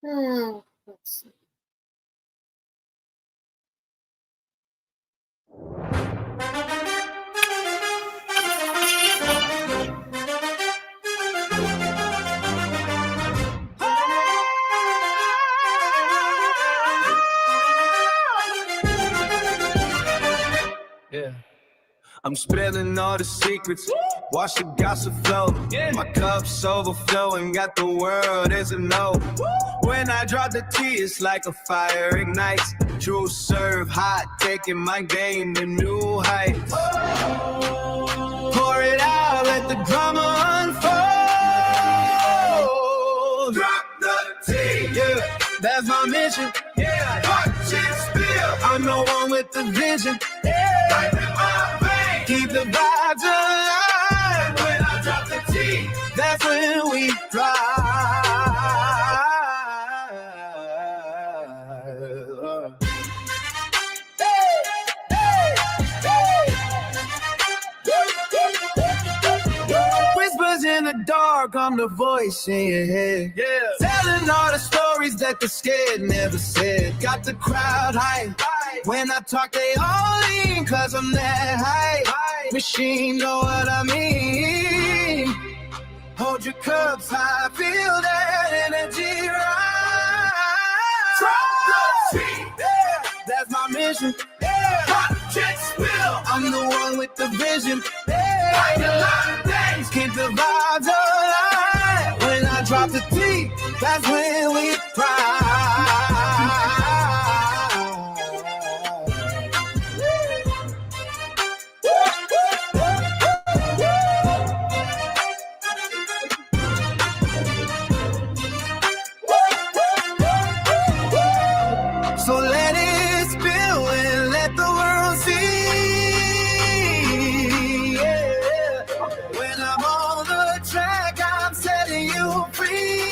Let's see. Yeah. I'm spilling all the secrets. Watch the gossip flow. My cup's overflowing. Got the world as a no. When I drop the tea, it's like a fire ignites. True serve, hot, taking my game to new heights. Pour it out, let the drama unfold. Drop the tea, yeah, that's my mission. Yeah, watch it spill. I'm the one with the vision. Yeah, right in my veins. Keep the vibes alive. When I drop the tea, that's when we drive. Whispers in the dark, I'm the voice in your head. Yeah. Telling all the stories that the scared never said. Got the crowd hype. When I talk, they all lean, cause I'm that hype. Machine, know what I mean. Hold your cups high, feel that energy rise. Drop the tea, yeah, that's my mission. Yeah, hot chick spill. I'm the one with the vision. Yeah, like a lot of things, keep the vibes alive. When I drop the tea, that's when we thrive. So let it spill and let the world see. Yeah. When I'm on the track, I'm setting you free.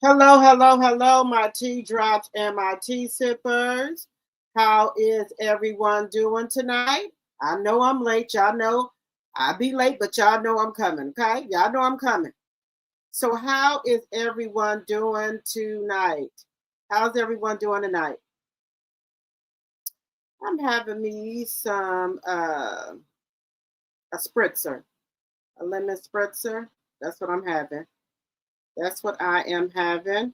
Hello, my tea drops and my tea sippers. How is everyone doing tonight? I know I'm late. Y'all know I be late, but y'all know I'm coming, okay? Y'all know I'm coming. So, how is everyone doing tonight? How's everyone doing tonight? I'm having me some a spritzer, a lemon spritzer. That's what I'm having. That's what I am having.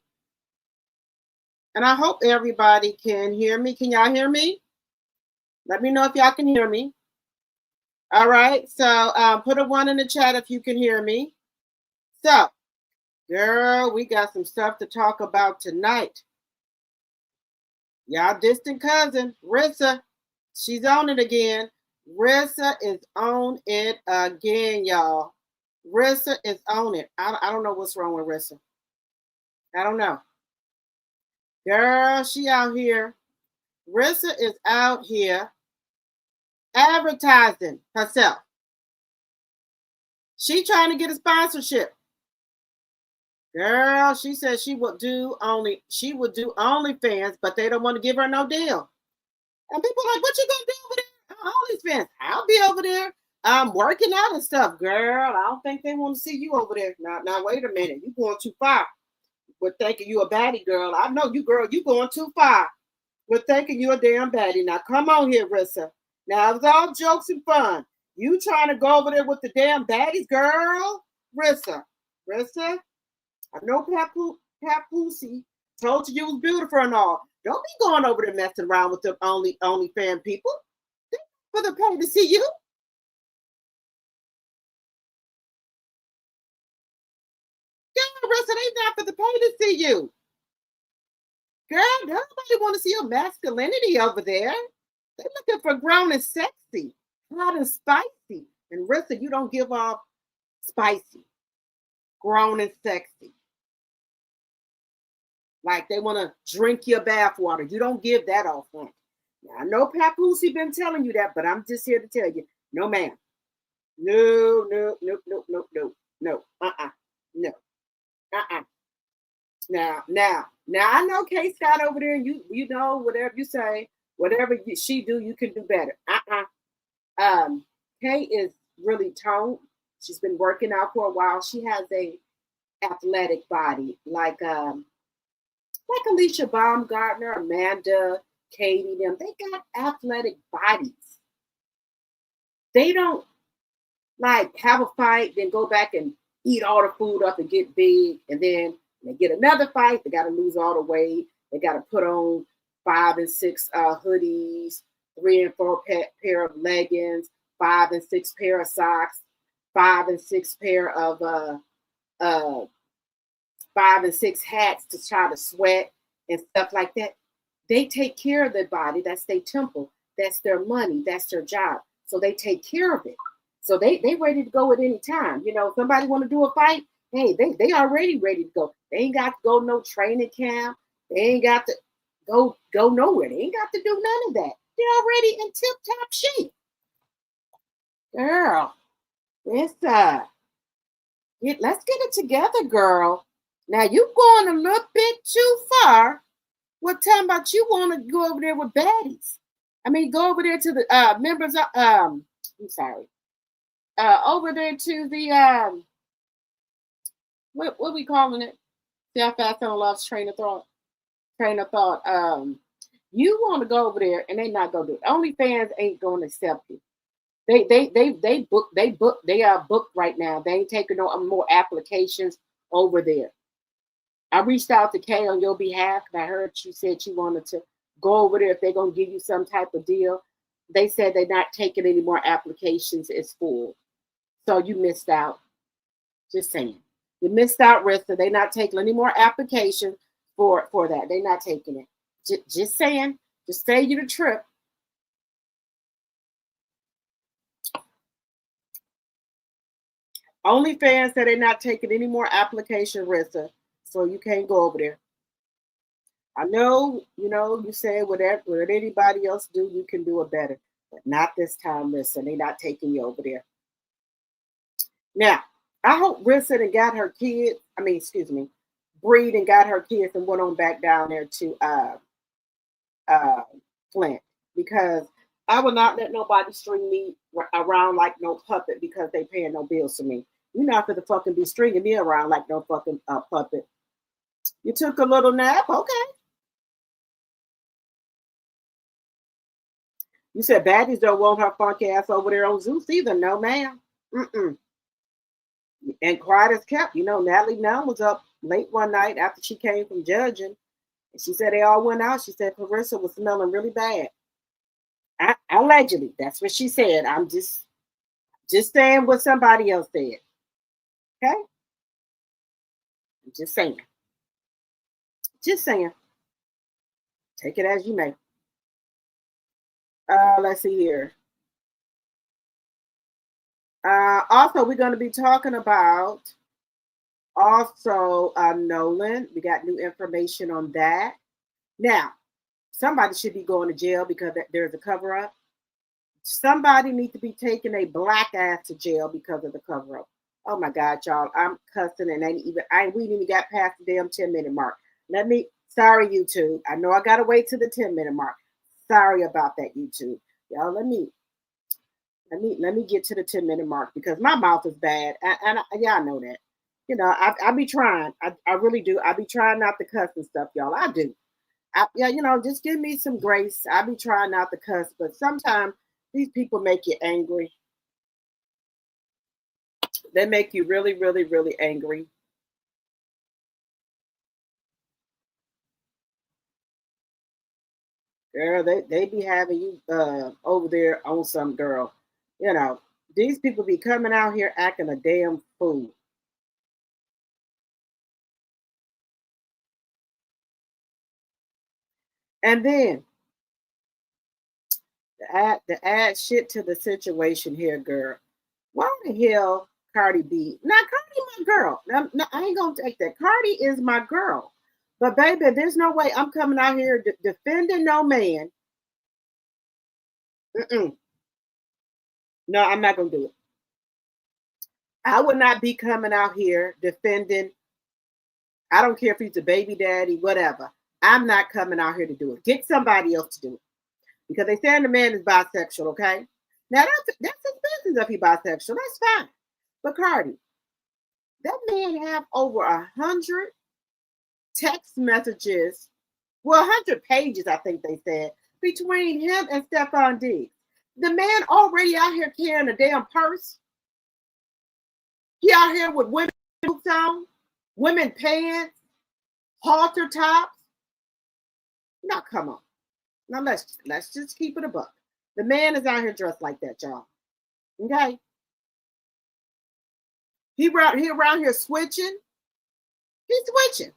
And I hope everybody can hear me. Can y'all hear me? Let me know if y'all can hear me. All right. So put a 1 in the chat if you can hear me. So, girl, we got some stuff to talk about tonight. Y'all distant cousin, Rissa, she's on it again. Rissa is on it again, y'all. Rissa is on it. I don't know what's wrong with Rissa. I don't know. Girl, she out here. Rissa is out here advertising herself. She trying to get a sponsorship. Girl, she said she would do OnlyFans, but they don't want to give her no deal. And people are like, what you gonna do over there? OnlyFans. I'll be over there. I'm working out and stuff, girl. I don't think they want to see you over there. Now wait a minute. You going too far. We're thinking you a baddie, girl. I know you, girl. You going too far. We're thinking you a damn baddie. Now come on here, Rissa. Now it's all jokes and fun. You trying to go over there with the damn baddies, girl? Rissa. I know Papoose told you was beautiful and all. Don't be going over there messing around with the only fan people. For the pay to see you. Girl, Rissa, they not for the pay to see you. Girl, nobody want to see your masculinity over there. They're looking for grown and sexy, hot and spicy. And Rissa, you don't give off spicy, grown and sexy. Like they want to drink your bathwater. You don't give that off. Now, I know Papoose been telling you that, but I'm just here to tell you, no, ma'am. No, no, no, no, no, no, no. No. Uh-uh. Now I know K Scott over there. You know whatever you say, whatever she do, you can do better. Kay is really toned. She's been working out for a while. She has a athletic body, like Alicia Baumgartner, Amanda, Katie, them. They got athletic bodies. They don't like have a fight, then go back and eat all the food up and get big, and then they get another fight. They got to lose all the weight. They got to put on 5 and 6 hoodies, 3 and 4 pair of leggings, 5 and 6 pair of socks, 5 and 6 pair of uh 5 and 6 hats to try to sweat and stuff like that. They take care of their body. That's their temple. That's their money. That's their job. So they take care of it. So they ready to go at any time. You know, if somebody want to do a fight, hey, they already ready to go. They ain't got to go no training camp. They ain't got to go nowhere. They ain't got to do none of that. They're already in tip top shape. Girl, let's get it together, girl. Now you going a little bit too far. What time about you want to go over there with baddies? I mean, go over there to the members of I'm sorry. Over there to the what we calling it? Self fast on love's train of thought. Train of thought. You want to go over there and they not gonna do it. OnlyFans ain't gonna accept you. They are booked right now. They ain't taking no more applications over there. I reached out to Kay on your behalf and I heard you said you wanted to go over there if they're gonna give you some type of deal. They said they're not taking any more applications. It's full. So you missed out. Just saying. You missed out, Rissa. They're not taking any more applications for that. They're not taking it. Just saying. Just save you the trip. OnlyFans said they're not taking any more application, Rissa. So you can't go over there. I know, you say whatever anybody else do, you can do it better. But not this time, Rissa. They're not taking you over there. Now, I hope Rissa and got her kids. Breed and got her kids and went on back down there to Flint because I will not let nobody string me around like no puppet because they paying no bills to me. You're not gonna fucking be stringing me around like no fucking puppet. You took a little nap, okay? You said baddies don't want her funky ass over there on Zeus either. No, ma'am. Mm-mm. And quiet as kept. Natalie Nunn was up late one night after she came from judging. And she said they all went out. She said Claressa was smelling really bad. Allegedly, that's what she said. I'm just saying what somebody else said. Okay? I'm just saying. Just saying. Take it as you may. Let's see here. Also, we're going to be talking about Nolan. We got new information on that. Now, somebody should be going to jail because there's a cover up. Somebody needs to be taking a black ass to jail because of the cover up. Oh my God, y'all! I'm cussing and we ain't even got past the damn 10-minute mark. Sorry, YouTube. I know I gotta wait to the 10-minute mark. Sorry about that, YouTube. Y'all, let me get to the 10-minute mark because my mouth is bad, and y'all know that. I be trying. I really do. I be trying not to cuss and stuff, y'all. I do. Just give me some grace. I be trying not to cuss, but sometimes these people make you angry. They make you really, really, really angry. Girl, they be having you over there on some girl. These people be coming out here acting a damn fool. And then to add shit to the situation here, girl. Why the hell Cardi B? Now Cardi my girl. Now, I ain't gonna take that. Cardi is my girl. But baby, there's no way I'm coming out here defending no man. Mm-mm. No, I'm not gonna do it. I would not be coming out here defending. I don't care if he's a baby daddy, whatever. I'm not coming out here to do it. Get somebody else to do it. Because they saying the man is bisexual, okay? Now that's his business if he's bisexual. That's fine. But Cardi, that man have over 100 text messages, well, 100 pages, I think they said, between him and Stephon Diggs. The man already out here carrying a damn purse. He out here with women boots on, women pants, halter tops. Now come on. Now let's just keep it a buck. The man is out here dressed like that, y'all. Okay? He around here switching. He's switching.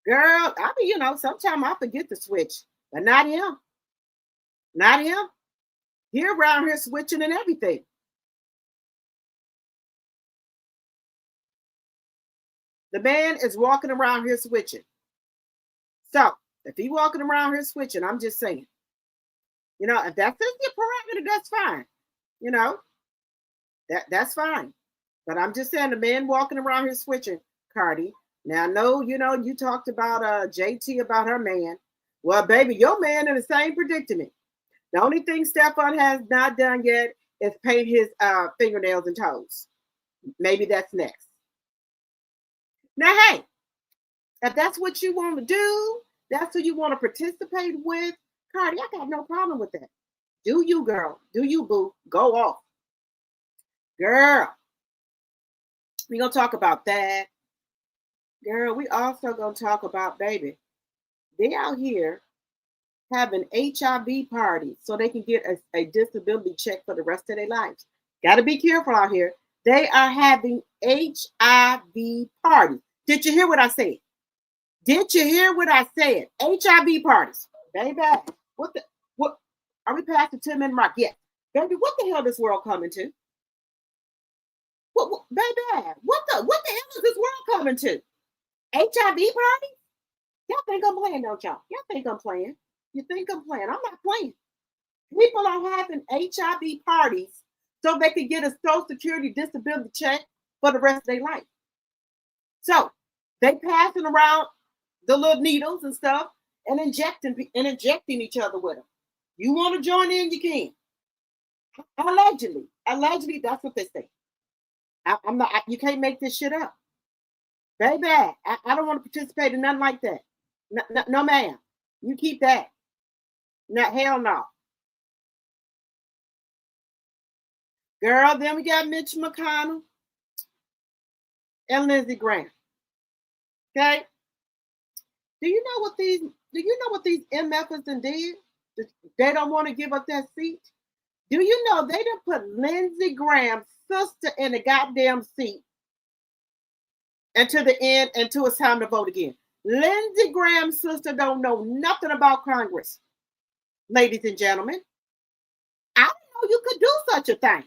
Girl, I mean, sometimes I forget to switch, but not him. Not him. He around here switching and everything. The man is walking around here switching. So, if he walking around here switching, I'm just saying, if that's his parameter, that's fine. That's fine. But I'm just saying, the man walking around here switching, Cardi. Now, I know, you talked about JT, about her man. Well, baby, your man in the same predicament. The only thing Stephon has not done yet is paint his fingernails and toes. Maybe that's next. Now, hey, if that's what you want to do, that's who you want to participate with, Cardi, I got no problem with that. Do you, girl. Do you, boo. Go off. Girl, we're going to talk about that. Girl, we also going to talk about, baby, they out here having HIV parties so they can get a disability check for the rest of their lives. Got to be careful out here. They are having HIV parties. Did you hear what I said? Did you hear what I said? HIV parties. Baby, what are we past the 10-minute mark? Yeah. Baby, what the hell is this world coming to? Baby, what the hell is this world coming to? HIV parties? Y'all think I'm playing, don't y'all? Y'all think I'm playing? You think I'm playing? I'm not playing. People are having HIV parties so they can get a Social Security disability check for the rest of their life. So they passing around the little needles and stuff and injecting each other with them. You want to join in, you can. Allegedly, that's what they say. I'm not. You can't make this shit up, baby. I don't want to participate in nothing like that. No, ma'am. You keep that. No, hell no. Girl, then we got Mitch McConnell and Lindsey Graham. Okay. Do you know what these MFers did? They don't want to give up that seat. Do you know they done put Lindsey Graham's sister in the goddamn seat until the end, until it's time to vote again? Lindsey Graham's sister don't know nothing about Congress, ladies and gentlemen. I didn't know you could do such a thing.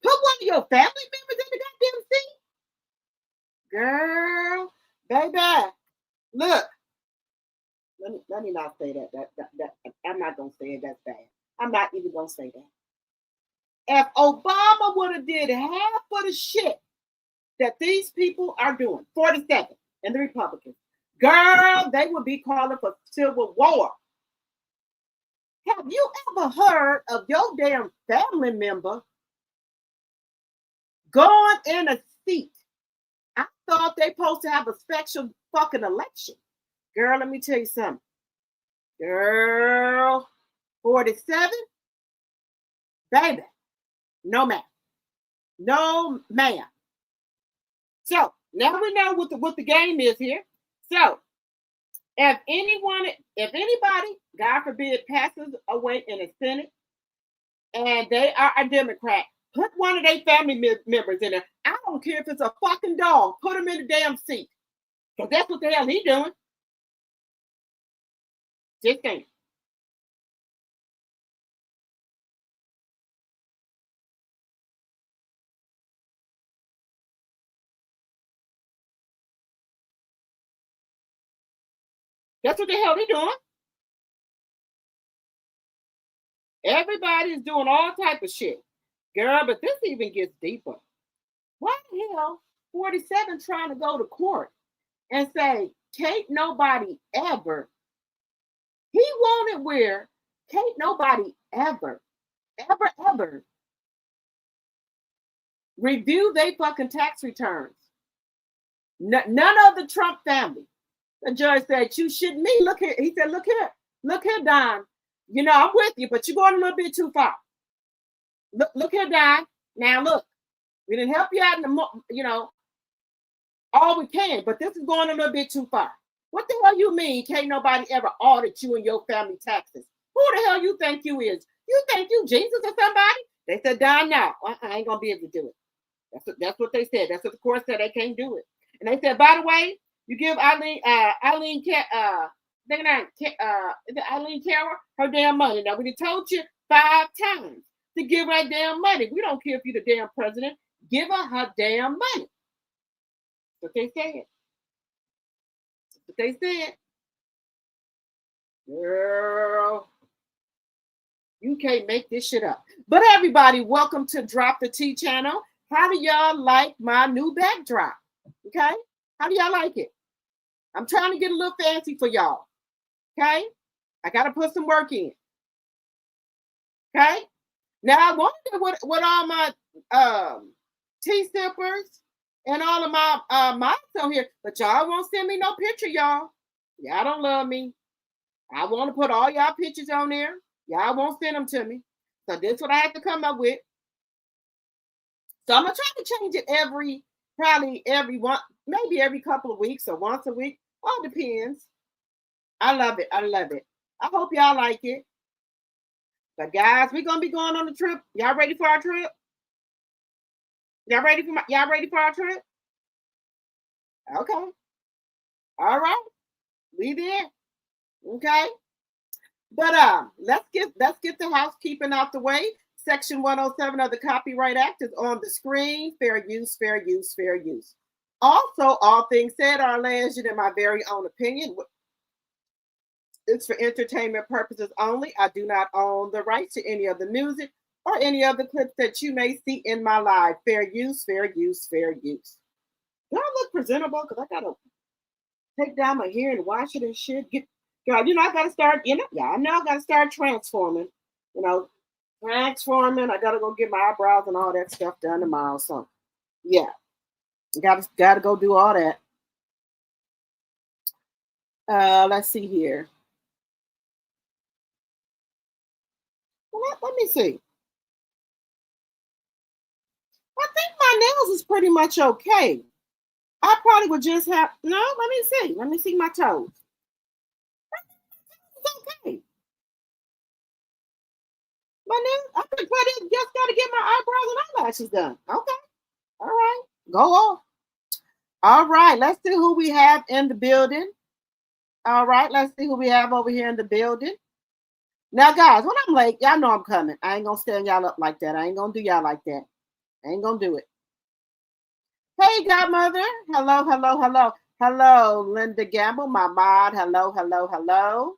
Put one of your family members in the goddamn seat. Girl, baby, look. Let me not say that. That I'm not gonna say it. That's bad. I'm not even gonna say that. If Obama would have did half of the shit that these people are doing, 47 and the Republicans, girl, they would be calling for civil war. Have you ever heard of your damn family member going in a seat? I thought they supposed to have a special fucking election. Girl, let me tell you something. Girl, 47? Baby, no ma'am. No ma'am. So, now we know what the game is here. So, if anybody, God forbid, passes away in the Senate and they are a Democrat, put one of their family members in there. I don't care if it's a fucking dog. Put him in the damn seat. Because that's what the hell he's doing. Just saying. That's what the hell they doing. Everybody's doing all type of shit. Girl, but this even gets deeper. Why the hell 47 trying to go to court and say, Can't nobody ever, he wanted where can't nobody ever, ever review they fucking tax returns. None of the Trump family. The judge said, you shouldn't me. Look here. He said, look here, Don. You know, I'm with you, but you're going a little bit too far. Look here, Don. Now look, we didn't help you out in the, all we can, but this is going a little bit too far. What the hell you mean? Can't nobody ever audit you and your family taxes? Who the hell you think you is? You think you Jesus or somebody? They said, Don, no, I ain't gonna be able to do it. That's what they said. That's what the court said. They can't do it. And they said, by the way, you give Eileen Carroll her damn money. Now we told you 5 times to give her damn money. We don't care if you're the damn president. Give her damn money. That's what they said. That's what they said. Girl, you can't make this shit up. But everybody, welcome to Drop the T channel. How do y'all like my new backdrop? Okay? How do y'all like it? I'm trying to get a little fancy for y'all. Okay? I got to put some work in. Okay? Now, I wonder what all my tea sippers and all of my moms on here, but y'all won't send me no picture, y'all. Y'all don't love me. I want to put all y'all pictures on there. Y'all won't send them to me. So this is what I have to come up with. So I'm going to try to change it probably every one, maybe every couple of weeks or once a week. All depends. I love it. I love it. I hope y'all like it. But guys, we're gonna be going on the trip. Y'all ready for our trip? Y'all ready for our trip? Okay. All right. We there. Okay. But let's get the housekeeping out the way. Section 107 of the Copyright Act is on the screen. Fair use, fair use, fair use. Also, all things said are alleged in my very own opinion. It's for entertainment purposes only. I do not own the rights to any of the music or any of the clips that you may see in my live. Fair use, fair use, fair use. Do I look presentable? Because I got to take down my hair and wash it and shit. I got to start, I know I got to start transforming. Transforming. I got to go get my eyebrows and all that stuff done tomorrow. So, yeah. Got to go do all that. Let's see here. Let me see. I think my nails is pretty much okay. I probably would just have let me see. Let me see my toes. It's okay. My nails, I think I just gotta get my eyebrows and eyelashes done. Okay. All right. Go off. All right. Let's see who we have in the building. All right. Let's see who we have over here in the building. Now, guys, when I'm late, y'all know I'm coming. I ain't gonna stand y'all up like that. I ain't gonna do y'all like that. I ain't gonna do it. Hey, godmother. Hello, hello, hello. Hello, Linda Gamble, my mod. Hello, hello, hello.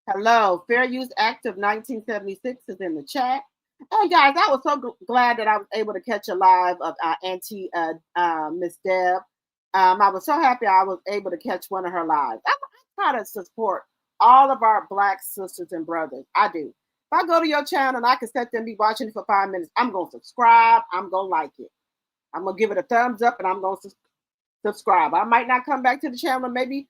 Hello. Fair Use Act of 1976 is in the chat. Hey, guys, I was so glad that I was able to catch a live of Auntie Miss Deb. I was so happy I was able to catch one of her lives. I try to support all of our Black sisters and brothers. I do. If I go to your channel and I can sit there and be watching it for 5 minutes, I'm going to subscribe. I'm going to like it. I'm going to give it a thumbs up and I'm going to subscribe. I might not come back to the channel maybe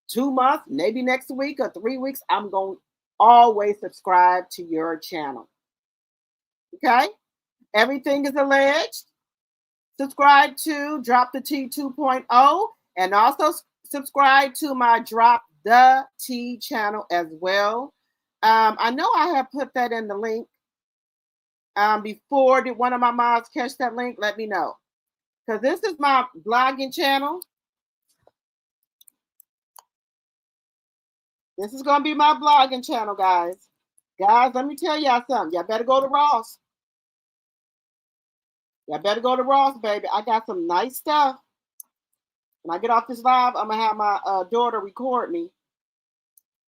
2 months, maybe next week or 3 weeks. I'm going to always subscribe to your channel. Okay? Everything is alleged. Subscribe to Drop the T 2.0 and also subscribe to my Drop the T channel as well. I know I have put that in the link before. Did one of my moms catch that link? Let me know. Because this is my blogging channel. This is going to be my blogging channel, guys. Guys, let me tell y'all something. Y'all better go to Ross. Y'all better go to Ross, baby. I got some nice stuff. When I get off this live, I'm going to have my daughter record me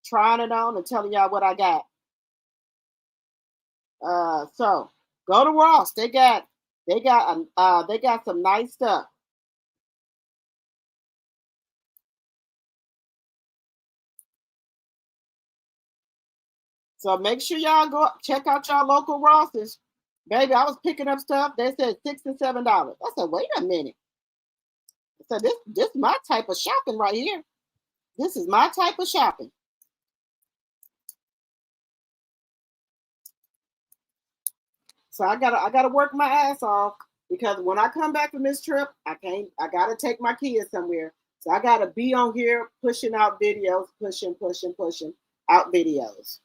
trying it on and telling y'all what I got. So go to Ross. They got They got some nice stuff. So make sure y'all go check out y'all local Rosses. Baby, I was picking up stuff. They said $6 and $7. I said, wait a minute. I said, this is my type of shopping right here. This is my type of shopping. So I gotta work my ass off because when I come back from this trip, I gotta take my kids somewhere. So I gotta be on here pushing out videos, pushing out videos.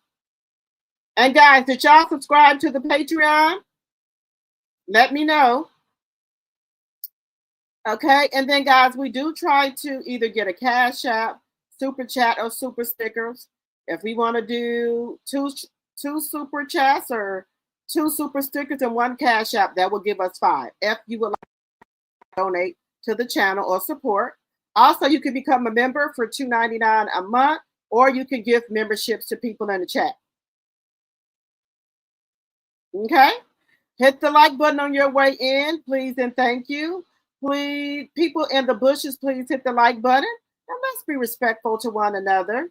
And guys, did y'all subscribe to the Patreon? Let me know. Okay, and then guys, we do try to either get a cash app, super chat, or super stickers. If we want to do two super chats or 2 super stickers and 1 cash app, that will give us 5. If you would like to donate to the channel or support. Also, you can become a member for $2.99 a month, or you can give memberships to people in the chat. Okay, hit the like button on your way in, please, and thank you. Please, people in the bushes, please hit the like button, and let's be respectful to one another.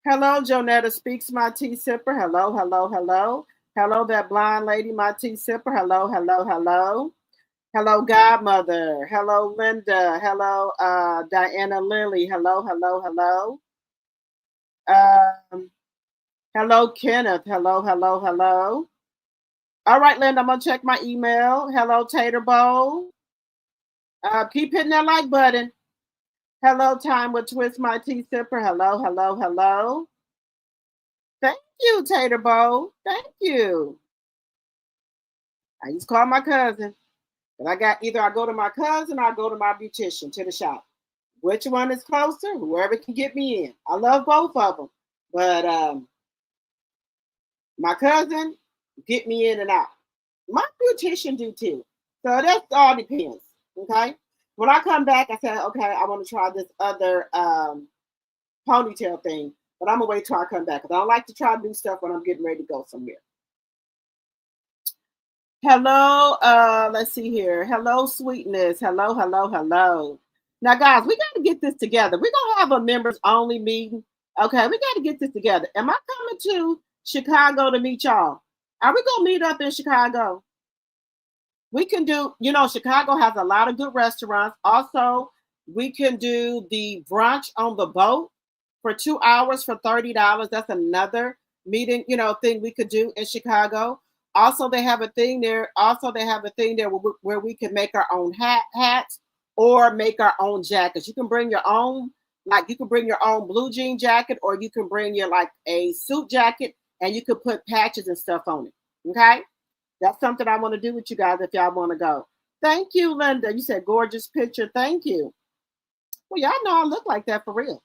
Hello, Jonetta Speaks, my tea sipper. Hello, hello, hello. Hello, that blonde lady, my tea sipper. Hello, hello, hello. Hello, Godmother. Hello, Linda. Hello, Diana Lily. Hello, hello, hello. Hello, Kenneth. Hello, hello, hello. All right, Linda, I'm going to check my email. Hello, Tater Bowl. Keep hitting that like button. Hello, Time with Twist, my tea sipper. Hello, hello, hello. Thank you, Tater Bowl. Thank you. I just called my cousin. And I go to my cousin or I go to my beautician to the shop. Which one is closer? Whoever can get me in. I love both of them. But my cousin, get me in and out. My beautician do too. So that all depends. Okay. When I come back, I said, okay, I want to try this other ponytail thing. But I'm gonna wait till I come back because I don't like to try new stuff when I'm getting ready to go somewhere. Hello, let's see here. Hello, sweetness. Hello, hello, hello. Now, guys, we got to get this together. We're gonna have a members only meeting. Okay, we got to get this together. Am I coming to Chicago to meet y'all? Are we gonna meet up in Chicago? We can do, Chicago has a lot of good restaurants. Also, we can do the brunch on the boat for 2 hours for $30. That's another meeting, thing we could do in Chicago. Also, they have a thing there. Where we can make our own hats or make our own jackets. You can bring your own, blue jean jacket, or you can bring your a suit jacket, and you could put patches and stuff on it. Okay. That's something I want to do with you guys if y'all want to go. Thank you, Linda. You said gorgeous picture. Thank you. Well, y'all know I look like that for real.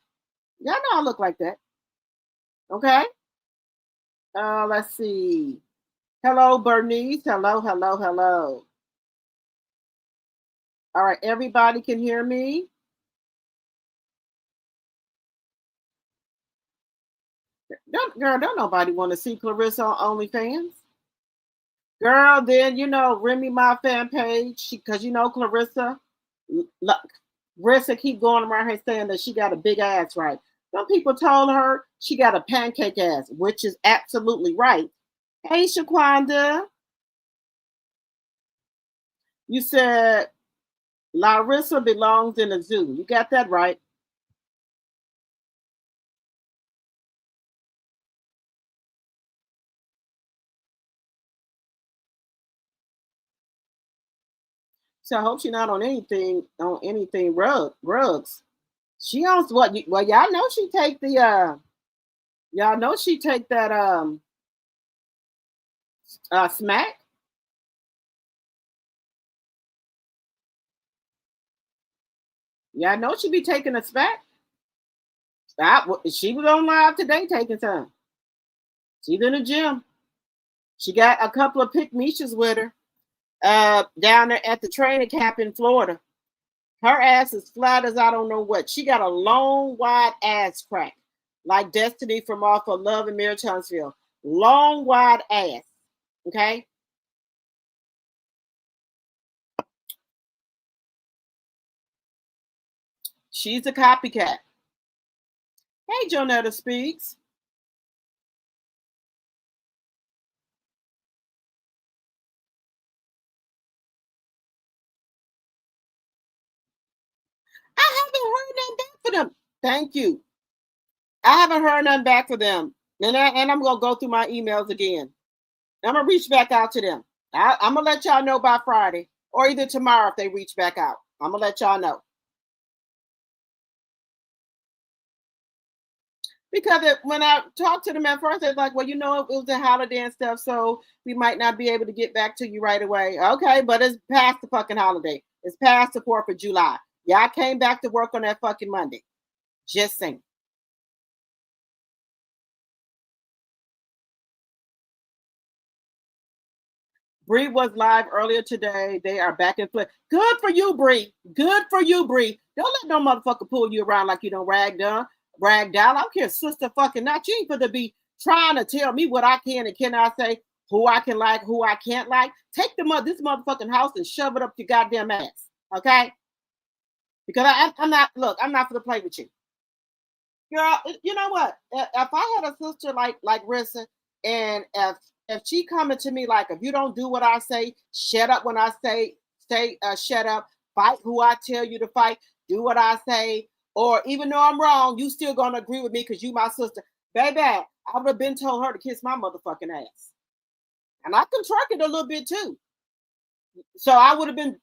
Y'all know I look like that. Okay. Let's see. Hello, Bernice. Hello, hello, hello. All right, everybody can hear me? Don't nobody want to see Claressa on OnlyFans. Girl, then Remy my fan page because Claressa. Look, Claressa keep going around here saying that she got a big ass, right? Some people told her she got a pancake ass, which is absolutely right. Hey, Shaquanda. You said Larissa belongs in a zoo. You got that right. So I hope she's not on anything rugs. She owns what? Well, y'all know she take the y'all know she take that smack. Y'all know she be taking a smack. She was on live today taking some. She's in the gym. She got a couple of pick Mishas with her down there at the training camp in Florida. Her ass is flat as I don't know what. She got a long, wide ass crack. like Destiny from off of Love and Marriage Huntsville. Long, wide ass. Okay? She's a copycat. Hey, Jonetta Speaks. I haven't heard nothing back for them. Thank you. I haven't heard nothing back for them. And I'm going to go through my emails again. I'm going to reach back out to them. I'm going to let y'all know by Friday or either tomorrow if they reach back out. I'm going to let y'all know. Because when I talked to them at first, they're like, well, you know, it was a holiday and stuff, so we might not be able to get back to you right away. Okay, but it's past the fucking holiday. It's past the 4th of July. Y'all came back to work on that fucking Monday. Just saying. Bree was live earlier today. They are back in play. Good for you, Bree. Good for you, Bree. Don't let no motherfucker pull you around like you don't rag down. I don't care, sister fucking not. You ain't for to be trying to tell me what I can and cannot say, who I can like, who I can't like. Take this motherfucking house and shove it up your goddamn ass. Okay? Because I'm not for to play with you. Girl, you know what? If I had a sister like Rissa, and if she coming to me like, if you don't do what I say, shut up when I say shut up, fight who I tell you to fight, do what I say, or even though I'm wrong, you still gonna agree with me because you my sister. Baby, I would have been told her to kiss my motherfucking ass. And I can twerk it a little bit too. So I would have been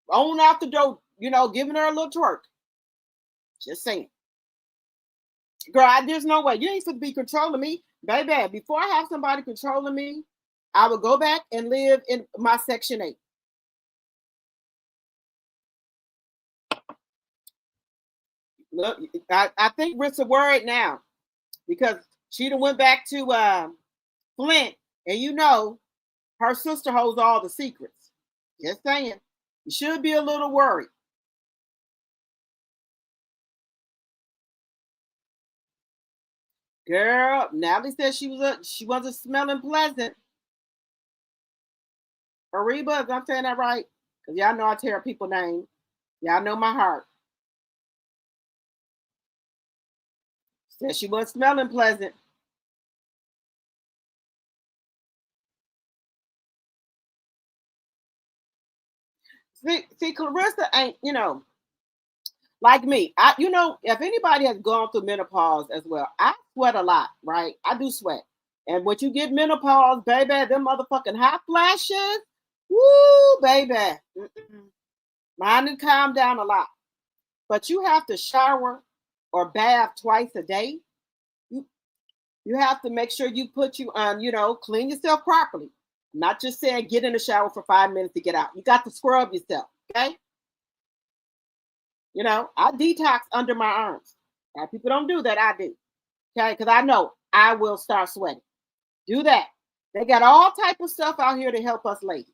on out the door, giving her a little twerk. Just saying. Girl, there's no way. You ain't supposed to be controlling me. Baby, before I have somebody controlling me, I will go back and live in my Section 8. Look, I think Rissa worried now because she done went back to Flint, and her sister holds all the secrets. Just saying. You should be a little worried. Girl, Natalie said she wasn't smelling pleasant. Ariba, I'm saying that right? Because y'all know I tear people's names. Y'all know my heart. Said she wasn't smelling pleasant. See, Claressa ain't, like me. If anybody has gone through menopause as well, I sweat a lot, right? I do sweat. And when you get menopause, baby, them motherfucking hot flashes, woo, baby. Mine did calm down a lot. But you have to shower or bath twice a day. You have to make sure you clean yourself properly. I'm not just saying get in the shower for 5 minutes to get out. You got to scrub yourself, okay? I detox under my arms. Now, people don't do that. I do. Okay, because I know I will start sweating. Do that. They got all type of stuff out here to help us ladies.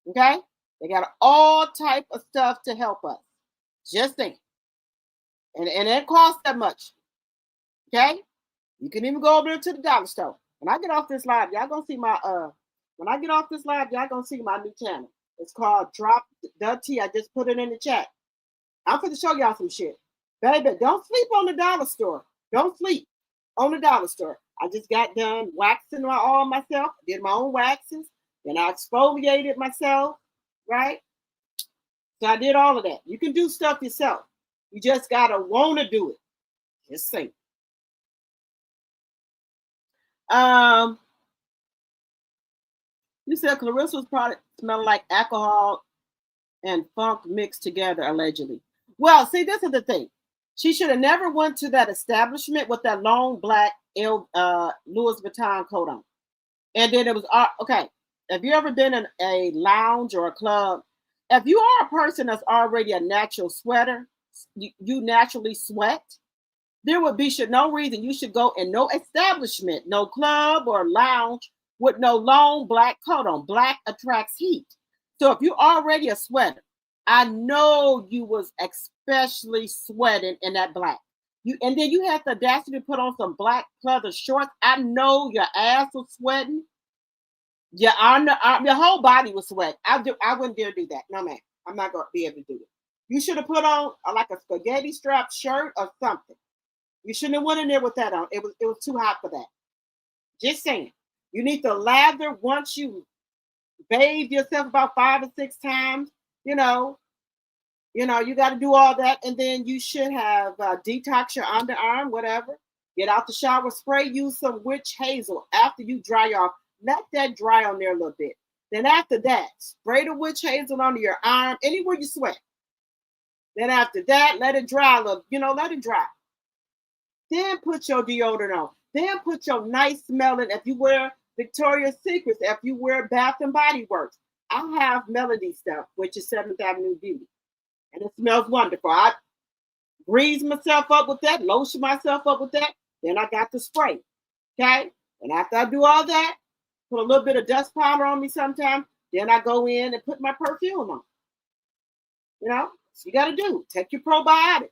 Okay? They got all type of stuff to help us. Just think. And it costs that much. Okay? You can even go over there to the dollar store. When I get off this live, y'all gonna see my when I get off this live, y'all gonna see my new channel. It's called Drop the Tea. I just put it in the chat. I'm going to show y'all some shit. Baby, don't sleep on the dollar store. Don't sleep on the dollar store. I just got done waxing my arm myself. Did my own waxes. Then I exfoliated myself, right? So I did all of that. You can do stuff yourself. You just got to want to do it. Just saying. You said Clarissa's product smelled like alcohol and funk mixed together, allegedly. Well, see, this is the thing. She should have never went to that establishment with that long black Louis Vuitton coat on. And then it was, okay, have you ever been in a lounge or a club? If you are a person that's already a natural sweater, you naturally sweat, there would be no reason you should go in no establishment, no club or lounge with no long black coat on. Black attracts heat. So if you're already a sweater, I know you was especially sweating in that black. And then you had the audacity to put on some black leather shorts. I know your ass was sweating. Your whole body was sweating. I wouldn't dare do that. No, man. I'm not going to be able to do it. You should have put on like a spaghetti strap shirt or something. You shouldn't have went in there with that on. It was too hot for that. Just saying. You need to lather once you bathe yourself about 5 or 6 times. You got to do all that, and then you should have detox your underarm, whatever. Get out the shower, spray, use some witch hazel after you dry off. Let that dry on there a little bit. Then after that, spray the witch hazel under your arm, anywhere you sweat. Then after that, let it dry a little, let it dry. Then put your deodorant on. Then put your nice smelling, if you wear Victoria's Secrets, if you wear Bath and Body Works. I have Melody stuff, which is 7th Avenue Beauty. And it smells wonderful. I grease myself up with that, lotion myself up with that. Then I got the spray. Okay? And after I do all that, put a little bit of dust powder on me sometimes. Then I go in and put my perfume on. So you got to do. Take your probiotics.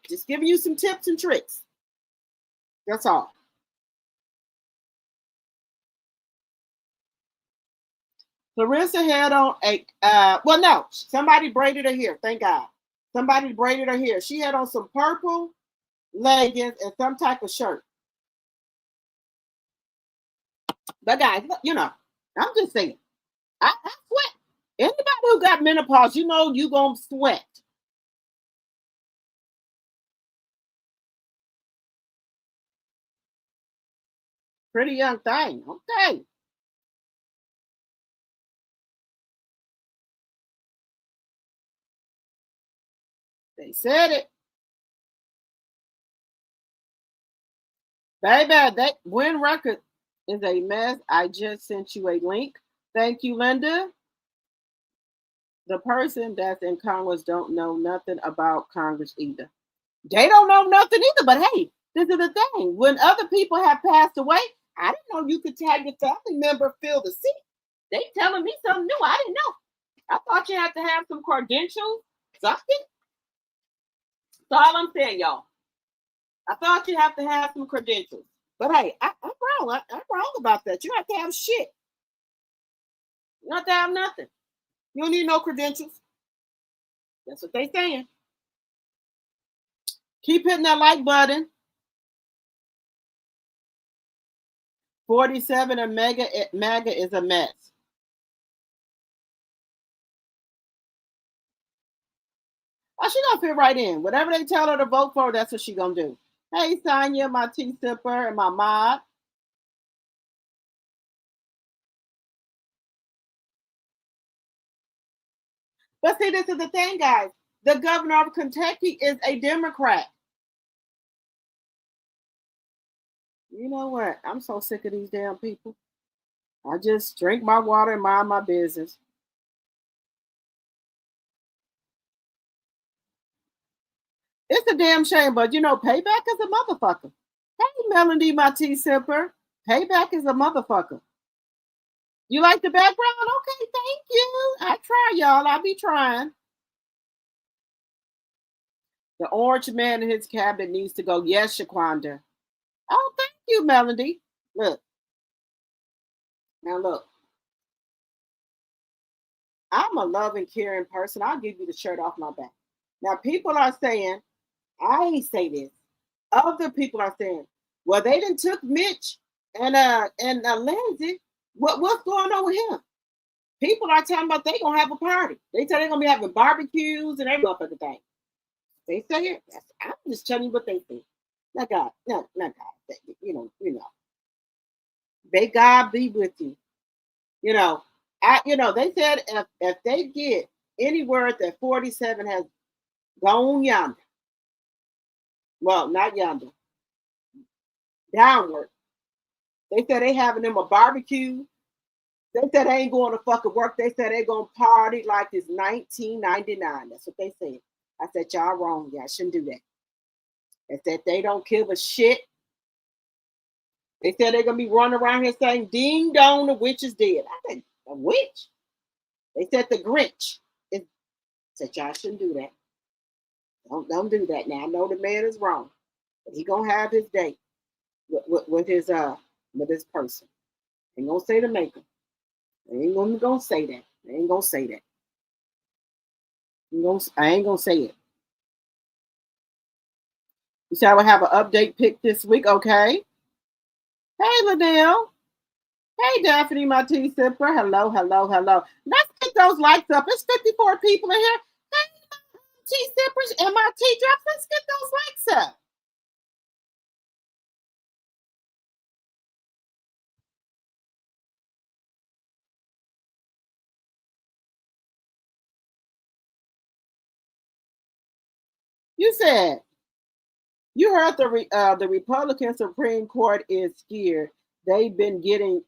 Just giving you some tips and tricks. That's all. Claressa had on somebody braided her hair. Thank God. Somebody braided her hair. She had on some purple leggings and some type of shirt. But guys, I'm just saying, I sweat. Anybody who got menopause, you're going to sweat. Pretty young thing. Okay. They said it. Baby, that win record is a mess. I just sent you a link. Thank you, Linda. The person that's in Congress don't know nothing about Congress either. They don't know nothing either, but hey, this is the thing. When other people have passed away, I didn't know you could have your family member fill the seat. They telling me something new. I didn't know. I thought you had to have some credentials, something. That's all I'm saying, y'all. I thought you have to have some credentials. But hey, I'm wrong. I'm wrong about that. You have to have shit. You don't have to have nothing. You don't need no credentials. That's what they saying. Keep hitting that like button. 47 and MAGA is a mess. Oh, she gonna fit right in. Whatever they tell her to vote for, that's what she gonna do. Hey, Sonya, my tea sipper and my mod. But see, this is the thing, guys. The governor of Kentucky is a Democrat. You know what? I'm so sick of these damn people. I just drink my water and mind my business. It's a damn shame, but payback is a motherfucker. Hey, Melody, my tea sipper. Payback is a motherfucker. You like the background? Okay, thank you. I try, y'all. I be trying. The orange man in his cabinet needs to go. Yes, Shaquanda. Oh, thank you, Melody. Look. Now, look. I'm a loving, caring person. I'll give you the shirt off my back. Now, people are saying, I ain't say this. Other people are saying, well, they done took Mitch and Lindsay. What's going on with him? People are talking about they gonna have a party. They tell they're gonna be having barbecues and every other thing. They say it. I'm just telling you what they think. Not God. No, not God. You know. May God be with you. They said if they get any word that 47 has gone yonder. Well, not yonder. Downward. They said they having them a barbecue. They said they ain't going to fucking work. They said they going to party like it's 1999. That's what they said. I said, y'all wrong. Y'all shouldn't do that. They said they don't give a shit. They said they're going to be running around here saying, ding dong, the witch is dead. I said, a witch? They said the Grinch. Said y'all shouldn't do that. Don't do that now. I know the man is wrong, but he gonna have his date with his person. Ain't gonna say the maker. They ain't gonna say that. They ain't gonna say that. I ain't gonna say it. You said I would have an update pick this week, okay? Hey, Liddell. Hey, Daphne, my tea sipper. Hello, hello, hello. Let's get those likes up. It's 54 people in here. Hey, my tea sippers and my tea drops. Let's get those likes up. You said you heard the Republican Supreme Court is scared. They've been getting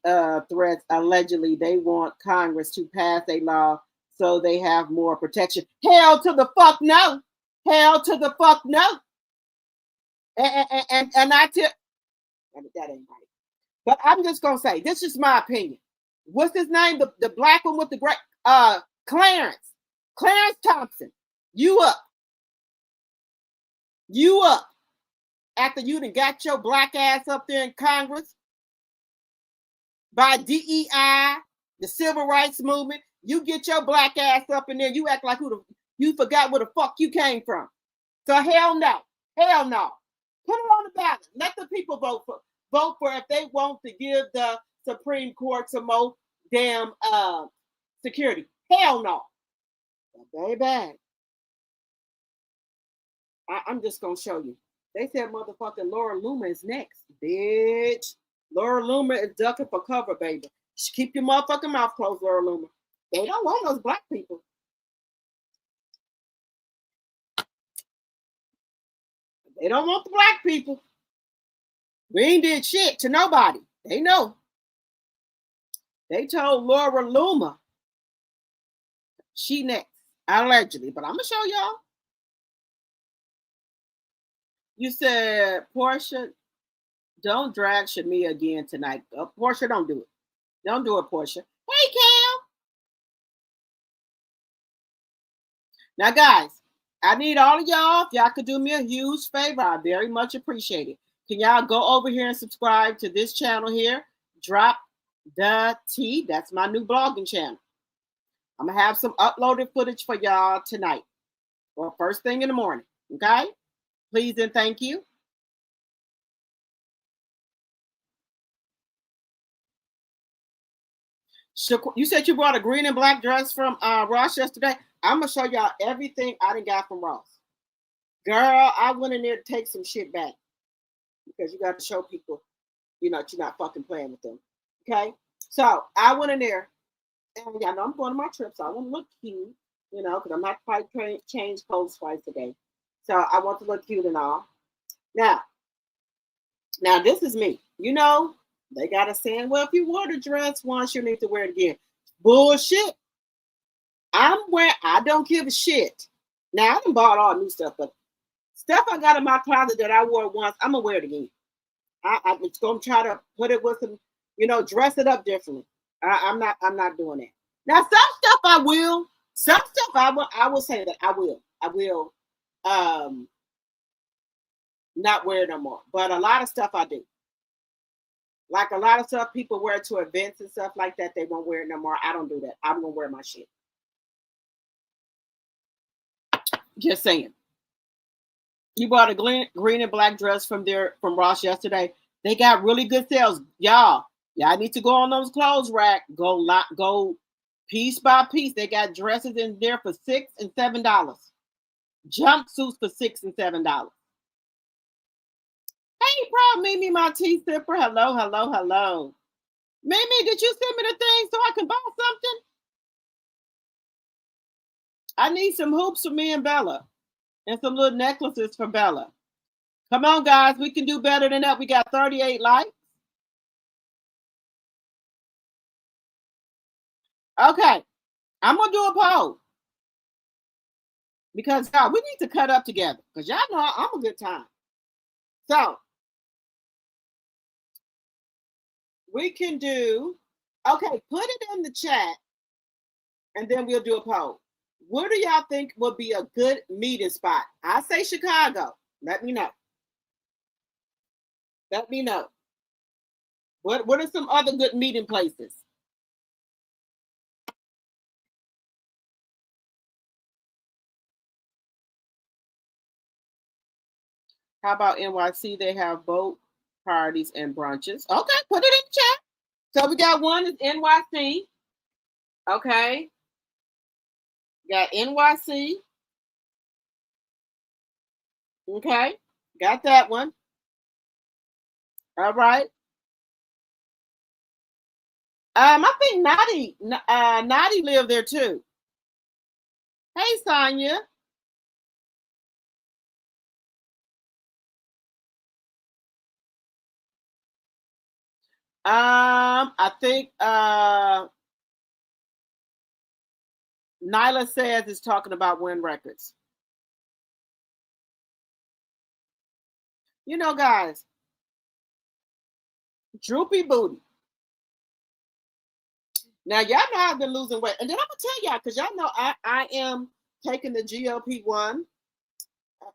threats. Allegedly, they want Congress to pass a law so they have more protection. Hell to the fuck no. Hell to the fuck no. And I tell that ain't right. But I'm just gonna say this is my opinion. What's his name? The black one with the great Clarence Thompson. You up? You up? After you done got your black ass up there in Congress by DEI, the civil rights movement, you get your black ass up in there. You act like you forgot where the fuck you came from. So hell no, hell no. Put it on the ballot. Let the people vote for if they want to give the Supreme Court some more damn security. Hell no. But baby, I'm just gonna show you. They said motherfucking Laura Loomer is next, bitch. Laura Loomer is ducking for cover, baby. Keep your motherfucking mouth closed, Laura Loomer. They don't want those black people. They don't want the black people. We ain't did shit to nobody. They know. They told Laura Loomer she next, allegedly. But I'm gonna show y'all. You said, Portia, don't drag Shamia again tonight. Portia, don't do it. Don't do it, Portia. Hey, Cam. Now, guys, I need all of y'all. If y'all could do me a huge favor, I very much appreciate it. Can y'all go over here and subscribe to this channel here? Drop the T. That's my new blogging channel. I'm going to have some uploaded footage for y'all tonight or first thing in the morning. Okay? Please and thank you. You said you brought a green and black dress from Ross yesterday. I'm going to show y'all everything I done got from Ross. Girl, I went in there to take some shit back because you got to show people, you're not fucking playing with them. Okay? So I went in there and y'all know I'm going to my trip, so I want to look cute, because I'm not quite change clothes twice a day. So I want to look cute and all. Now this is me. They got a saying, well, if you wore the dress once, you need to wear it again. Bullshit. I don't give a shit. Now, I done bought all new stuff, but stuff I got in my closet that I wore once, I'm going to wear it again. I'm just going to try to put it with some, dress it up differently. I'm not doing that. Now, some stuff I will. Some stuff I will say that I will not wear it no more. But a lot of stuff I do. Like a lot of stuff people wear to events and stuff like that, they won't wear it no more. I don't do that. I'm going to wear my shit. Just saying. You bought a green and black dress from Ross yesterday. They got really good sales. Y'all need to go on those clothes rack. Go piece by piece. They got dresses in there for $6 and $7. Jumpsuits for $6 and $7. Hey, proud Mimi, my tea sipper. Hello, hello, hello. Mimi, did you send me the thing so I can buy something? I need some hoops for me and Bella and some little necklaces for Bella. Come on, guys. We can do better than that. We got 38 likes. Okay. I'm going to do a poll. Because y'all, we need to cut up together. Because y'all know I'm a good time. So, we can do, okay, put it in the chat. And then we'll do a poll. Where do y'all think would be a good meeting spot? I say Chicago. Let me know. Let me know. What are some other good meeting places? How about NYC? They have boat parties and brunches. Okay, put it in the chat. So we got one is NYC. Okay. Got NYC. Okay. Got that one. All right. I think Nadi lived there too. Hey, Sonya. I think Nyla says is talking about Win Records. You know, guys, droopy booty. Now y'all know I've been losing weight, and then I'm gonna tell y'all because y'all know I am taking the GLP-1. I'll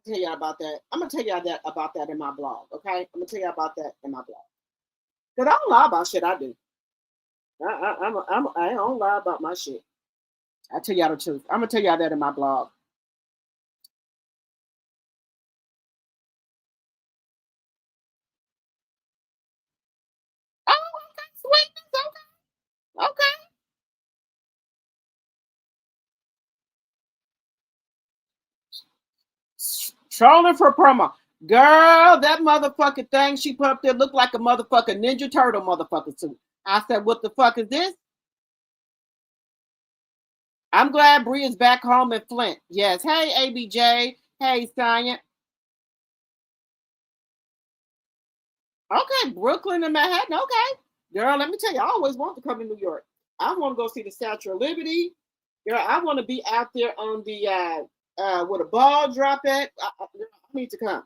tell y'all about that. I'm gonna tell y'all about that in my blog. Okay, I'm gonna tell y'all about that in my blog. Cause I don't lie about shit I do. I don't lie about my shit. I tell y'all the truth. I'm gonna tell y'all that in my blog. Oh, okay, sweetness. Okay, okay. Trolling for promo. Girl, that motherfucking thing she put up there looked like a motherfucking Ninja Turtle motherfucking suit. I said, what the fuck is this? I'm glad Bree is back home in Flint. Yes. Hey, ABJ. Hey, Sonya. Okay, Brooklyn and Manhattan. Okay. Girl, let me tell you, I always want to come to New York. I want to go see the Statue of Liberty. Girl, I want to be out there on the where the ball drop at. I need to come.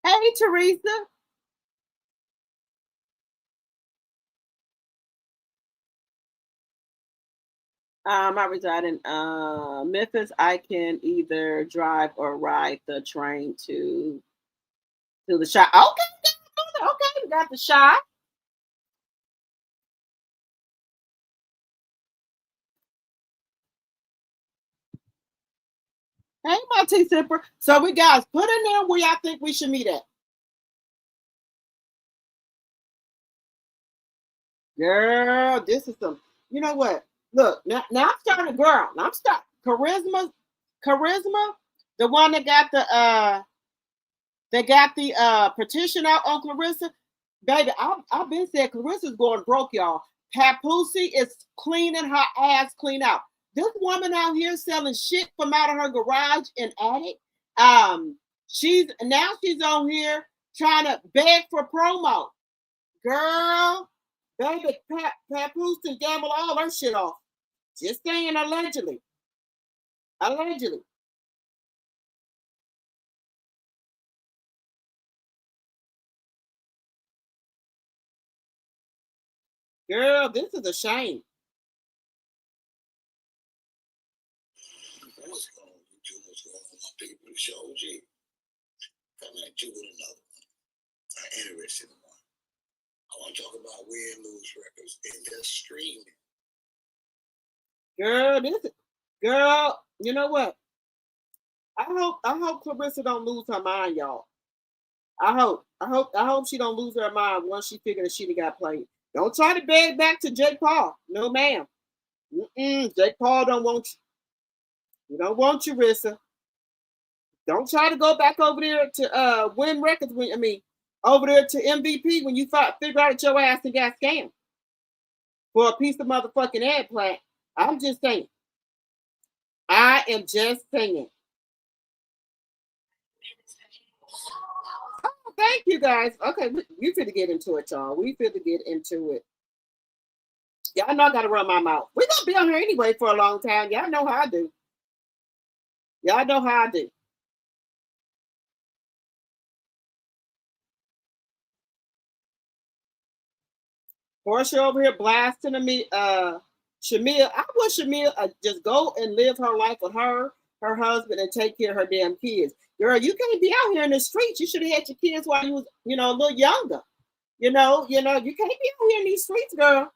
Hey, Teresa. I reside in Memphis. I can either drive or ride the train to the shop. Okay, we got the shop. Hey, my tea sipper. So we guys put in there where y'all think we should meet at. Girl, this is some. You know what? Look, now I'm starting to girl. Now I'm starting charisma, the one that got the petition out on Claressa. Baby, I've been saying Clarissa's going broke, y'all. Papoose is cleaning her ass clean out. This woman out here selling shit from out of her garage and attic. She's on here trying to beg for promo. Girl, baby, Papoose can gamble all her shit off. Just saying, allegedly. Allegedly. Girl, this is a shame. What's going on, YouTube? What's going on, my people? The show G. Coming at you with another one. I'm interested in one. I want to talk about win lose records and just streaming. Girl, you know what? I hope Claressa don't lose her mind, y'all. I hope she don't lose her mind once she figures that she got played. Don't try to beg back to Jake Paul. No, ma'am. Jake Paul don't want you. We don't want you, Rissa. Don't try to go back over there to win records. Over there to MVP when you figure out that your ass and got scammed for a piece of motherfucking eggplant. I'm just saying. I am just saying. Oh, thank you guys. Okay, we finna get into it, y'all. We finna get into it. Y'all know I gotta run my mouth. We're gonna be on here anyway for a long time. Y'all know how I do. Y'all know how I do. Portia over here blasting me Shamil, I want Shamil just go and live her life with her husband, and take care of her damn kids. Girl, you can't be out here in the streets. You should have had your kids while you was, a little younger. You can't be out here in these streets, girl.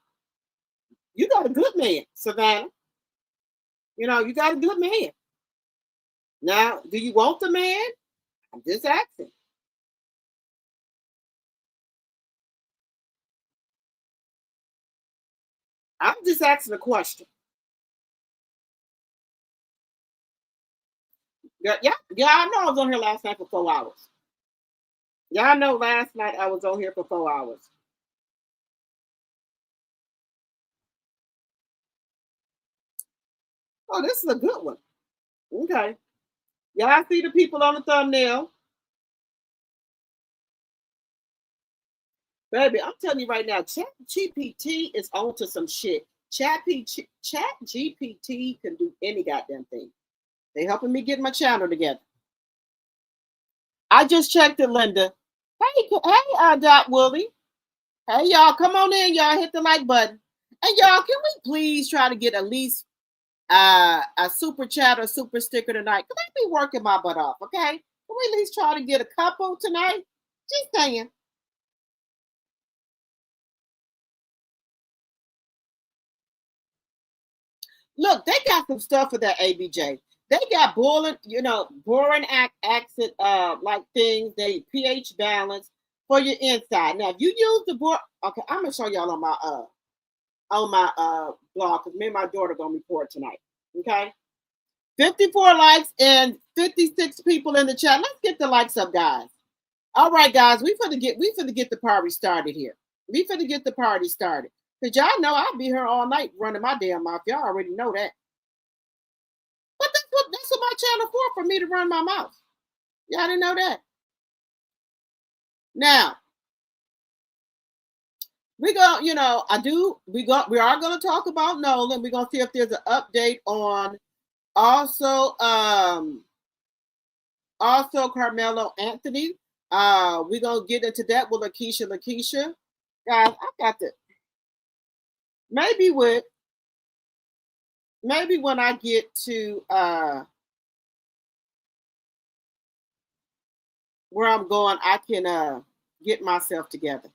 You got a good man, Savannah. You got a good man. Now, do you want the man? I'm just asking. I'm just asking a question. Yeah, I know I was on here last night for 4 hours. Y'all know last night I was on here for 4 hours. Oh, this is a good one. Okay. Y'all see the people on the thumbnail? Baby, I'm telling you right now, Chat GPT is onto some shit. Chat GPT can do any goddamn thing. They helping me get my channel together. I just checked it, Linda. Hey, Dot Willie. Hey, y'all, come on in, y'all. Hit the like button. And y'all, can we please try to get at least a super chat or super sticker tonight? Because I be working my butt off, okay? Can we at least try to get a couple tonight? Just saying. Look, they got some stuff for that ABJ. They got boring accent like things. They pH balance for your inside. Now, if you use the board, okay, I'm gonna show y'all on my blog because me and my daughter gonna record tonight. Okay, 54 likes and 56 people in the chat. Let's get the likes up, guys. All right, guys, we finna get the party started here. We finna get the party started. Cause y'all know I'll be here all night running my damn mouth. Y'all already know that. But that's what my channel for me to run my mouth. Y'all didn't know that. Now, we go, we are gonna talk about Nolan. We're gonna see if there's an update on also Carmelo Anthony. We're gonna get into that with Lakeisha. Guys, I got to maybe when I get to where I'm going, I can get myself together.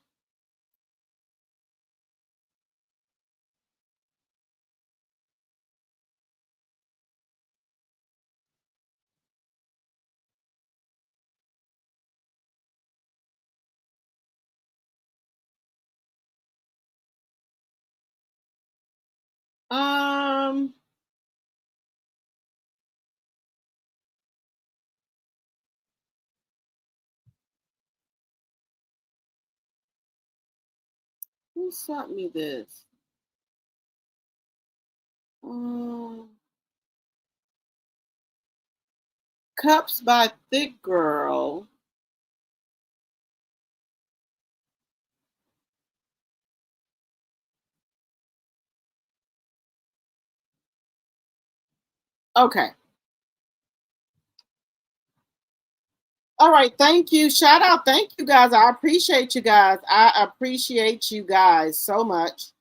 Who sent me this? Cups by Thick Girl. Okay. All right. Thank you. Shout out. Thank you, guys. I appreciate you guys. I appreciate you guys so much.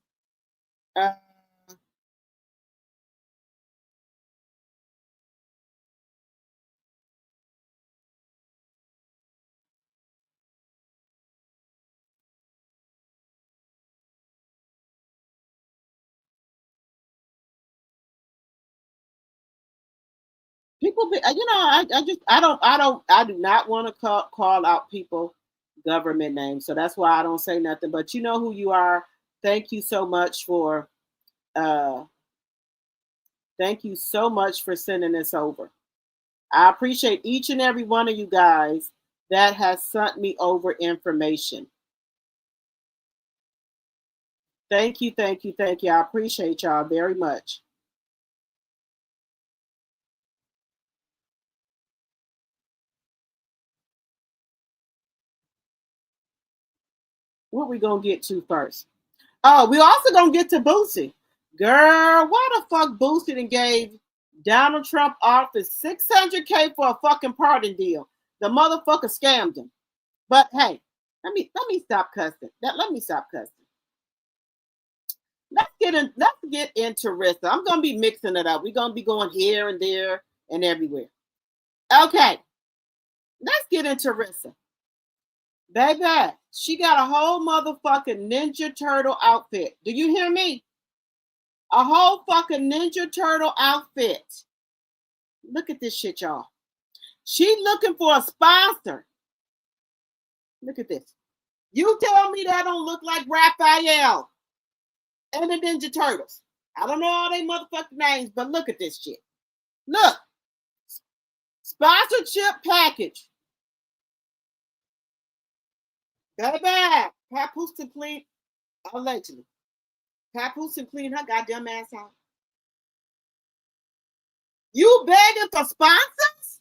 People be, I do not want to call out people government names, so that's why I don't say nothing, but you know who you are. Thank you so much for sending this over. I appreciate each and every one of you guys that has sent me over information. Thank you. I appreciate y'all very much. What we gonna get to first? Oh, we also gonna get to Boosie. Girl, why the fuck Boosie done gave Donald Trump office $600K for a fucking pardon deal? The motherfucker scammed him. But hey, let me stop cussing. Let me stop cussing. let's get into Rissa. I'm gonna be mixing it up. We're gonna be going here and there and everywhere. Okay, let's get into Rissa. Baby, she got a whole motherfucking Ninja Turtle outfit. Do you hear me? A whole fucking Ninja Turtle outfit. Look at this shit, y'all. She looking for a sponsor. Look at this. You tell me that don't look like Raphael and the Ninja Turtles. I don't know all they motherfucking names, but look at this shit. Look. Sponsorship package. Baby, Papoose to clean, allegedly. Papoose to clean her goddamn ass out. You begging for sponsors?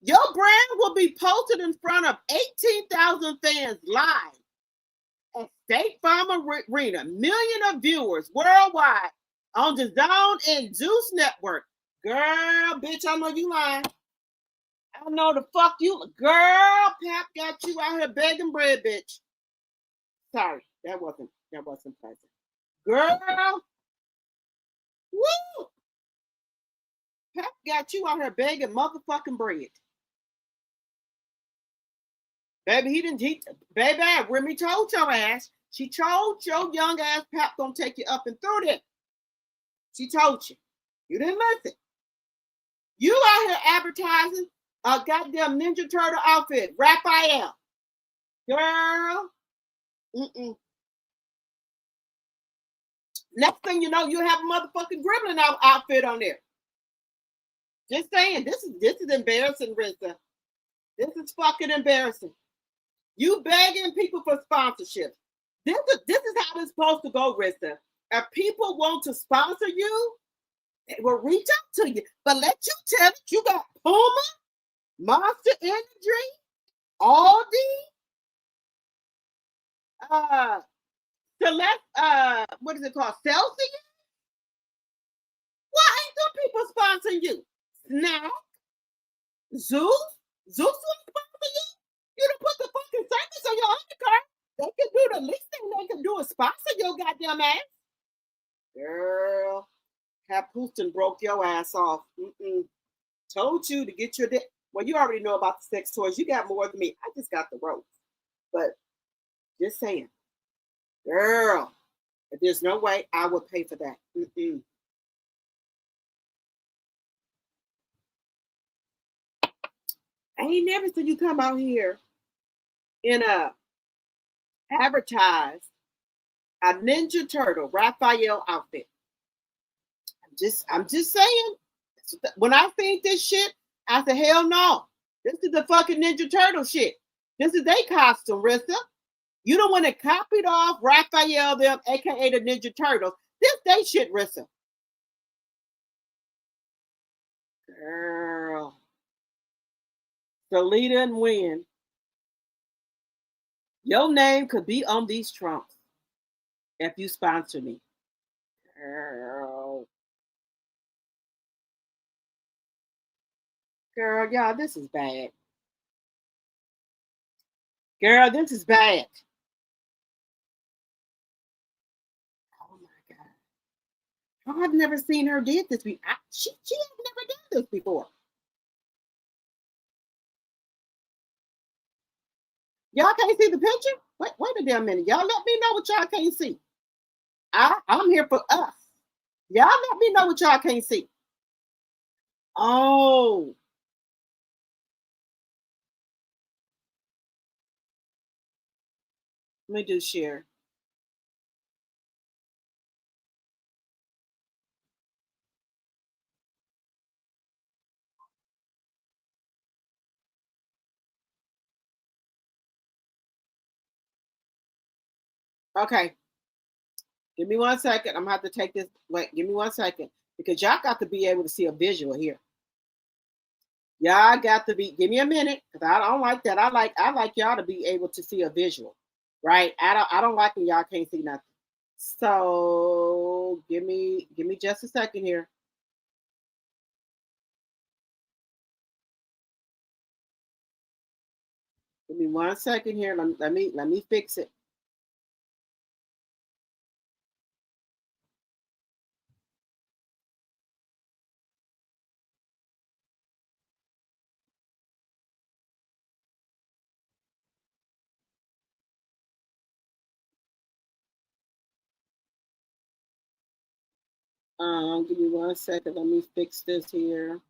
Your brand will be posted in front of 18,000 fans live at State Farm Arena, million of viewers worldwide on the Zone and Zeus Network. Girl, bitch, I know you lying. I know the fuck you, girl. Pap got you out here begging bread, bitch. Sorry, that wasn't pleasant. Girl, woo! Pap got you out here begging motherfucking bread. Baby, baby, Remy told your ass. She told your young ass Pap gonna take you up and through there. She told you. You didn't listen. You out here advertising a goddamn Ninja Turtle outfit, Raphael. Girl. Next thing you know, you have a motherfucking Gremlin outfit on there. Just saying, this is embarrassing, Rissa. This is fucking embarrassing. You begging people for sponsorships. This is how it's supposed to go, Rissa. If people want to sponsor you, they will reach out to you. But let you tell it, you got Puma, Monster Energy, Aldi, what is it called? Celsius? Why ain't them people sponsoring you? Snack? Zeus? Zeus will sponsor you? You done put the fucking service on your undercard. They can do the least thing they can do is sponsor your goddamn ass. Girl, Papoose broke your ass off. Told you to get your dick. Well, you already know about the sex toys. You got more than me. I just got the ropes. But just saying. Girl, if there's no way, I would pay for that. I ain't never seen you come out here in a advertise a Ninja Turtle Raphael outfit. I'm just saying. When I seen this shit, I said, hell no. This is the fucking Ninja Turtle shit. This is their costume, Rissa. You don't want to copied off Raphael them, aka the Ninja Turtles. This they shit, Rissa. Girl. Salida and Win. Your name could be on these trunks if you sponsor me. Girl. Girl, y'all, this is bad. Girl, this is bad. Oh my God. I've never seen her did this before. She has never done this before. Y'all can't see the picture? Wait a damn minute. Y'all let me know what y'all can't see. I'm here for us. Y'all let me know what y'all can't see. Oh. Let me do share. Okay. Give me 1 second. I'm gonna have to take this. Wait, give me 1 second. Because y'all got to be able to see a visual here. Y'all got to be, give me a minute, because I don't like that. I like y'all to be able to see a visual. Right? I don't like when y'all can't see nothing. So give me just a second here. Give me 1 second here. Let me fix it. Give me 1 second. Let me fix this here.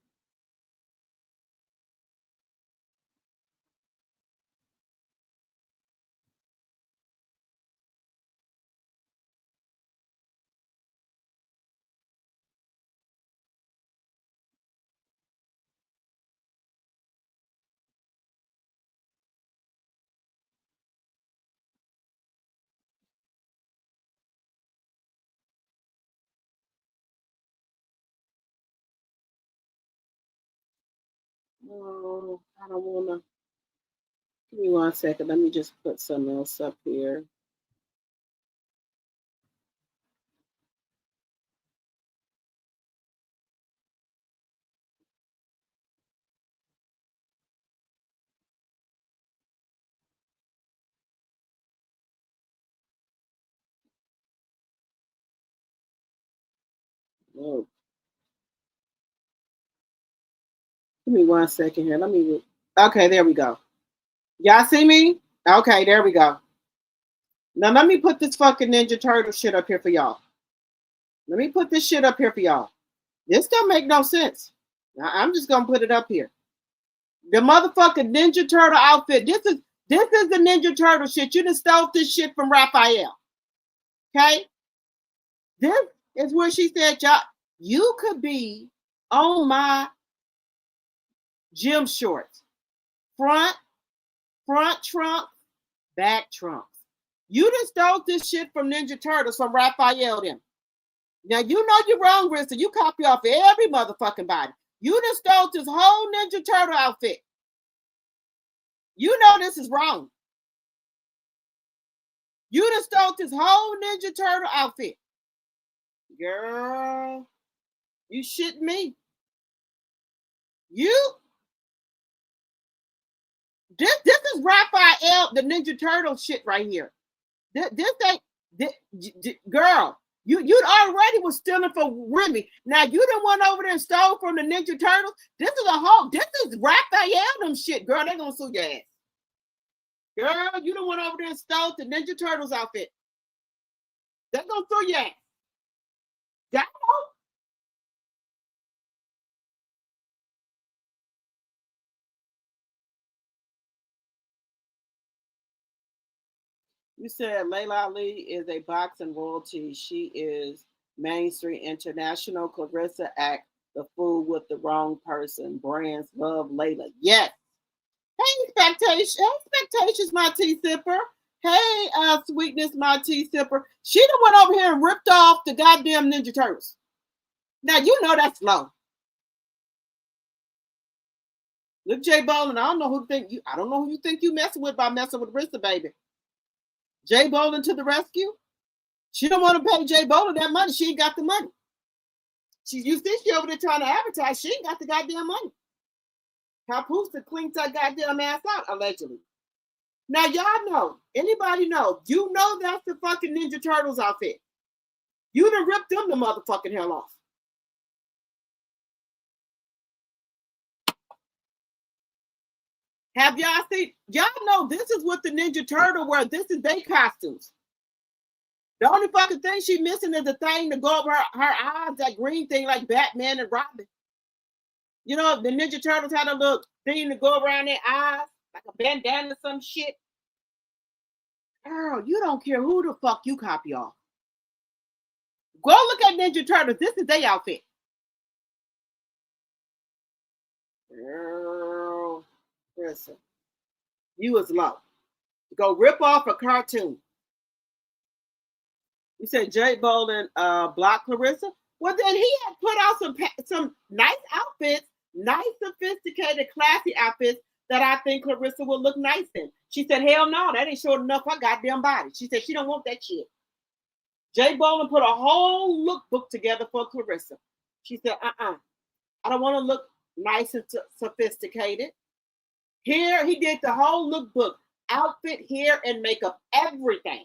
Oh, I don't want to. Give me 1 second. Let me just put something else up here. Oh, give me 1 second here. Let me. Okay, there we go. Y'all see me? Okay, there we go. Now let me put this fucking Ninja Turtle shit up here for y'all. Let me put this shit up here for y'all. This don't make no sense. I'm just gonna put it up here. The motherfucking Ninja Turtle outfit. This is the Ninja Turtle shit. You done stole this shit from Raphael. Okay? This is where she said, y'all, you could be on my gym shorts. Front trunk, back trunks. You done stole this shit from Ninja Turtles from Raphael them. Now you know you're wrong, Rissa. You copy off every motherfucking body. You done stole this whole Ninja Turtle outfit. You know this is wrong. You done stole this whole Ninja Turtle outfit. Girl, you shitting me. This is Raphael, the Ninja Turtle shit right here. This ain't, girl, you already was stealing from Remy. Now you done went over there and stole from the Ninja Turtles. This is Raphael them shit, girl. They gonna sue your ass. Girl, you done went over there and stole the Ninja Turtles outfit. They gonna sue your ass. Y'all know? You said Layla Ali is a boxing royalty. She is mainstream international. Claressa act the fool with the wrong person. Brands love Layla. Yes. Hey, expectations, my tea sipper. Hey, sweetness, my tea sipper. She done went over here and ripped off the goddamn Ninja Turtles. Now you know that's low. Look, Jay Bolin. I don't know who you think you messing with by messing with Rissa, baby. Jay Bolin to the rescue. She don't want to pay Jay Bolin that money. She ain't got the money. You see she over there trying to advertise. She ain't got the goddamn money. Papoose to clean that goddamn ass out, allegedly. Now y'all know, anybody know, you know that's the fucking Ninja Turtles outfit. You done ripped them the motherfucking hell off. Have y'all seen? Y'all know this is what the Ninja Turtle wear. This is their costumes. The only fucking thing she missing is the thing to go over her eyes, that green thing like Batman and Robin. You know, the Ninja Turtles had a little thing to go around their eyes, like a bandana or some shit. Girl, you don't care who the fuck you copy off. Go look at Ninja Turtles. This is their outfit. Girl, listen. You was low. Go rip off a cartoon. You said Jay Bolin blocked Claressa? Well, then he had put out some nice outfits, nice, sophisticated, classy outfits that I think Claressa would look nice in. She said, hell no, that ain't short enough her goddamn body. She said she don't want that shit. Jay Bolin put a whole lookbook together for Claressa. She said, I don't want to look nice and sophisticated. Here, he did the whole lookbook, outfit, hair, and makeup, everything.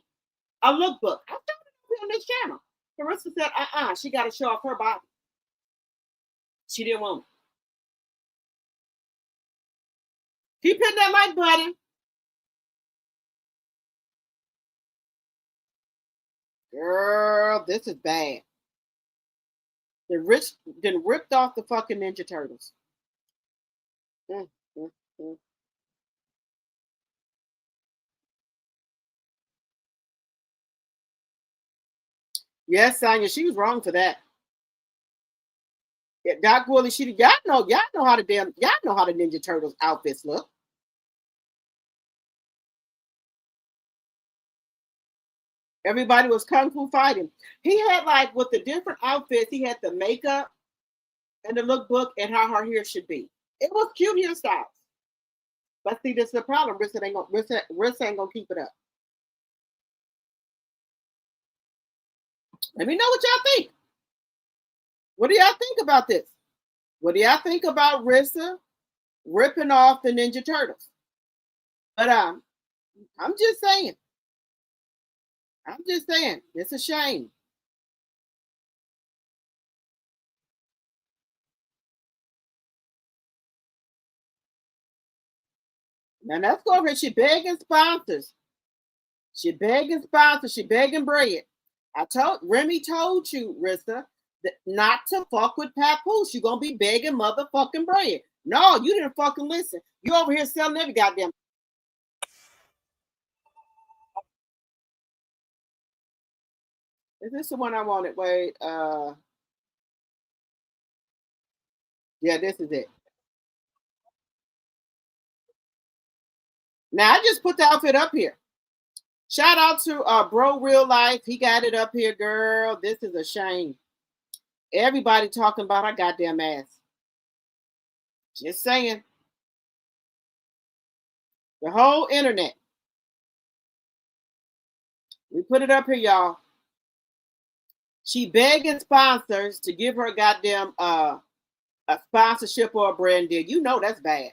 A lookbook. I started on this channel. Claressa said, she got to show off her body. She didn't want it. Keep hitting that like button. Girl, this is bad. Then ripped off the fucking Ninja Turtles. Mm, mm, mm. Yes, Sonya, she was wrong for that. Yeah, Doc Woolley, y'all know how the Ninja Turtles outfits look. Everybody was kung fu fighting. He had like with the different outfits, he had the makeup and the lookbook and how her hair should be. It was cute hairstyles. But see, this is the problem. Rissa ain't gonna keep it up. Let me know what y'all think. What do y'all think about this? What do y'all think about Rissa ripping off the Ninja Turtles? But I'm just saying. I'm just saying. It's a shame. Now let's go over here. She begging sponsors. She begging sponsors. She begging bread. Remy told you, Rissa, that not to fuck with Papoose. You're gonna be begging motherfucking bread. No, you didn't fucking listen. You over here selling every goddamn. Is this the one I wanted? Wait, yeah, this is it. Now I just put the outfit up here. Shout out to Bro Real Life. He got it up here, girl. This is a shame. Everybody talking about our goddamn ass. Just saying. The whole internet. We put it up here, y'all. She begging sponsors to give her goddamn a sponsorship or a brand deal. You know that's bad.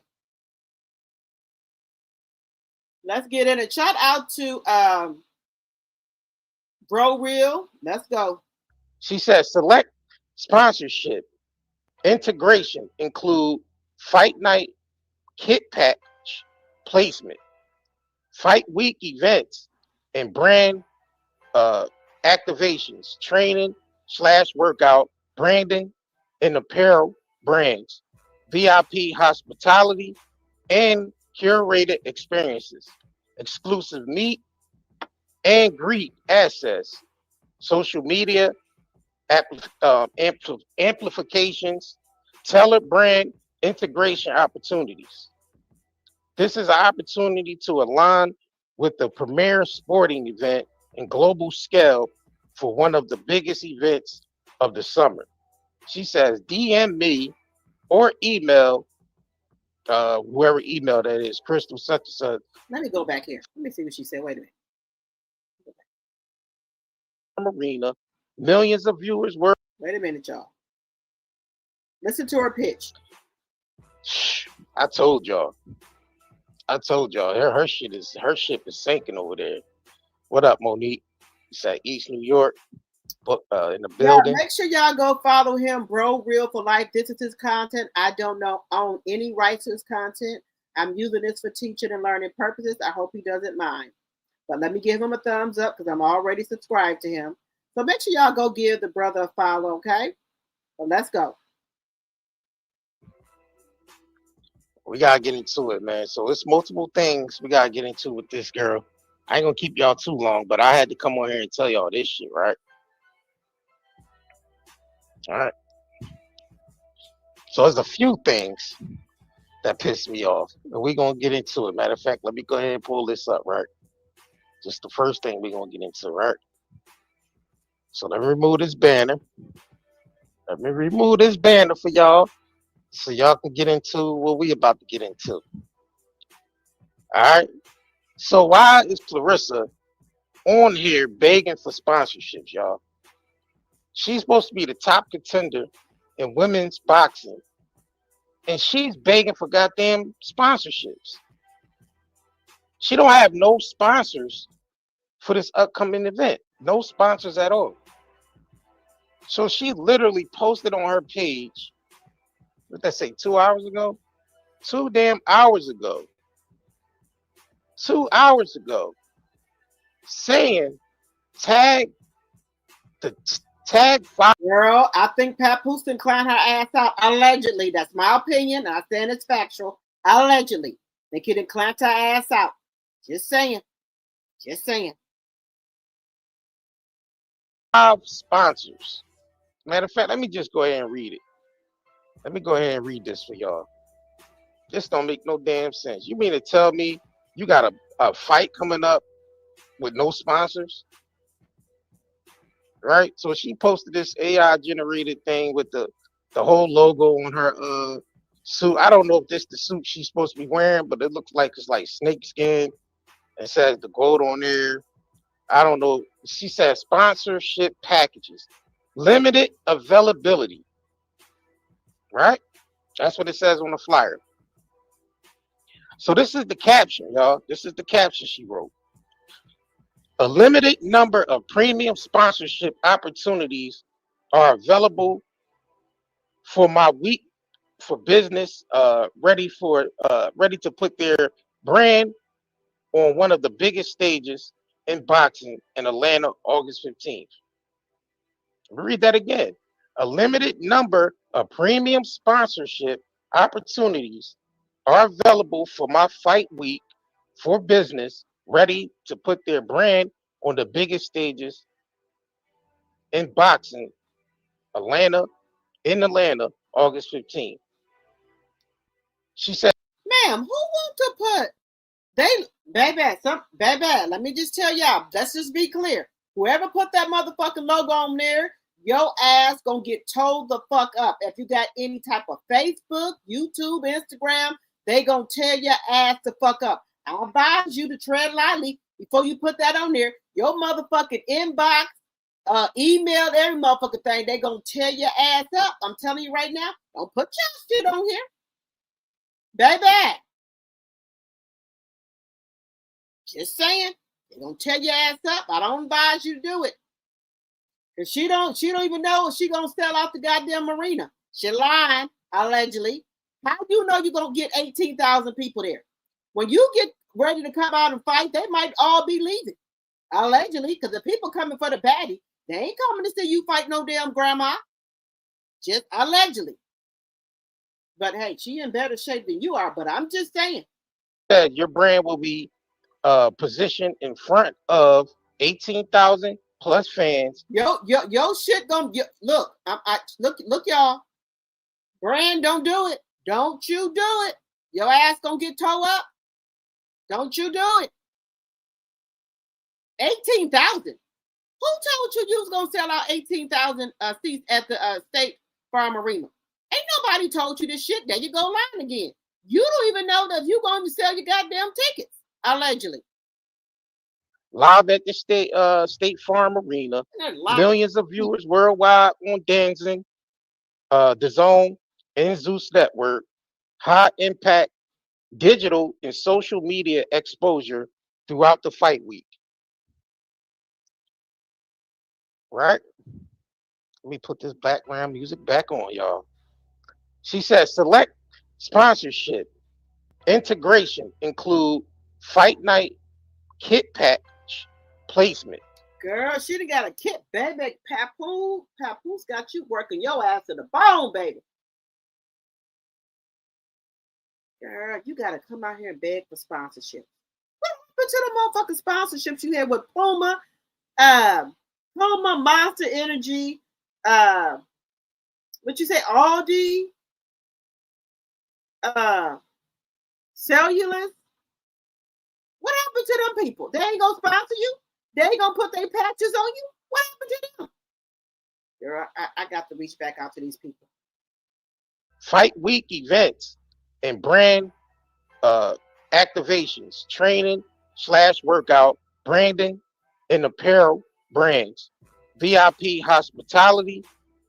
Let's get in and shout out to Bro Real. Let's go. She says select sponsorship integration include fight night kit package placement, fight week events, and brand activations, training / workout, branding, and apparel brands, VIP hospitality, and curated experiences, exclusive meet and greet access, social media amplifications, tailored brand integration opportunities. This is an opportunity to align with the premier sporting event and global scale for one of the biggest events of the summer. She says, DM me or email whoever email that is, Crystal such and such. Let me go back here. Let me see what she said. Wait a minute. Arena, millions of viewers were. Wait a minute, y'all. Listen to her pitch. I told y'all. Her ship is sinking over there. What up, Monique? It's at East New York, in the building. Make sure y'all go follow him, Bro Real for Life. This is his content. I don't own any rights to his content. I'm using this for teaching and learning purposes. I hope he doesn't mind. But let me give him a thumbs up because I'm already subscribed to him. So make sure y'all go give the brother a follow, okay? So let's go. We gotta get into it, man. So it's multiple things we gotta get into with this girl. I ain't gonna keep y'all too long, but I had to come on here and tell y'all this shit, right? All right. So there's a few things that piss me off, and we're gonna get into it. Matter of fact, let me go ahead and pull this up, right? Just the first thing we're gonna get into, right? So let me remove this banner. Let me remove this banner for y'all, so y'all can get into what we about to get into. All right. So why is Claressa on here begging for sponsorships, y'all? She's supposed to be the top contender in women's boxing, and she's begging for goddamn sponsorships. She don't have no sponsors for this upcoming event. No sponsors at all. So she literally posted on her page, what did I say, 2 hours ago? 2 damn hours ago. 2 hours ago. Saying, tag the Tag 5. Girl, I think Papoose can clown her ass out. Allegedly. That's my opinion. I'm saying it's factual. Allegedly. They could clown her ass out. Just saying. Just saying. 5 sponsors. Matter of fact, let me just go ahead and read it. Let me go ahead and read this for y'all. This don't make no damn sense. You mean to tell me you got a fight coming up with no sponsors? Right? So she posted this AI generated thing with the whole logo on her suit. I don't know if this the suit she's supposed to be wearing, but it looks like it's like snake skin. It says the gold on there. I don't know. She says sponsorship packages, limited availability. Right? That's what it says on the flyer. So this is the caption, y'all. This is the caption she wrote. A limited number of premium sponsorship opportunities are available for my week for business, ready to put their brand on one of the biggest stages in boxing in Atlanta, August 15th. Read that again. A limited number of premium sponsorship opportunities are available for my fight week for business, ready to put their brand on the biggest stages in boxing, in Atlanta, August 15th. She said, Ma'am, who want to put baby, let me just tell y'all, let's just be clear. Whoever put that motherfucking logo on there, your ass gonna get told the fuck up. If you got any type of Facebook, YouTube, Instagram, they gonna tell your ass to fuck up. I advise you to tread lightly before you put that on there. Your motherfucking inbox, email, every motherfucking thing, they gonna tear your ass up. I'm telling you right now, don't put your shit on here. Baby. Just saying, they're gonna tear your ass up. I don't advise you to do it. Cause she don't even know if she gonna sell out the goddamn arena. She lying, allegedly. How do you know you're gonna get 18,000 people there? When you get ready to come out and fight, they might all be leaving. Allegedly, because the people coming for the baddie, they ain't coming to see you fight no damn grandma. Just allegedly. But hey, she in better shape than you are, but I'm just saying. Your brand will be positioned in front of 18,000 plus fans. Yo shit gonna look. Look, y'all. Brand, don't do it. Don't you do it. Your ass gonna get towed up. Don't you do it. 18,000. Who told you was gonna sell out 18,000 seats at the State Farm Arena? Ain't nobody told you this shit. There you go lying again. You don't even know that you going to sell your goddamn tickets, allegedly. Live at the State Farm Arena. Millions of viewers worldwide on Dancing, The Zone, and Zeus Network. High impact digital and social media exposure throughout the fight week. Right? Let me put this background music back on, y'all. She says select sponsorship integration include fight night kit package placement. Girl, she done got a kit, baby. Papoose got you working your ass to the bone, baby. Girl, you gotta come out here and beg for sponsorship. What happened to the motherfucking sponsorships you had with Puma, Monster Energy, what you say, Aldi, Cellulose? What happened to them people? They ain't gonna sponsor you? They ain't gonna put their patches on you? What happened to them? Girl, I got to reach back out to these people. Fight week events and brand activations, training / workout, branding, and apparel brands, VIP hospitality,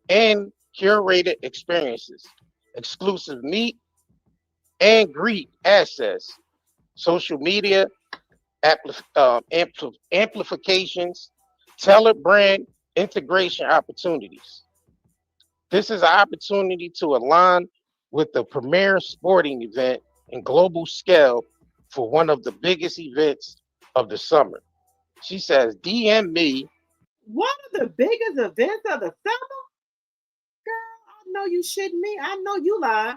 and curated experiences, exclusive meet and greet access, social media amplifications, tailored brand integration opportunities. This is an opportunity to align with the premier sporting event and global scale for one of the biggest events of the summer. She says, DM me One of the biggest events of the summer? Girl, I know you shitting me. I know you lie.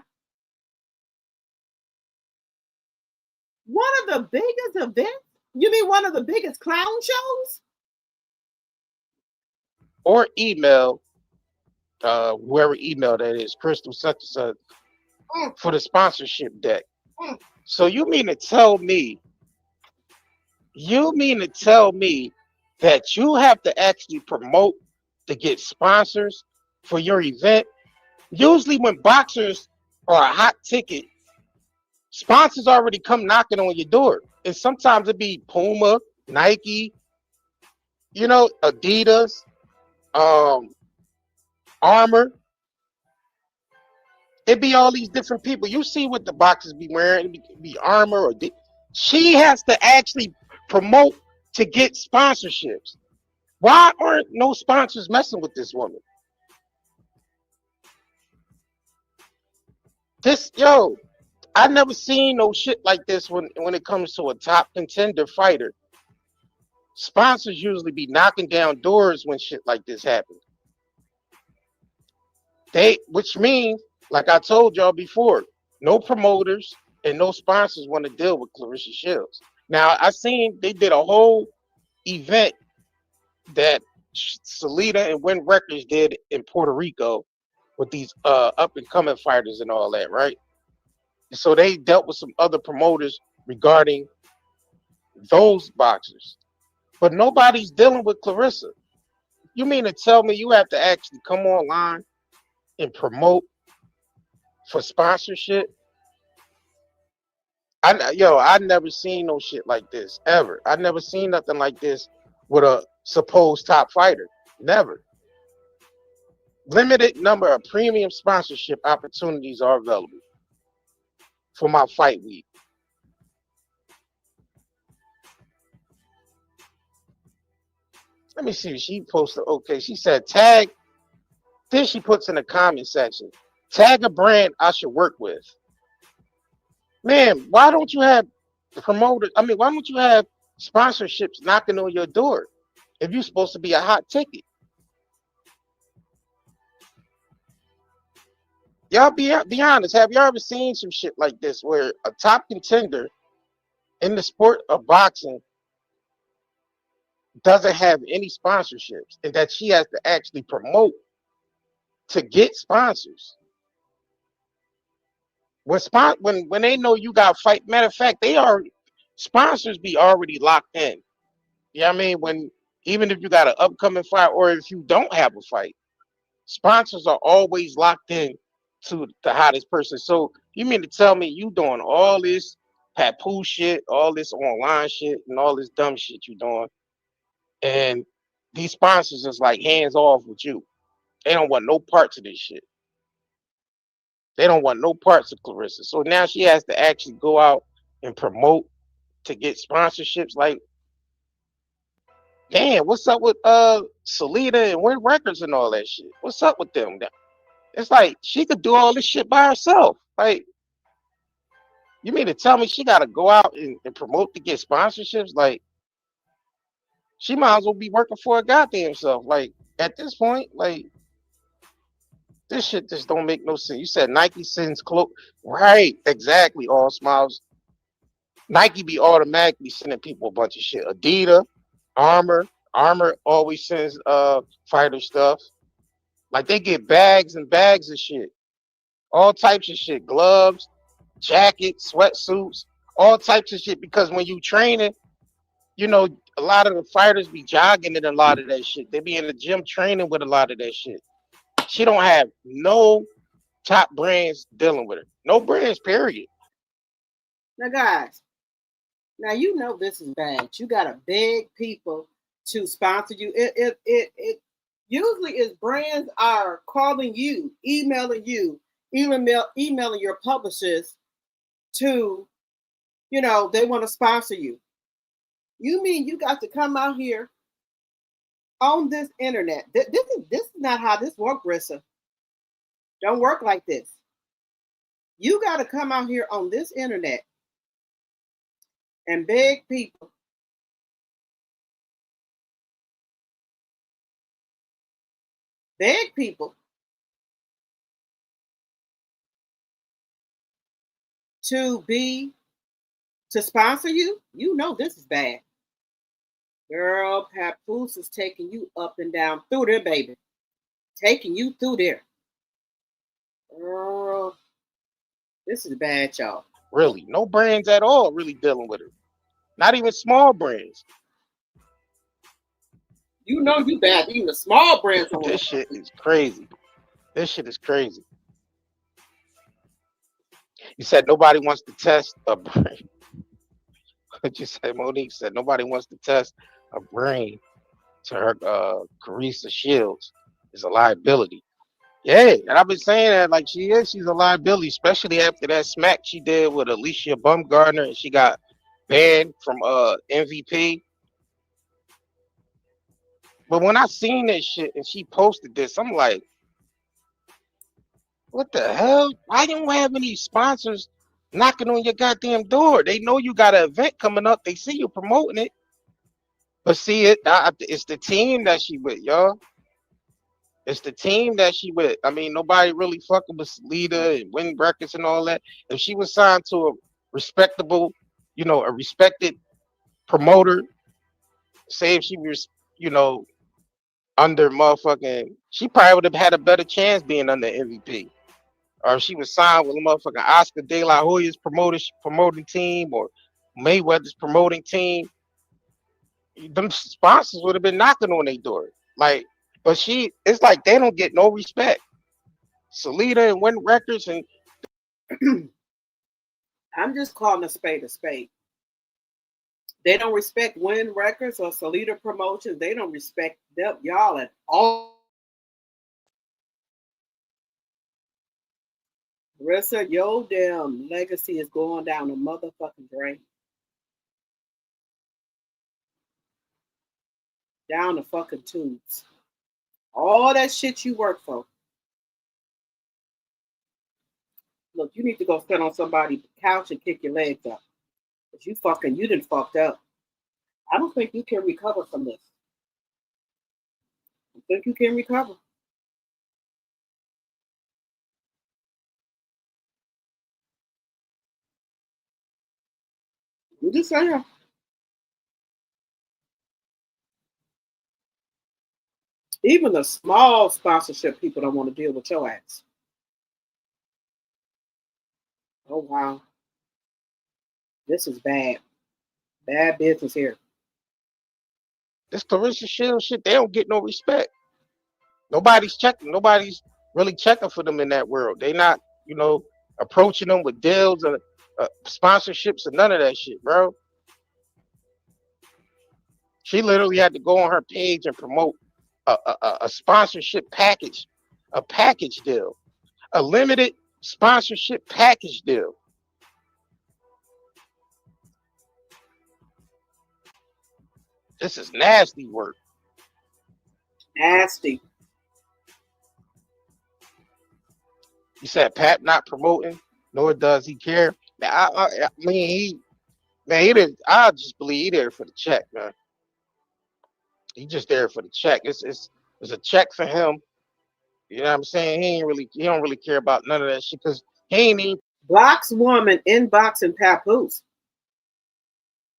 One of the biggest events? You mean one of the biggest clown shows? Or email, whoever email that is, Crystal such and such, Mm, for the sponsorship deck. mm. So you mean to tell me that you have to actually promote to get sponsors for your event? Usually when boxers are a hot ticket, sponsors already come knocking on your door. And sometimes it be Puma, Nike, Adidas, um, Armor. It be all these different people. You see what the boxers be wearing, it be Armor or she has to actually promote to get sponsorships. Why aren't no sponsors messing with this woman? I never seen no shit like this when it comes to a top contender fighter. Sponsors usually be knocking down doors when shit like this happens. Which means, like I told y'all before, no promoters and no sponsors want to deal with Claressa Shields. Now I seen they did a whole event that Salida and Win Records did in Puerto Rico with these up and coming fighters and all that, right? So they dealt with some other promoters regarding those boxers, but nobody's dealing with Claressa. You mean to tell me you have to actually come online and promote for sponsorship? I never seen no shit like this ever. I never seen nothing like this with a supposed top fighter. Never. Limited number of premium sponsorship opportunities are available for my fight week. Let me see. She posted. Okay, she said tag. Then she puts in the comment section. Tag a brand I should work with. Man, why don't you have promoters? I mean, why don't you have sponsorships knocking on your door if you're supposed to be a hot ticket? Y'all be honest. Have y'all ever seen some shit like this where a top contender in the sport of boxing doesn't have any sponsorships and that she has to actually promote to get sponsors? When they know you got fight, matter of fact, they are sponsors be already locked in. You know what I mean? When even if you got an upcoming fight or if you don't have a fight, sponsors are always locked in to the hottest person. So you mean to tell me you doing all this Papoose shit, all this online shit, and all this dumb shit you doing, and these sponsors is like hands off with you. They don't want no parts of this shit. They don't want no parts of Claressa. So now she has to actually go out and promote to get sponsorships. Like, damn, what's up with Salida and Win Records and all that shit? What's up with them? It's like she could do all this shit by herself. Like, you mean to tell me she got to go out and promote to get sponsorships? Like, she might as well be working for her goddamn self. Like, at this point, like, this shit just don't make no sense. You said Nike sends clothes. Right, exactly. All smiles. Nike be automatically sending people a bunch of shit. Adidas, Armor always sends fighter stuff. Like they get bags and bags of shit. All types of shit. Gloves, jackets, sweatsuits, all types of shit. Because when you training, you know, a lot of the fighters be jogging in a lot of that shit. They be in the gym training with a lot of that shit. She don't have no top brands dealing with her. No brands, period. Now, guys, now you know this is bad. You got to beg people to sponsor you. It usually is brands are calling you, emailing your publishers to, they want to sponsor you. You mean you got to come out here on this internet? This is not how this works, Rissa. Don't work like this. You got to come out here on this internet and beg people beg people to be to sponsor you, you know this is bad. Girl, Papoose is taking you up and down through there, baby. Taking you through there. Girl, this is bad, y'all. Really, no brands at all really dealing with her. Not even small brands. You know you bad. Even the small brands don't want This to. shit is crazy. This shit is crazy. You said nobody wants to test a brain. What you said, Monique said nobody wants to test a brain to her Carissa Shields is a liability. Yeah, and I've been saying that like she's a liability, especially after that smack she did with Alicia Bumgarner and she got banned from MVP. But when I seen that shit and she posted this, I'm like, what the hell? Why don't we have any sponsors knocking on your goddamn door? They know you got an event coming up. They see you promoting it. But see, it's the team that she with, y'all. It's the team that she with. I mean, nobody really fucking with Salida and Win Records and all that. If she was signed to a respectable, a respected promoter, say if she was, you know, under motherfucking, she probably would have had a better chance being under MVP. Or if she was signed with a motherfucking Oscar De La Hoya's promoting team or Mayweather's promoting team, them sponsors would have been knocking on their door. Like, but it's like they don't get no respect. Salida and Win Records and I'm just calling a spade a spade. They don't respect Win Records or Salida Promotions. They don't respect them, y'all at all. Rissa, your damn legacy is going down the motherfucking drain. Down the fucking tubes. All that shit you work for. Look, you need to go sit on somebody's couch and kick your legs up. But you didn't fucked up. I don't think you can recover from this. I think you can recover. I'm just saying. Even the small sponsorship people don't want to deal with your ass. Oh wow. This is bad. Bad business here. this Clarissa Shield shit, they don't get no respect. Nobody's checking. Nobody's really checking for them in that world. They not, approaching them with deals or sponsorships or none of that shit, bro. She literally had to go on her page and promote a sponsorship package, a package deal, a limited sponsorship package deal. This is nasty work. Nasty. You said Pat not promoting, nor does he care. Now, I mean, he did. I just believe he there for the check, man. He just there for the check. It's a check for him. You know what I'm saying? He don't really care about none of that shit because he ain't even. Blocks woman inboxing Papoose.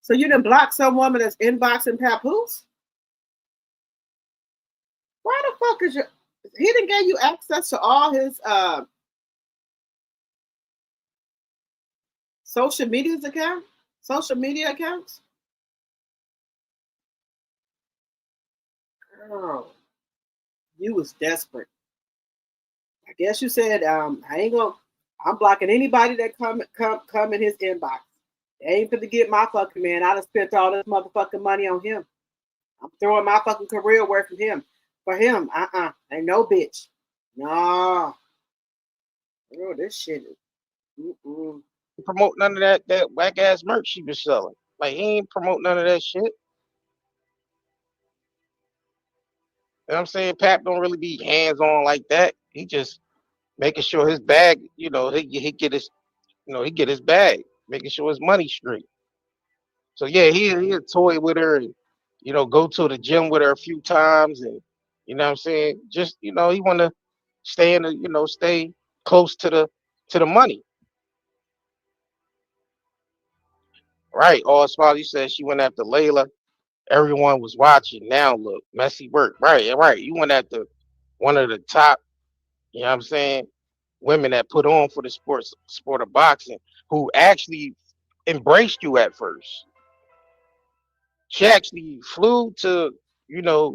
So you didn't block some woman that's inboxing Papoose? Why the fuck is your he didn't give you access to all his social media accounts? Girl, you was desperate. I guess you said, I'm blocking anybody that come in his inbox. They ain't finna get my fucking man. I done spent all this motherfucking money on him. I'm throwing my fucking career away from him. For him, ain't no bitch. Nah. Girl, this shit is Promote none of that whack ass merch she was selling. Like he ain't promote none of that shit. You know what I'm saying? Pap don't really be hands on like that. He just making sure his bag, he get his, he get his bag, making sure his money straight. So yeah, he a toy with her and go to the gym with her a few times and You know what I'm saying? Just he want to stay in the stay close to the money. Right. All Smiley said she went after Layla. Everyone was watching. Now look, messy work. Right, right. You went after one of the top, you know what I'm saying, women that put on for the sport of boxing, who actually embraced you at first. She actually flew to, you know,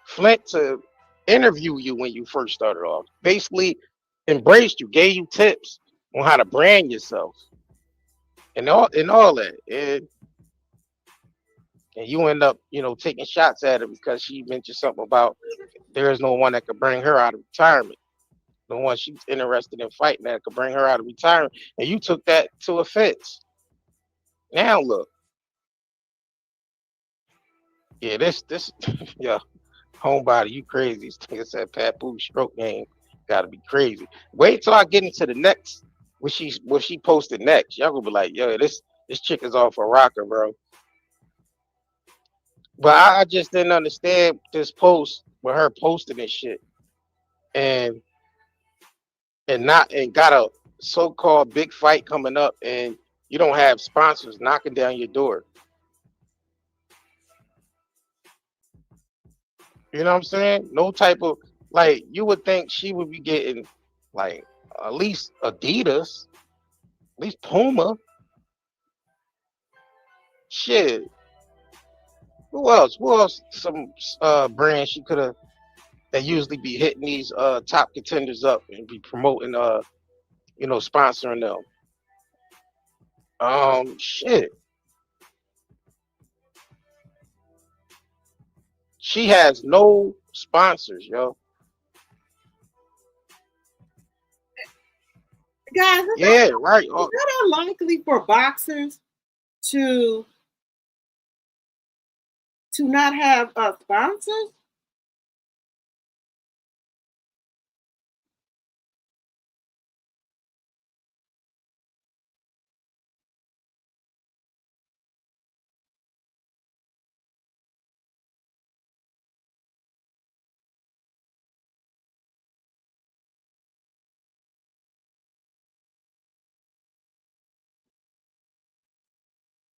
Flint to interview you when you first started off. Basically embraced you, gave you tips on how to brand yourself and all that. And you end up, taking shots at her because she mentioned something about there is no one that could bring her out of retirement. The one she's interested in fighting that could bring her out of retirement. And you took that to offense. Now look, yeah, this yeah, homebody, you crazy. This nigga said Papoose stroke game gotta be crazy. Wait till I get into the next what she posted next. Y'all gonna be like, yo, this chick is off a rocker, bro. But I just didn't understand this post with her posting this shit and and got a so-called big fight coming up and you don't have sponsors knocking down your door. You know what I'm saying? No type of, like, you would think she would be getting like at least Adidas, at least Puma. Shit. Who else? Who else? Some brands she could have that usually be hitting these top contenders up and be promoting sponsoring them. Shit. She has no sponsors, yo. Guys, Yeah, right. is that unlikely for boxers to not have sponsors?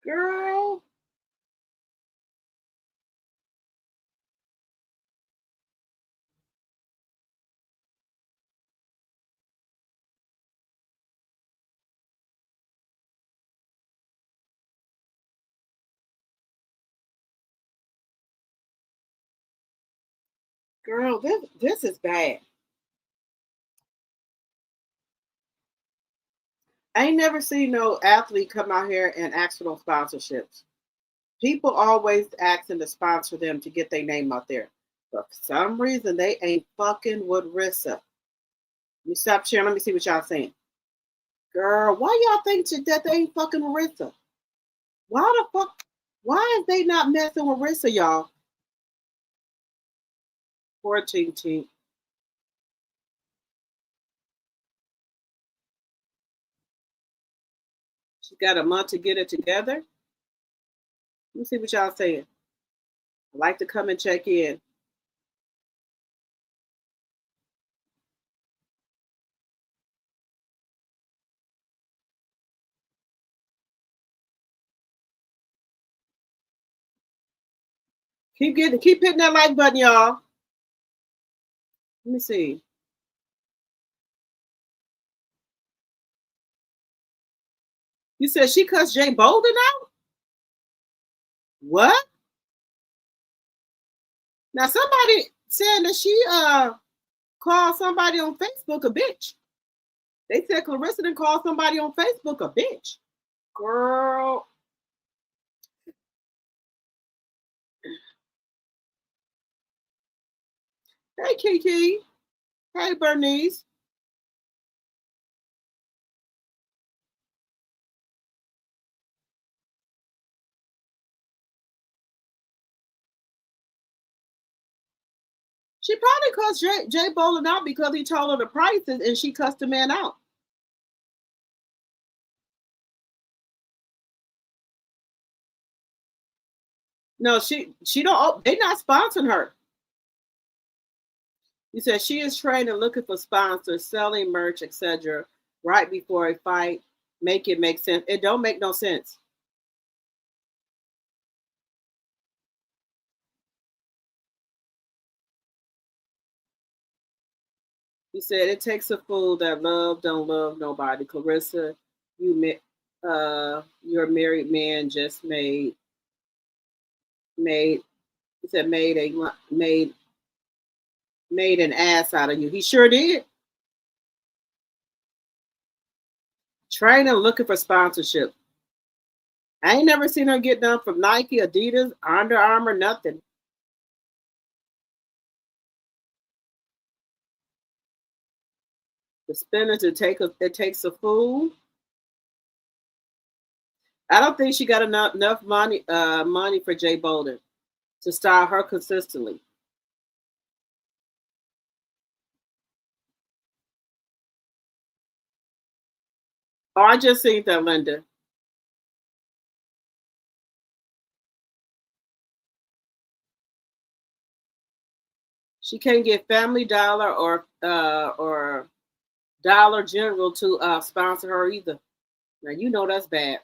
Girl, girl, this is bad. I ain't never seen no athlete come out here and ask for no sponsorships. People always asking to sponsor them to get their name out there. But for some reason, they ain't fucking with Rissa. You stop sharing. Let me see what y'all saying. Girl, why y'all think that they ain't fucking with Rissa? Why the fuck? Why is they not messing with Rissa, y'all? 14 team. She got a month to get it together. Let me see what y'all saying. I like to come and check in. Keep hitting that like button, y'all. Let me see. You said she cussed Jay Bolden out? What? Now somebody said that she called somebody on Facebook a bitch. They said Claressa didn't call somebody on Facebook a bitch. Girl. Hey Kiki. Hey Bernice. She probably cussed Jay Bolden out because he told her the prices and she cussed the man out. No, she don't. They not sponsoring her. You said she is trained and looking for sponsors, selling merch, etc. right before a fight. Make it make sense. It don't make no sense. He said it takes a fool that don't love nobody. Claressa, your married man just made he said made an ass out of you. He sure did. Training looking for sponsorship. I ain't never seen her get done from Nike, Adidas, Under Armour, nothing. The spinners it takes a fool. I don't think she got enough money for Jay Bolden to style her consistently. Oh, I just seen that, Linda. She can't get Family Dollar or Dollar General to sponsor her either. Now you know that's bad.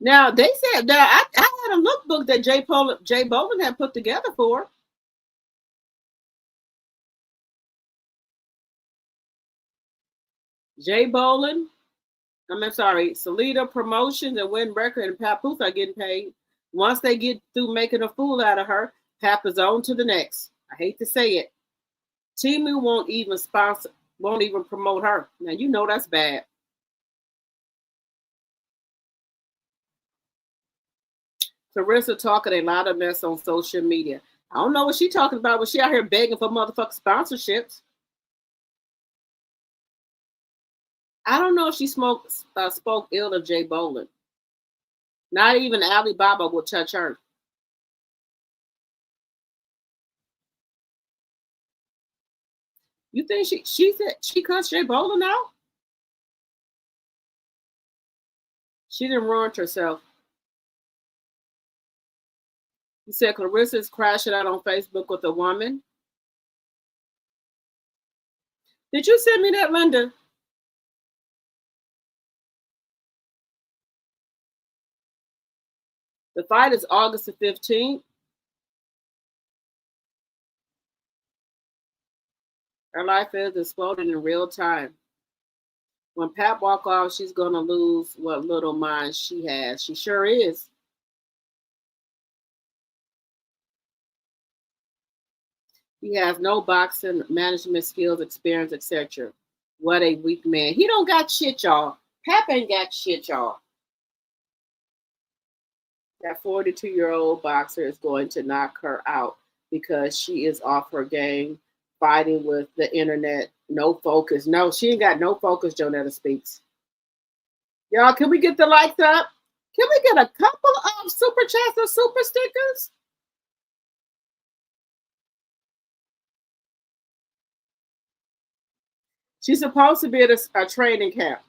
Now they said that I had a lookbook that Jay Bolden had put together for her. Jay Bolden, I'm sorry, Salida Promotions and Win Record and Papoose are getting paid. Once they get through making a fool out of her, Pap is on to the next. I hate to say it. Timu won't even promote her. Now you know that's bad. Claressa talking a lot of mess on social media. I don't know what she talking about, but she out here begging for motherfucking sponsorships. I don't know if she spoke ill of Jay Bolin. Not even Alibaba will touch her. You think she said she cussed Jay Bolin out? She didn't ruin herself. You said Clarissa's crashing out on Facebook with a woman. Did you send me that, Linda? The fight is August the 15th. Her life is exploding in real time. When Pat walk off, she's gonna lose what little mind she has. She sure is. He has no boxing management skills, experience, etc. What a weak man. He don't got shit, y'all. Pap ain't got shit, y'all. That 42-year-old boxer is going to knock her out because she is off her game, fighting with the internet. No focus. No, she ain't got no focus, Jonetta Speaks. Y'all, can we get the likes up? Can we get a couple of super chats or super stickers? She's supposed to be at a training camp.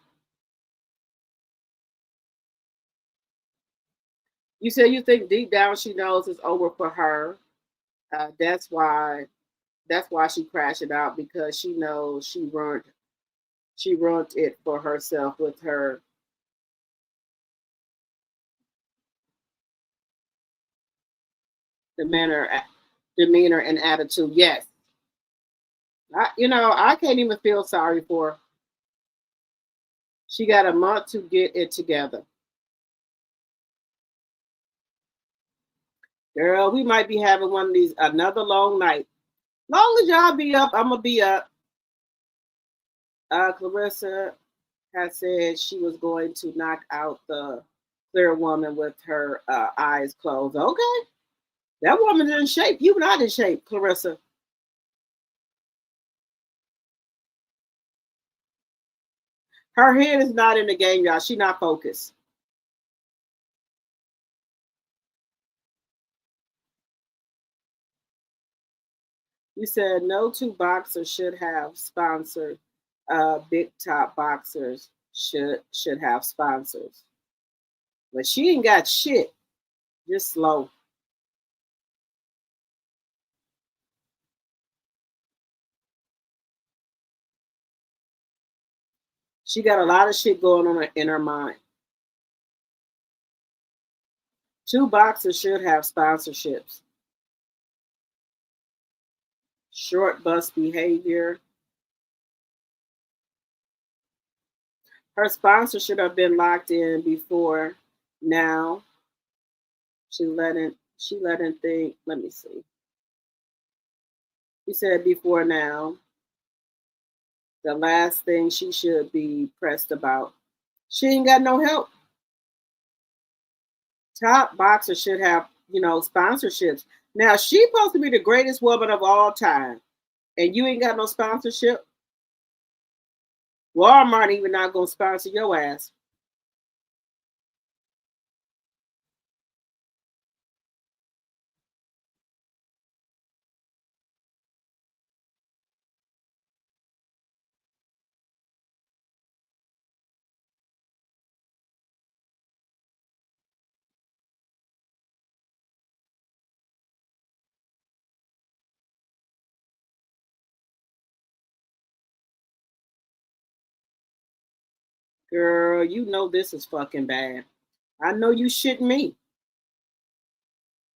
You said you think deep down she knows it's over for her. That's why she crashed it out because she knows she ruined it for herself with her demeanor demeanor and attitude. Yes. I can't even feel sorry for her. She got a month to get it together. Girl, we might be having one of these another long night. Long as y'all be up, I'm gonna be up. Claressa has said she was going to knock out the clear woman with her eyes closed. Okay, that woman's in shape. You not in shape, Claressa. Her head is not in the game, y'all. She not focused. You said no two boxers should have sponsored. Big top boxers should have sponsors. But she ain't got shit. Just slow. She got a lot of shit going on in her mind. Two boxers should have sponsorships. Short bus behavior. Her sponsor should have been locked in before now. She letting think. Let me see. He said before now. The last thing she should be pressed about. She ain't got no help. Top boxers should have, sponsorships. Now she supposed to be the greatest woman of all time, and you ain't got no sponsorship. Walmart even not gonna sponsor your ass. Girl, you know this is fucking bad. I know you shitting me.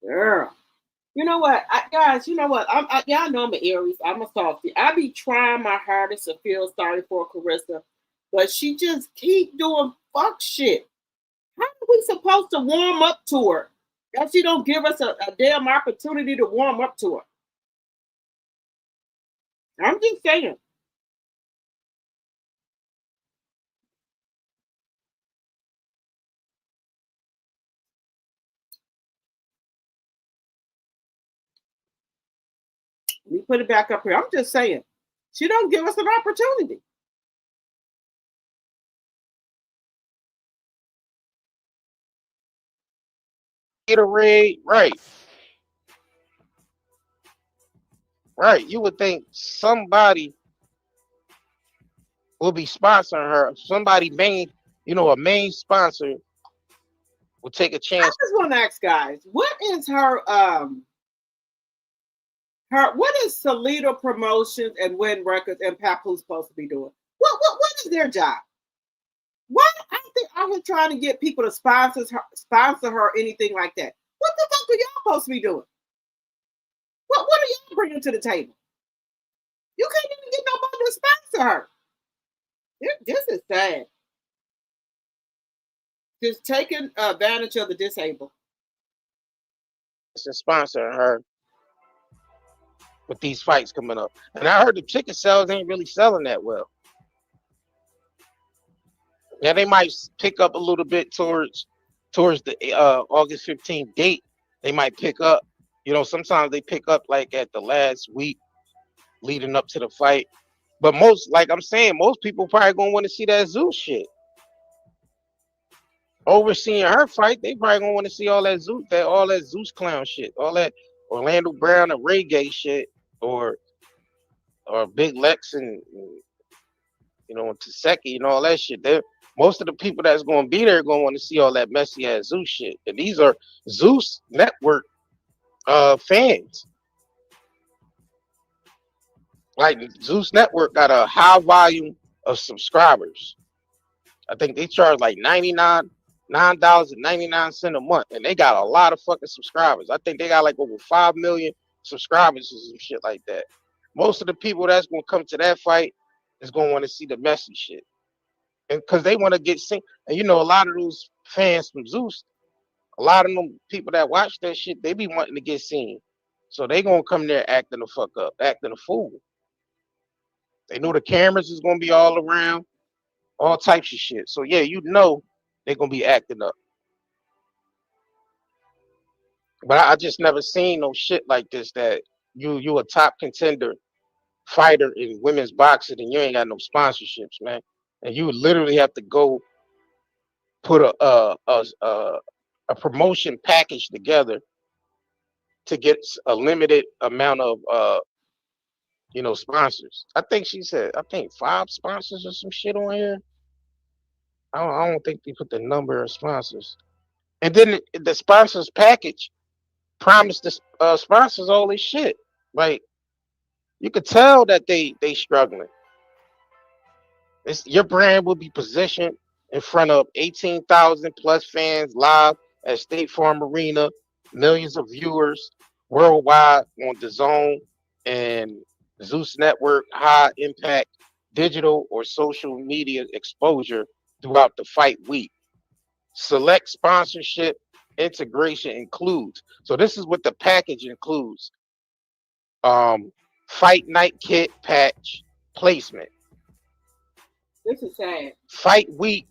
Girl. You know what, guys? You know what? Y'all know I'm an Aries. I'm a softie. I be trying my hardest to feel sorry for Claressa, but she just keep doing fuck shit. How are we supposed to warm up to her? That she don't give us a damn opportunity to warm up to her. I'm just saying. We put it back up here. I'm just saying. She don't give us an opportunity. Gatorade, right, right. You would think somebody will be sponsoring her. Somebody main, a main sponsor will take a I chance. just want to ask guys, what is what is Salida Promotions and Win Records and Papoose supposed to be doing? What is their job? Why I think I was trying to get people to sponsor her, anything like that. What the fuck are y'all supposed to be doing? What are y'all bringing to the table? You can't even get nobody to sponsor her. This is sad. Just taking advantage of the disabled. To sponsor her with these fights coming up. And I heard the ticket sales ain't really selling that well. Yeah, they might pick up a little bit towards the August 15th date. They might pick up. Sometimes they pick up like at the last week leading up to the fight. But like I'm saying, most people probably gonna want to see that Zeus shit. Overseeing her fight, they probably gonna want to see all that Zeus clown shit, all that Orlando Brown and Ray Gay shit, or Big Lex and Taseki and all that shit. Most of the people that's gonna be there gonna want to see all that messy ass Zeus shit. And these are Zeus Network fans. Like Zeus Network got a high volume of subscribers. I think they charge like $9.99 a month, and they got a lot of fucking subscribers. I think they got like over 5 million subscribers or some shit like that. Most of the people that's gonna come to that fight is gonna want to see the messy shit, and because they want to get seen. And a lot of those fans from Zeus, a lot of them people that watch that shit, they be wanting to get seen. So they gonna come there acting the fuck up, acting a fool. They know the cameras is gonna be all around, all types of shit. So yeah, they're gonna be acting up. But I just never seen no shit like this that you a top contender fighter in women's boxing and you ain't got no sponsorships, man. And you literally have to go put a promotion package together to get a limited amount of sponsors. I think she said five sponsors or some shit on here. I don't think they put the number of sponsors. And then the sponsors package promised the sponsors all this shit. Like you could tell that they struggling. Your brand will be positioned in front of 18,000 plus fans live at State Farm Arena, millions of viewers worldwide on the Zone and Zeus Network, high impact digital or social media exposure throughout the fight week. Select sponsorship integration includes. So this is what the package includes. Um, Fight night kit patch placement, This is sad. fight week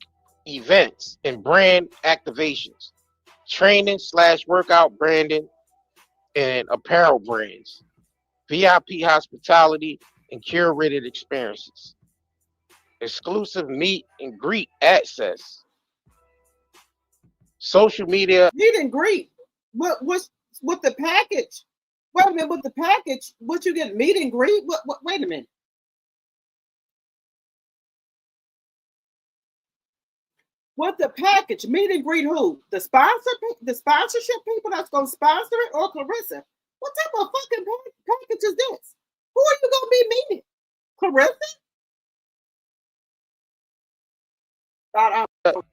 events and brand activations, training slash workout branding and apparel brands, VIP hospitality and curated experiences, exclusive meet and greet access, social media. Meet and greet. What's with the package? Wait a minute, with the package, what you get meet and greet? What wait a minute. What the package? Meet and greet who? The sponsor, the sponsorship people that's gonna sponsor it, or Claressa? What type of fucking package is this? Who are you gonna be meeting? Claressa?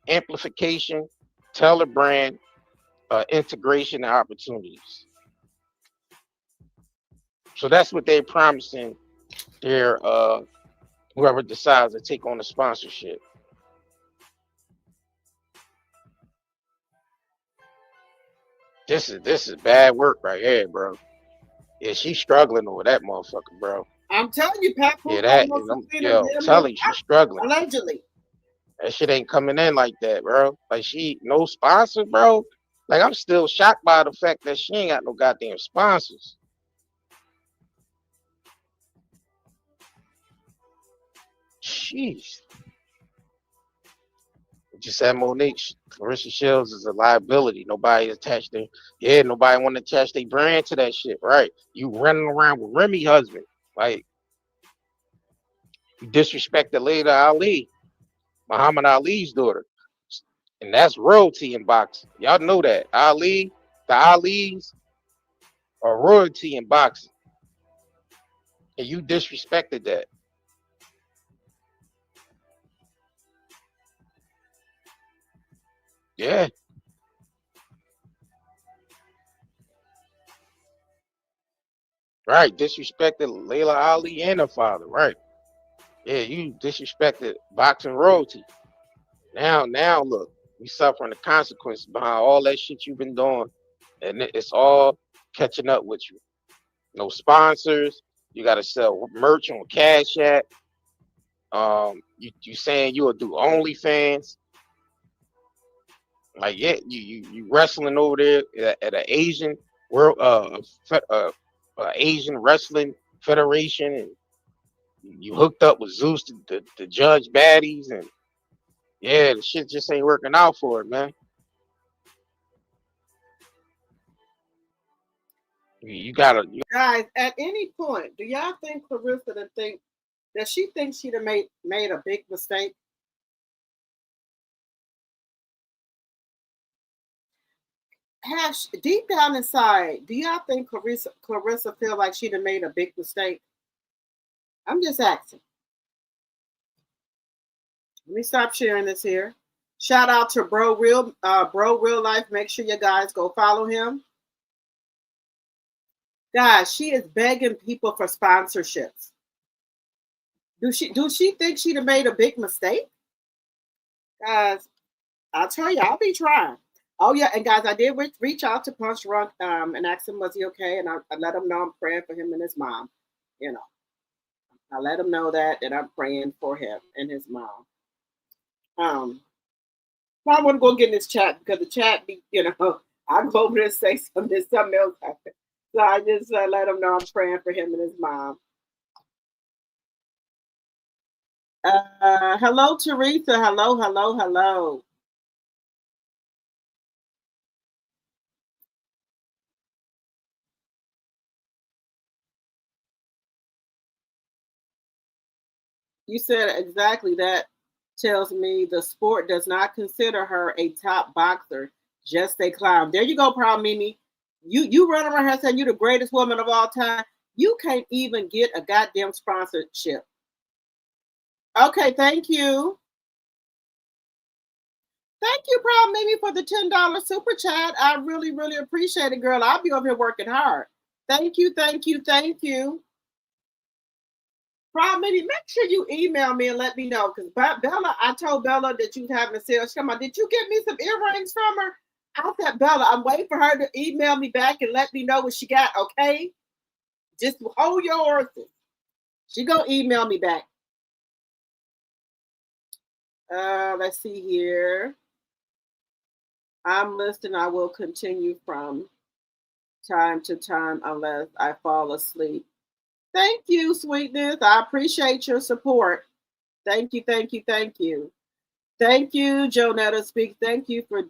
Amplification, tailor brand, integration and opportunities. So that's what they're promising their whoever decides to take on the sponsorship. This is bad work right here, bro. Yeah, she's struggling over that motherfucker, bro. I'm telling you, Papoose. Yeah, I'm telling you, she's struggling. Allegedly. That shit ain't coming in like that, bro. Like she no sponsor, bro. Like I'm still shocked by the fact that she ain't got no goddamn sponsors. Jeez. Just said Monique, Claressa Shields is a liability. Nobody attached their nobody want to attach their brand to that shit, right? You running around with Remy husband. Like you disrespected Layla Ali, Muhammad Ali's daughter. And that's royalty in boxing. Y'all know that. The Ali's are royalty in boxing. And you disrespected that. Yeah. Right. Disrespected Layla Ali and her father. Right. Yeah, you disrespected boxing royalty. Now look, you suffering the consequences behind all that shit you've been doing. And it's all catching up with you. No sponsors. You gotta sell merch on Cash App. You saying you'll do OnlyFans. Like yeah, you wrestling over there at an Asian world Asian wrestling federation, and you hooked up with Zeus to judge baddies, and yeah, the shit just ain't working out for it, man. You gotta Guys, at any point, do y'all think Claressa think that she thinks she'd have made a big mistake? Deep down inside, do y'all think Claressa feel like she'd have made a big mistake? I'm just asking. Let me stop sharing this here. Shout out to Bro Real Life. Make sure you guys go follow him. Guys, she is begging people for sponsorships. Do she think she'd have made a big mistake? Guys, I'll tell you, I'll be trying. Oh yeah, and guys, I did reach out to Punch Drunk and asked him was he okay, and I let him know I'm praying for him and his mom. You know, I let him know that I'm praying for him and his mom. I want to go get in this chat because the chat be, I go over there and say something else happened. So I just let him know I'm praying for him and his mom. Hello, Teresa. Hello. You said exactly that tells me the sport does not consider her a top boxer. Just stay clown. There you go, Proud Mimi. You run around here saying you're the greatest woman of all time. You can't even get a goddamn sponsorship. Okay, thank you. Thank you, Proud Mimi, for the $10 super chat. I really, really appreciate it, girl. I'll be over here working hard. Thank you, thank you, thank you. Proud Mimi, make sure you email me and let me know. Because Bella, I told Bella that you was having a sale. She come out, did you get me some earrings from her? I said, Bella, I'm waiting for her to email me back and let me know what she got, okay? Just hold your horses. She gonna email me back. Let's see here. I'm listening. I will continue from time to time unless I fall asleep. Thank you, sweetness. I appreciate your support. Thank you, thank you, thank you. Thank you, Jonetta Speak. Thank you for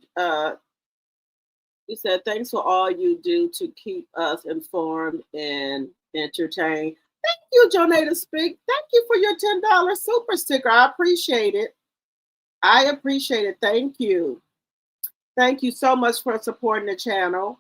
you said thanks for all you do to keep us informed and entertained. Thank you, Jonetta Speak. Thank you for your $10 super sticker. I appreciate it. I appreciate it. Thank you. Thank you so much for supporting the channel.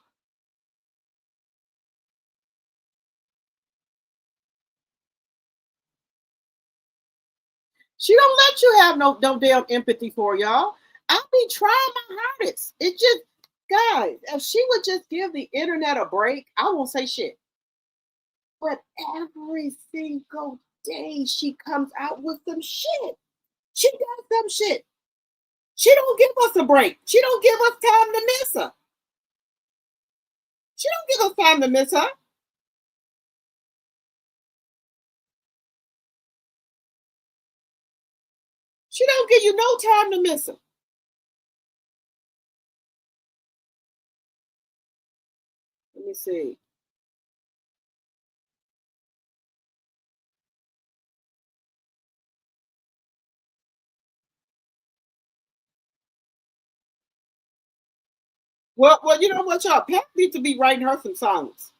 She don't let you have no damn empathy for y'all. I be trying my hardest. It just, guys, if she would just give the internet a break, I won't say shit. But every single day she comes out with some shit. She does some shit. She don't give us a break. She don't give us time to miss her. She don't give us time to miss her. She don't give you no time to miss her. Let me see. Well, you know what, y'all? Pat needs to be writing her some songs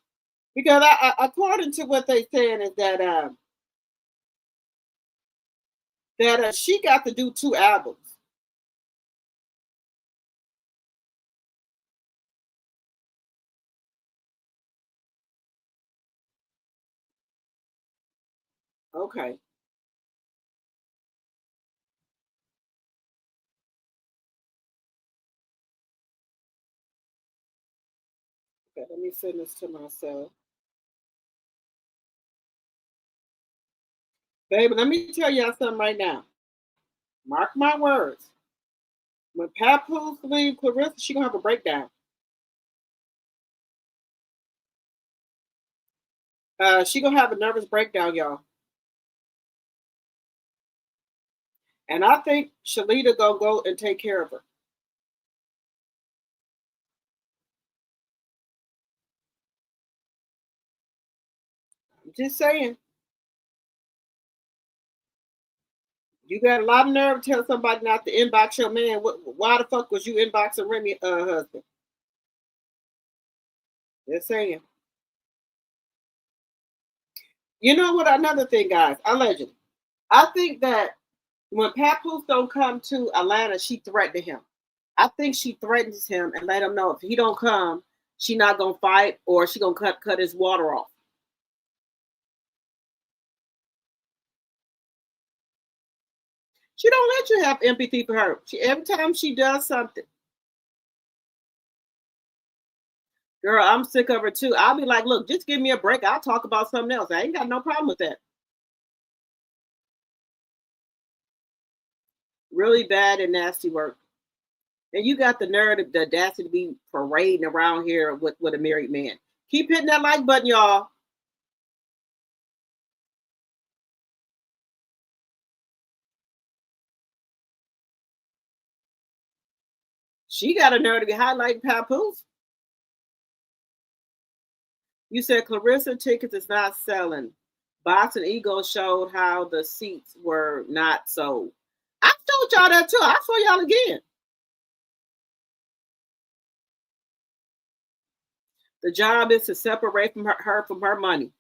because according to what they saying is that she got to do 2 albums. Okay. Okay, let me send this to myself. Baby, let me tell y'all something right now. Mark my words. When Papoose leaves Claressa, she gonna have a breakdown. She gonna have a nervous breakdown, y'all. And I think Shalita gonna go and take care of her. I'm just saying. You got a lot of nerve to tell somebody not to inbox your man. Why the fuck was you inboxing Remy husband? Just saying. You know what? Another thing, guys. Allegedly. I think that when Papoose don't come to Atlanta, she threatened him. I think she threatens him and let him know if he don't come, she not gonna fight or she gonna cut his water off. She don't let you have empathy for her. Every time she does something, girl, I'm sick of her too. I'll be like, look, just give me a break. I'll talk about something else. I ain't got no problem with that. Really bad and nasty work. And you got the nerve, the audacity to be parading around here with a married man. Keep hitting that like button, y'all. She got a nerve to be highlighting Papoose. You said Claressa tickets is not selling. Box and Ego showed how the seats were not sold. I told y'all that too. I saw y'all again. The job is to separate from her from her money.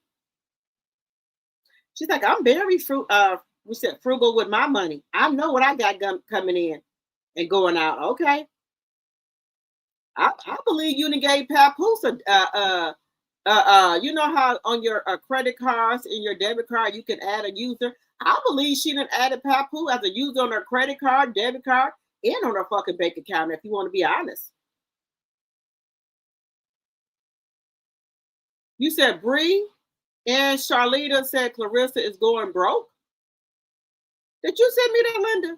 She's like, I'm very frugal with my money. I know what I got coming in and going out. Okay. I believe you done gave Papoose you know how on your credit cards in your debit card you can add a user. I believe she done added Papoose as a user on her credit card, debit card, and on her fucking bank account. If you want to be honest, you said Bree and Charlita said Claressa is going broke. Did you send me that, Linda?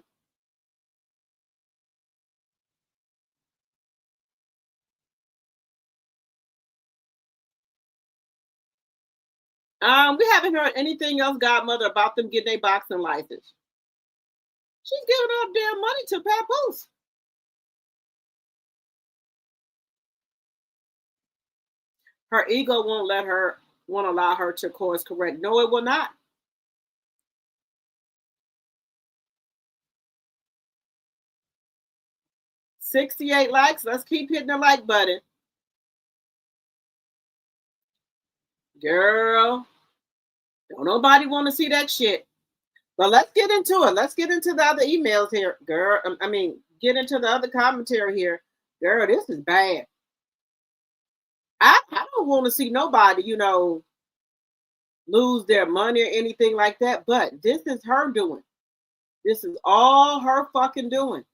We haven't heard anything else, Godmother, about them getting their boxing license. She's giving up damn money to Papoose. Her ego won't allow her to course correct. No, it will not. $68 likes. Let's keep hitting the like button. Girl, don't nobody want to see that shit. But let's get into it. Let's get into the other emails here, girl. Get into the other commentary here. Girl, this is bad. I don't want to see nobody, lose their money or anything like that. But this is her doing. This is all her fucking doing.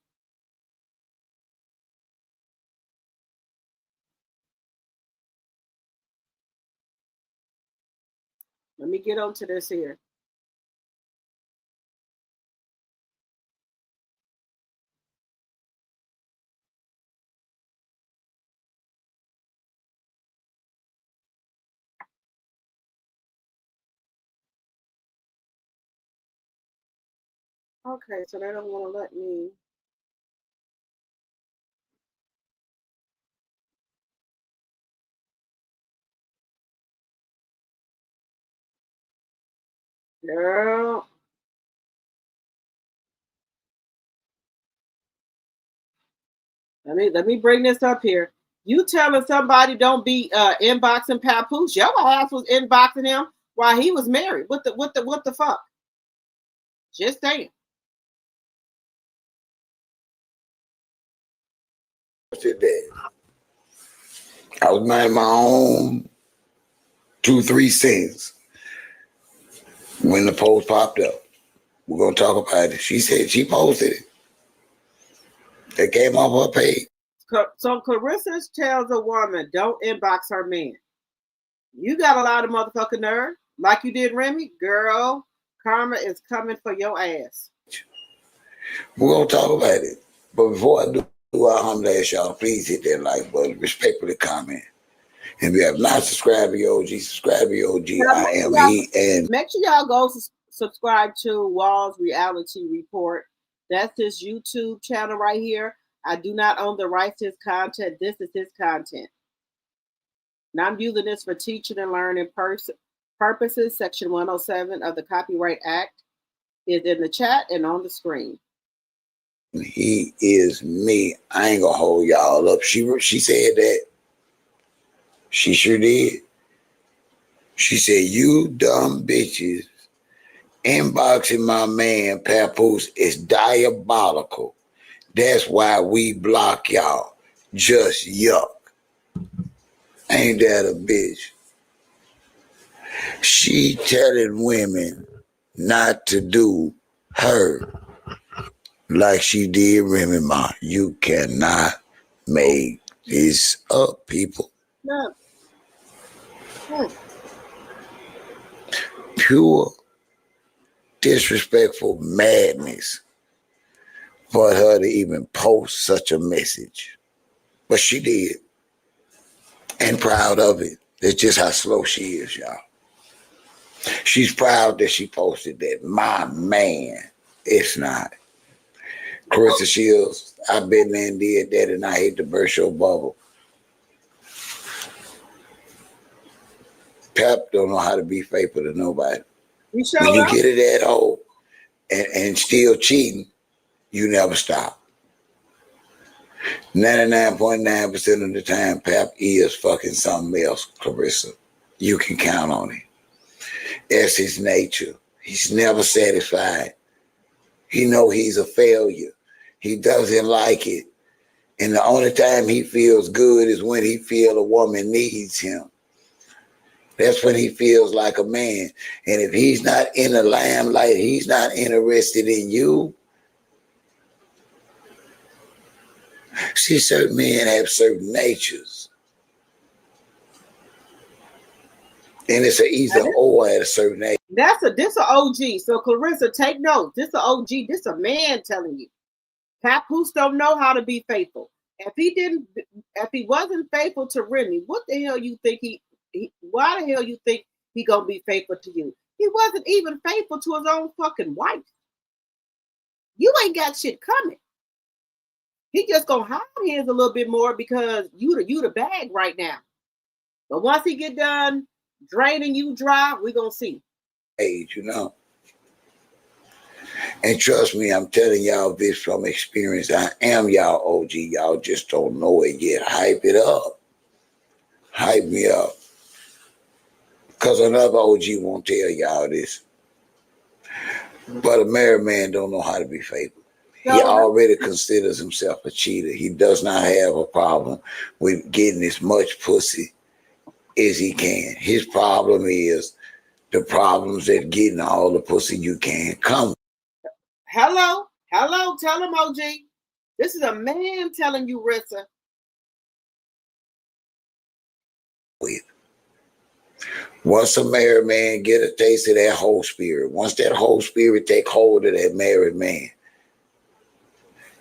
Let me get on to this here. Okay, so they don't want to let me. Girl. Let me bring this up here. You telling somebody don't be inboxing Papoose? Your ass was inboxing him while he was married. What the fuck? Just saying. I was minding my own 2-3 cents when the post popped up. We're gonna talk about it. She said she posted it. It came off her page. So Claressa tells a woman, don't inbox her man. You got a lot of motherfucking nerve, like you did Remy. Girl, karma is coming for your ass. We're gonna talk about it. But before I do, I humbly ask y'all, please hit that like button, respectfully comment. And if you have not subscribed to your OG, subscribe to your OG. I am he. And make sure y'all go subscribe to Wall's Reality Report. That's his YouTube channel right here. I do not own the rights to his content. This is his content. Now I'm using this for teaching and learning purposes. Section 107 of the Copyright Act is in the chat and on the screen. He is me. I ain't gonna hold y'all up. She said that. She sure did. She said, you dumb bitches inboxing my man Papoose is diabolical. That's why we block y'all. Just yuck. Ain't that a bitch? She telling women not to do her like she did Remy Ma. You cannot make this up, people. No. Pure disrespectful madness for her to even post such a message. But she did. And proud of it. That's just how slow she is, y'all. She's proud that she posted that. My man. It's not. Claressa Shields, I've been there and did that, and I hate to burst your bubble. Pep don't know how to be faithful to nobody. You sure when you get it at home and still cheating, you never stop. 99.9% of the time, Pap is fucking something else, Claressa. You can count on it. That's his nature. He's never satisfied. He know he's a failure. He doesn't like it. And the only time he feels good is when he feels a woman needs him. That's when he feels like a man. And if he's not in the limelight, he's not interested in you. See, certain men have certain natures. And it's an either or at a certain age. This a OG. So Claressa, take note. This a OG. This a man telling you. Papoose don't know how to be faithful. If he wasn't faithful to Remy, what the hell you think why the hell you think he gonna be faithful to you? He wasn't even faithful to his own fucking wife. You ain't got shit coming. He just gonna hide his a little bit more because you the bag right now. But once he get done draining you dry, we gonna see. Age, you know. And trust me, I'm telling y'all this from experience. I am y'all OG. Y'all just don't know it yet. Hype it up. Hype me up. Because another OG won't tell y'all this. But a married man don't know how to be faithful. He already considers himself a cheater. He does not have a problem with getting as much pussy as he can. His problem is the problems that getting all the pussy you can come. Hello, tell him, OG. This is a man telling you, Rissa. Once a married man get a taste of that whole spirit, once that whole spirit take hold of that married man,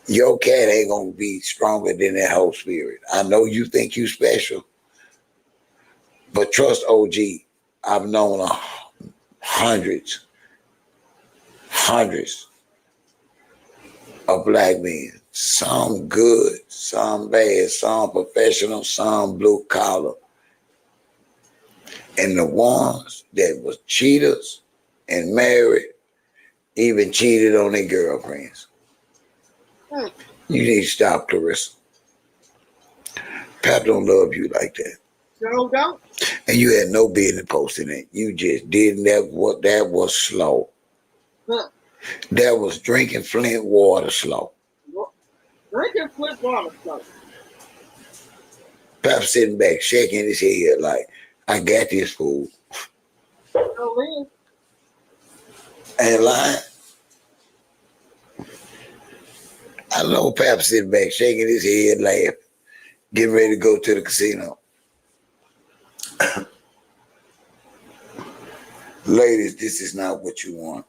your cat ain't gonna be stronger than that whole spirit. I know you think you special, but trust OG. I've known hundreds of black men. Some good, some bad, some professional, some blue collar. And the ones that was cheaters and married even cheated on their girlfriends. You need to stop, Claressa. Pap don't love you like that. No, don't. And you had no business posting it. You just didn't. That was slow. Huh. That was drinking Flint water slow. Drinking Flint water slow. Pap sitting back, shaking his head like, I got this fool. Oh, Ain't lying. I know Pap sitting back, shaking his head, laughing, getting ready to go to the casino. Ladies, this is not what you want.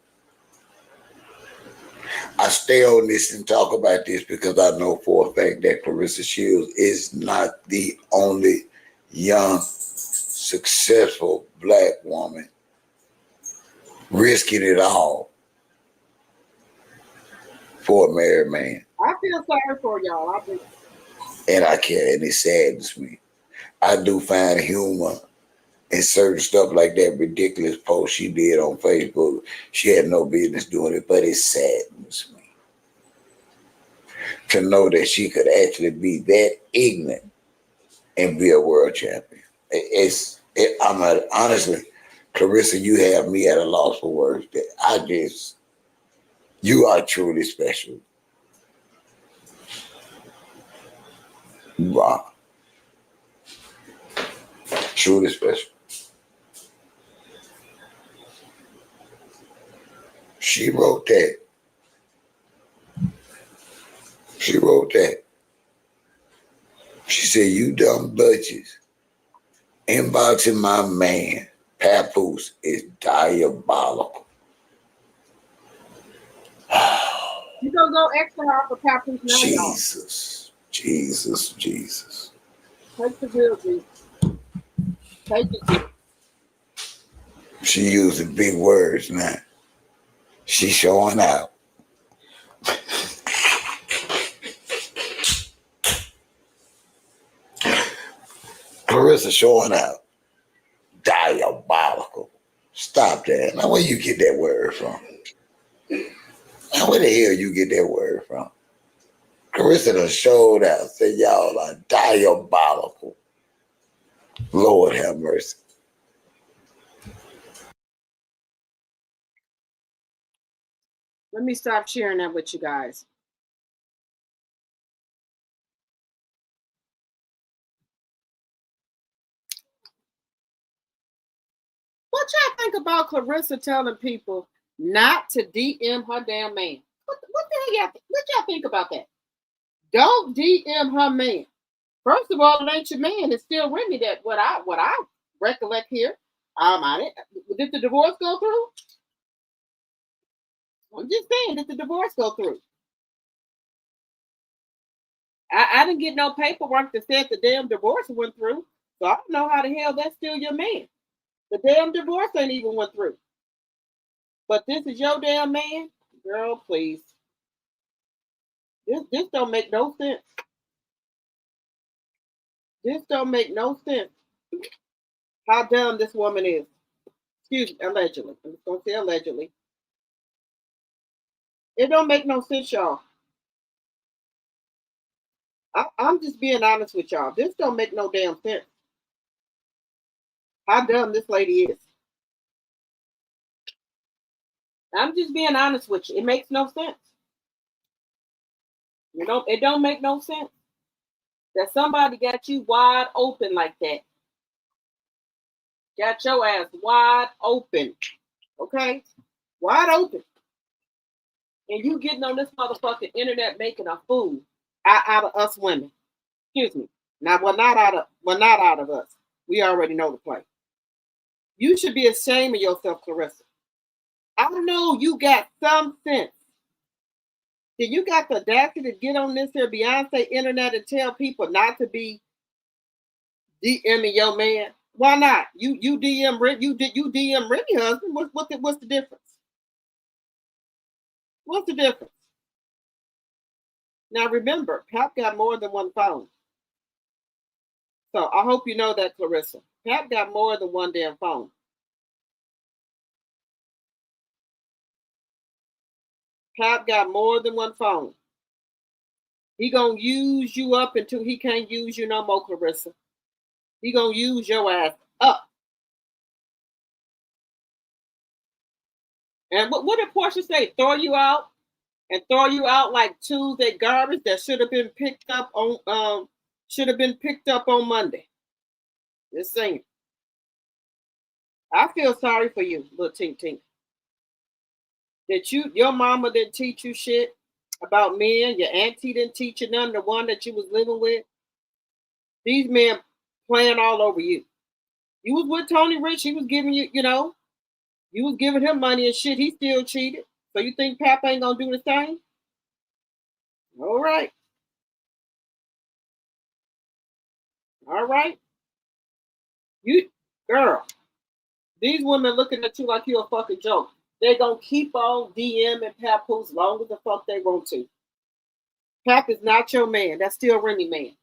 I stay on this and talk about this because I know for a fact that Claressa Shields is not the only young, successful black woman risking it all for a married man. I feel sorry for y'all. And I can't, and it saddens me. I do find humor in certain stuff like that ridiculous post she did on Facebook. She had no business doing it, but it saddens me to know that she could actually be that ignorant and be a world champion. Honestly, Claressa, you have me at a loss for words. You are truly special. Wow. Truly special. She wrote that. She wrote that. She said, you dumb bitches. Inboxing my man, Papoose, is diabolical. You gonna go extra hard for Papoose now, Jesus. Y'all. Jesus. Take the bill, please. Take it. She using big words now. She showing out. Claressa showing out. Diabolical. Stop that. Now where you get that word from? Now where the hell you get that word from? Claressa done showed out. Said y'all are diabolical. Lord have mercy. Let me stop sharing that with you guys. What y'all think about Claressa telling people not to DM her damn man? What the hell what y'all think about that? Don't DM her man. First of all, it ain't your man. It's still Remy that what I recollect here. Did the divorce go through? I'm just saying, did the divorce go through? I didn't get no paperwork that said the damn divorce went through. So I don't know how the hell that's still your man. The damn divorce ain't even went through. But this is your damn man? Girl, please. This don't make no sense. This don't make no sense. How dumb this woman is. Excuse me, allegedly. I'm just gonna say allegedly. It don't make no sense, y'all. I'm just being honest with y'all. This don't make no damn sense. How dumb this lady is. I'm just being honest with you. It makes no sense. It don't make no sense that somebody got you wide open like that. Got your ass wide open. Okay? Wide open. And you getting on this motherfucking internet making a fool out of us women. Excuse me. Now, not out of us. We already know the play. You should be ashamed of yourself, Claressa. I know you got some sense. Then you got the audacity to get on this here Beyonce internet and tell people not to be DMing your man. Why not? You DM Remy husband. What's the difference? What's the difference? Now remember, Pap got more than one phone. So I hope you know that, Claressa. Pap got more than one damn phone. Pap got more than one phone. He gonna use you up until he can't use you no more, Claressa. He gonna use your ass up. And what did Portia say? Throw you out and throw you out like Tuesday garbage that should have been picked up on Monday. Just saying. I feel sorry for you, little tink tink. That your mama didn't teach you shit about men. Your auntie didn't teach you none. The one that you was living with. These men playing all over you. You was with Tony Rich. He was giving you, you was giving him money and shit. He still cheated. So you think Pap ain't gonna do the same? All right. All right. You girl. These women looking at you like you're a fucking joke. They gonna keep on DMing Papoose as long as the fuck they want to. Pap is not your man. That's still Remy man.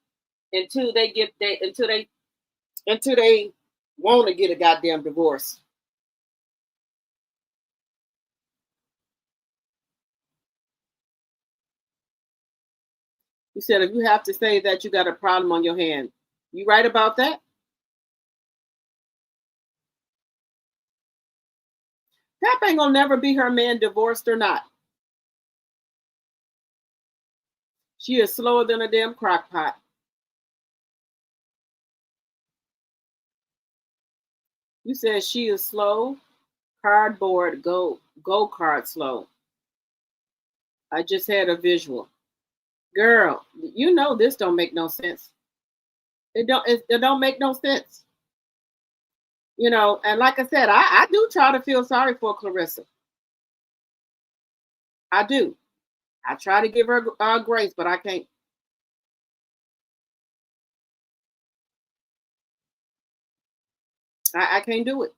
Until they want to get a goddamn divorce. You said if you have to say that you got a problem on your hand, you right about that? Pap ain't gonna never be her man, divorced or not. She is slower than a damn crock pot. You said she is slow, cardboard, go-kart slow. I just had a visual. Girl, you know this don't make no sense. It don't make no sense. And like I said, I do try to feel sorry for Claressa. I do. I try to give her grace, but I can't. I can't do it.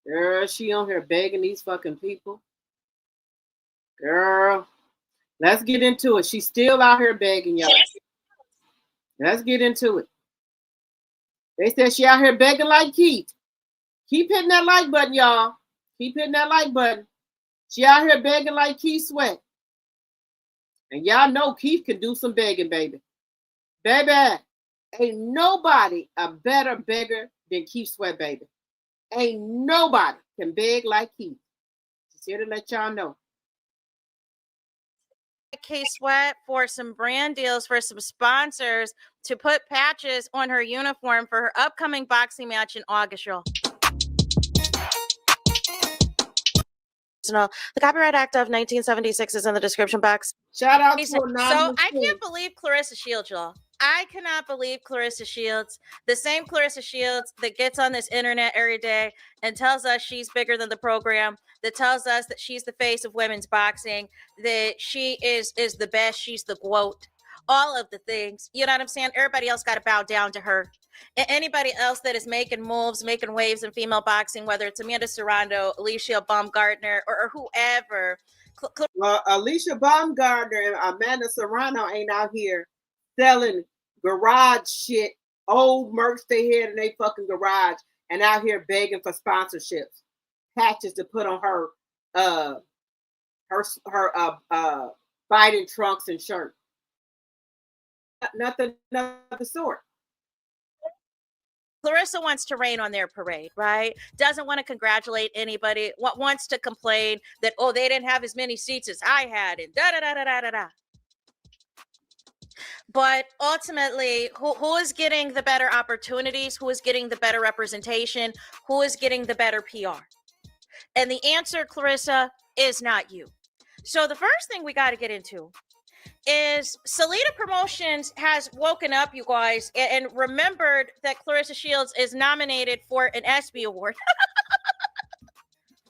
Girl, she on here begging these fucking people. Girl, let's get into it. She's still out here begging y'all. Let's get into it. They said she out here begging like Keith. Keep hitting that like button, y'all. Keep hitting that like button. She out here begging like Keith Sweat. And y'all know Keith can do some begging, baby. Baby, ain't nobody a better beggar than Keith Sweat, baby. Ain't nobody can beg like Keith. Just here to let y'all know. K-Sweat for some brand deals for some sponsors to put patches on her uniform for her upcoming boxing match in August, y'all. The Copyright Act of 1976 is in the description box. Shout out to So Anonymous I King. can't believe Claressa Shields, y'all. I cannot believe Claressa Shields, the same Claressa Shields that gets on this internet every day and tells us she's bigger than the program, that tells us that she's the face of women's boxing, that she is the best, she's the GOAT, all of the things. You know what I'm saying? Everybody else got to bow down to her. Anybody else that is making moves, making waves in female boxing, whether it's Amanda Serrano, Alicia Baumgartner, or whoever. Well, Alicia Baumgartner and Amanda Serrano ain't out here selling garage shit, old merch they had in their fucking garage, and out here begging for sponsorships, patches to put on her fighting trunks and shirt. Nothing of the sort. Claressa wants to rain on their parade, right? Doesn't want to congratulate anybody. Wants to complain that, oh, they didn't have as many seats as I had, and da-da-da-da-da-da. But ultimately, who is getting the better opportunities? Who is getting the better representation? Who is getting the better PR? And the answer, Claressa, is not you. So the first thing we got to get into is Salida Promotions has woken up, you guys, and remembered that Claressa Shields is nominated for an ESPY award.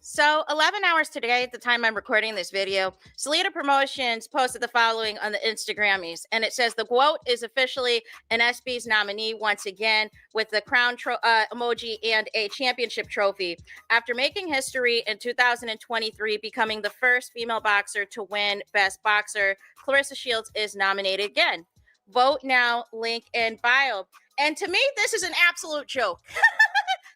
So 11 hours today, at the time I'm recording this video, Salida Promotions posted the following on the Instagrammies, and it says the GOAT is officially an ESPYs nominee once again with the crown emoji and a championship trophy. After making history in 2023, becoming the first female boxer to win Best Boxer, Claressa Shields is nominated again. Vote now, link in bio. And to me, this is an absolute joke.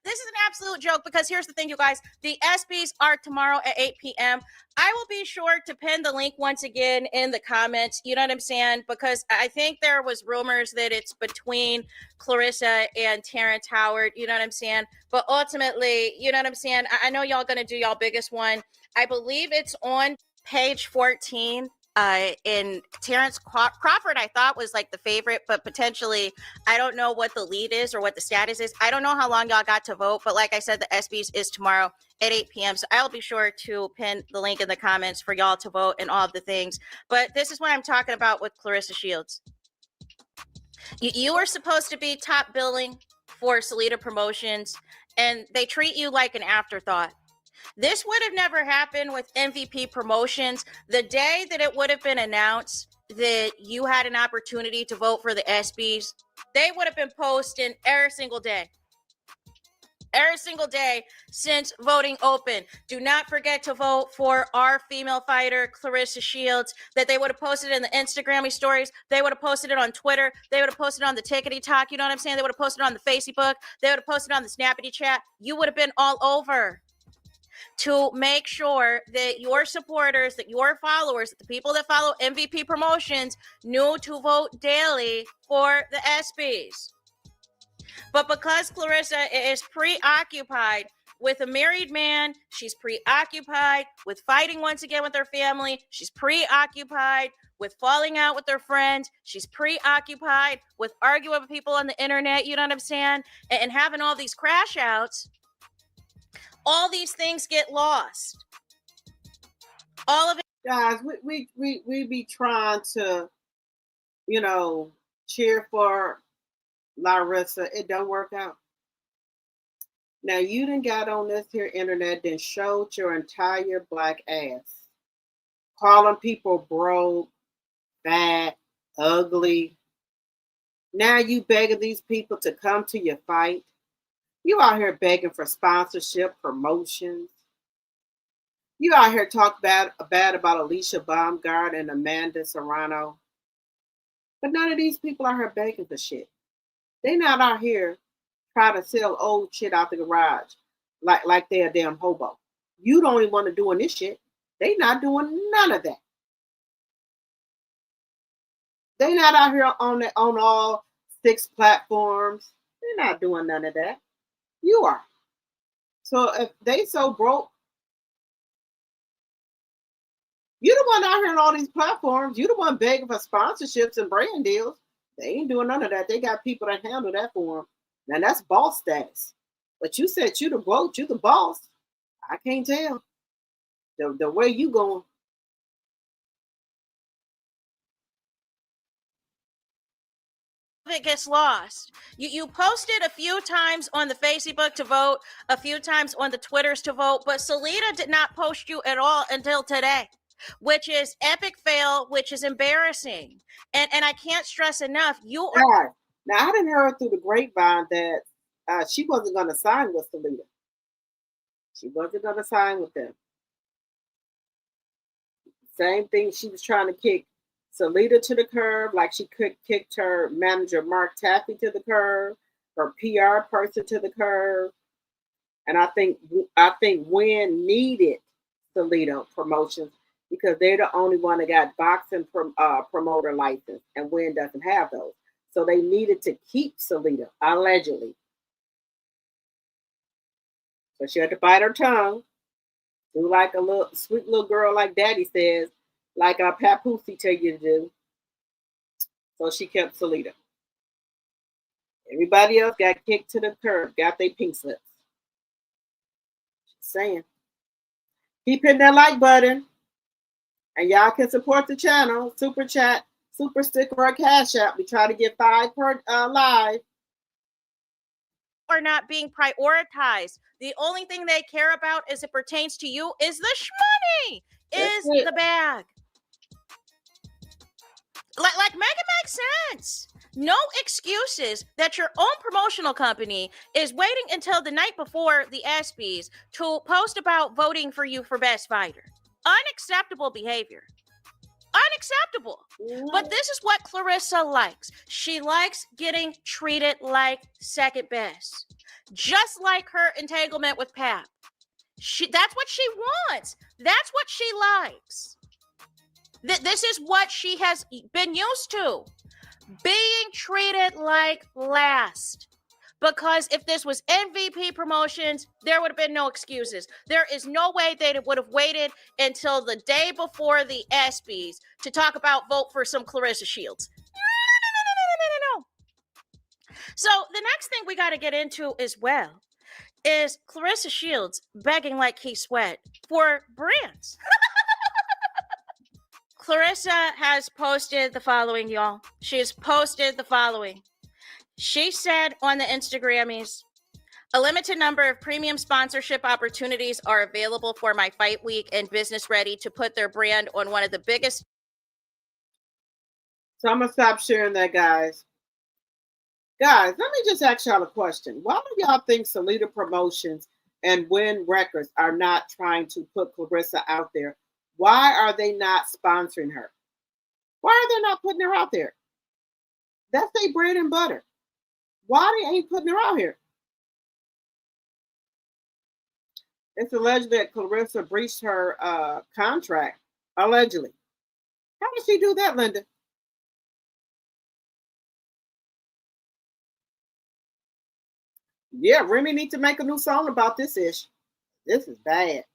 This is an absolute joke because here's the thing, you guys. The ESPYs are tomorrow at 8 p.m. I will be sure to pin the link once again in the comments. You know what I'm saying? Because I think there was rumors that it's between Claressa and Terrence Howard. You know what I'm saying? But ultimately, you know what I'm saying? I know y'all going to do y'all biggest one. I believe it's on page 14. In Terrence Crawford, I thought was like the favorite, but potentially, I don't know what the lead is or what the status is. I don't know how long y'all got to vote, but like I said, the ESPYs is tomorrow at 8 p.m. So I'll be sure to pin the link in the comments for y'all to vote and all of the things. But this is what I'm talking about with Claressa Shields. You were supposed to be top billing for Salida Promotions, and they treat you like an afterthought. This would have never happened with MVP Promotions. The day that it would have been announced that you had an opportunity to vote for the ESPYs, they would have been posting every single day. Every single day since voting open. Do not forget to vote for our female fighter, Claressa Shields, that they would have posted in the Instagram stories. They would have posted it on Twitter. They would have posted on the Tickety Talk. You know what I'm saying? They would have posted on the Facebook. They would have posted on the Snappity Chat. You would have been all over to make sure that your supporters, that your followers, that the people that follow MVP Promotions knew to vote daily for the ESPYs. But because Claressa is preoccupied with a married man, she's preoccupied with fighting once again with her family, she's preoccupied with falling out with her friends, she's preoccupied with arguing with people on the internet, you know what I'm saying, and having all these crash outs. All these things get lost. All of it. Guys, we be trying to, you know, cheer for Claressa. It don't work out. Now you done got on this here internet, then showed your entire black ass, calling people broke, fat, ugly. Now you begging these people to come to your fight. You out here begging for sponsorship, promotions. You out here talk bad about Alicia Baumgart and Amanda Serrano. But none of these people out here begging for shit. They not out here trying to sell old shit out the garage like they're a damn hobo. You don't even want to doing this shit. They not doing none of that. They not out here on all 6 platforms. They're not doing none of that. You are. So if they so broke, you the one out here on all these platforms. You the one begging for sponsorships and brand deals. They ain't doing none of that. They got people that handle that for them. Now that's boss status. But you said you the GOAT, you the boss. I can't tell. The way you going. It gets lost. You posted a few times on the Facebook to vote, a few times on the Twitters to vote, but Salida did not post you at all until today, which is epic fail, which is embarrassing. And I can't stress enough, you are. Right. Now I didn't hear through the grapevine that she wasn't going to sign with Salida. She wasn't going to sign with them. Same thing. She was trying to kick Salida to the curb, like she kicked her manager Mark Taffy to the curb, her PR person to the curb, and I think Wynn needed Salida Promotions because they're the only one that got boxing promoter license, and Wynn doesn't have those, so they needed to keep Salida allegedly. So she had to bite her tongue, do like a little sweet little girl, like Daddy says. Like our Papoose tell you to do. So she kept Salida. Everybody else got kicked to the curb, got their pink slips. Just saying. Keep hitting that like button. And y'all can support the channel. Super chat, super sticker, or cash app. We try to get 5 per live. Are not being prioritized. The only thing they care about as it pertains to you is the shmoney, is the bag. Like make it make sense. No excuses that your own promotional company is waiting until the night before the ESPYs to post about voting for you for best fighter. Unacceptable behavior. Unacceptable. But this is what Claressa likes. She likes getting treated like second best. Just like her entanglement with Pap. That's what she wants. That's what she likes. This is what she has been used to. Being treated like last. Because if this was MVP Promotions, there would have been no excuses. There is no way they would have waited until the day before the ESPYs to talk about vote for some Claressa Shields. No. So the next thing we got to get into as well is Claressa Shields begging like Keith Sweat for brands. Claressa has posted the following, y'all. She has posted the following. She said on the Instagrammies, a limited number of premium sponsorship opportunities are available for my fight week and business ready to put their brand on one of the biggest. So I'm going to stop sharing that, guys. Guys, let me just ask y'all a question. Why do y'all think Salida Promotions and Win Records are not trying to put Claressa out there? Why are they not sponsoring her? Why are they not putting her out there? That's their bread and butter. Why they ain't putting her out here? It's alleged that Claressa breached her contract, allegedly. How did she do that, Linda? Yeah, Remy needs to make a new song about this issue. This is bad.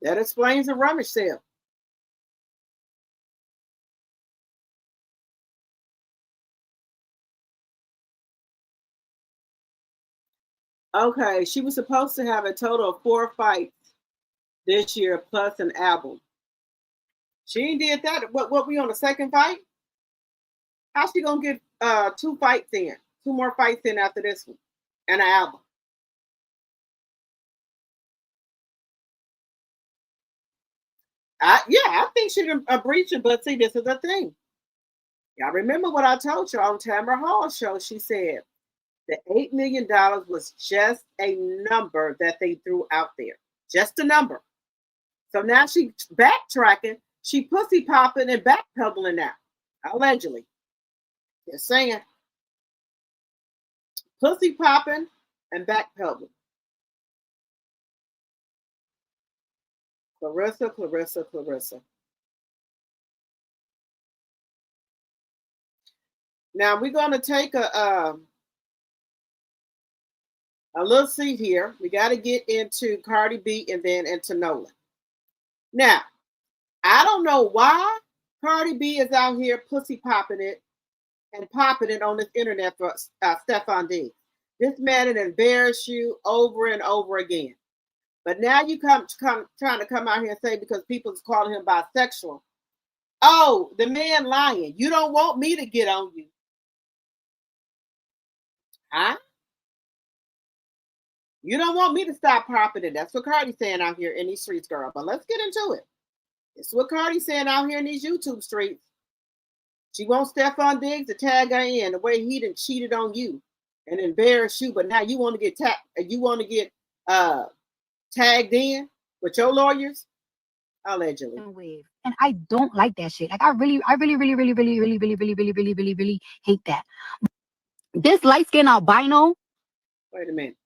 That explains the rummage sale. Okay, she was supposed to have a total of 4 fights this year plus an album. She ain't did that. What we on the second fight? How's she gonna get 2 fights in? 2 more fights in after this one and an album? I think she didn't breach it, but see, this is the thing. Y'all remember what I told you on Tamara Hall's show? She said the $8 million was just a number that they threw out there. Just a number. So now she's backtracking. She pussy popping and backpedaling now. Allegedly. Just saying. Pussy popping and backpedaling. Claressa. Now we're going to take a little seat here. We got to get into Cardi B and then into Nolan. Now, I don't know why Cardi B is out here pussy popping it and popping it on this internet for Stefan Diggs. This man had embarrassed you over and over again. But now you come trying to come out here and say because people's calling him bisexual. Oh, the man lying. You don't want me to get on you. Huh? You don't want me to stop popping it. That's what Cardi's saying out here in these streets, girl. But let's get into it. It's what Cardi's saying out here in these YouTube streets. She wants Stefan Diggs to tag her in the way he done cheated on you and embarrassed you. But now you want to get tagged in with your lawyers, allegedly. And I don't like that shit. Like I really hate that. This light skinned albino. Wait a minute.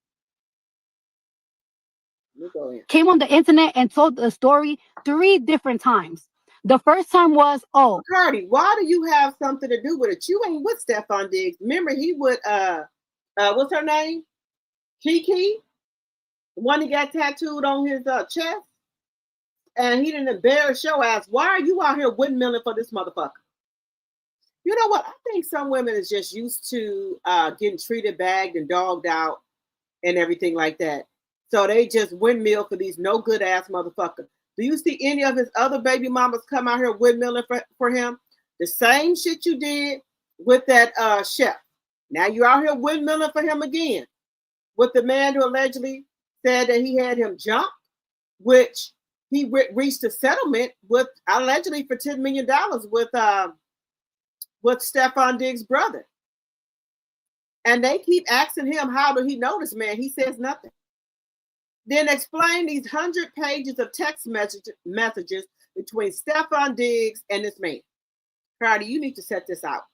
Came on the internet and told the story 3 different times. The first time was, oh, Cardi, why do you have something to do with it? You ain't with Stefan Diggs. Remember, he would what's her name? Kiki, the one that got tattooed on his chest, and he didn't embarrass your ass. Why are you out here windmilling for this motherfucker? You know what? I think some women is just used to getting treated, bagged, and dogged out, and everything like that. So they just windmill for these no good ass motherfuckers. Do you see any of his other baby mamas come out here windmilling for him? The same shit you did with that chef. Now you're out here windmilling for him again with the man who allegedly said that he had him jumped, which he reached a settlement with allegedly for $10 million with Stefan Diggs' brother. And they keep asking him, how do he know this man? He says nothing. Then explain these 100 pages of text messages between Stefan Diggs and this man. Cardi, you need to set this out.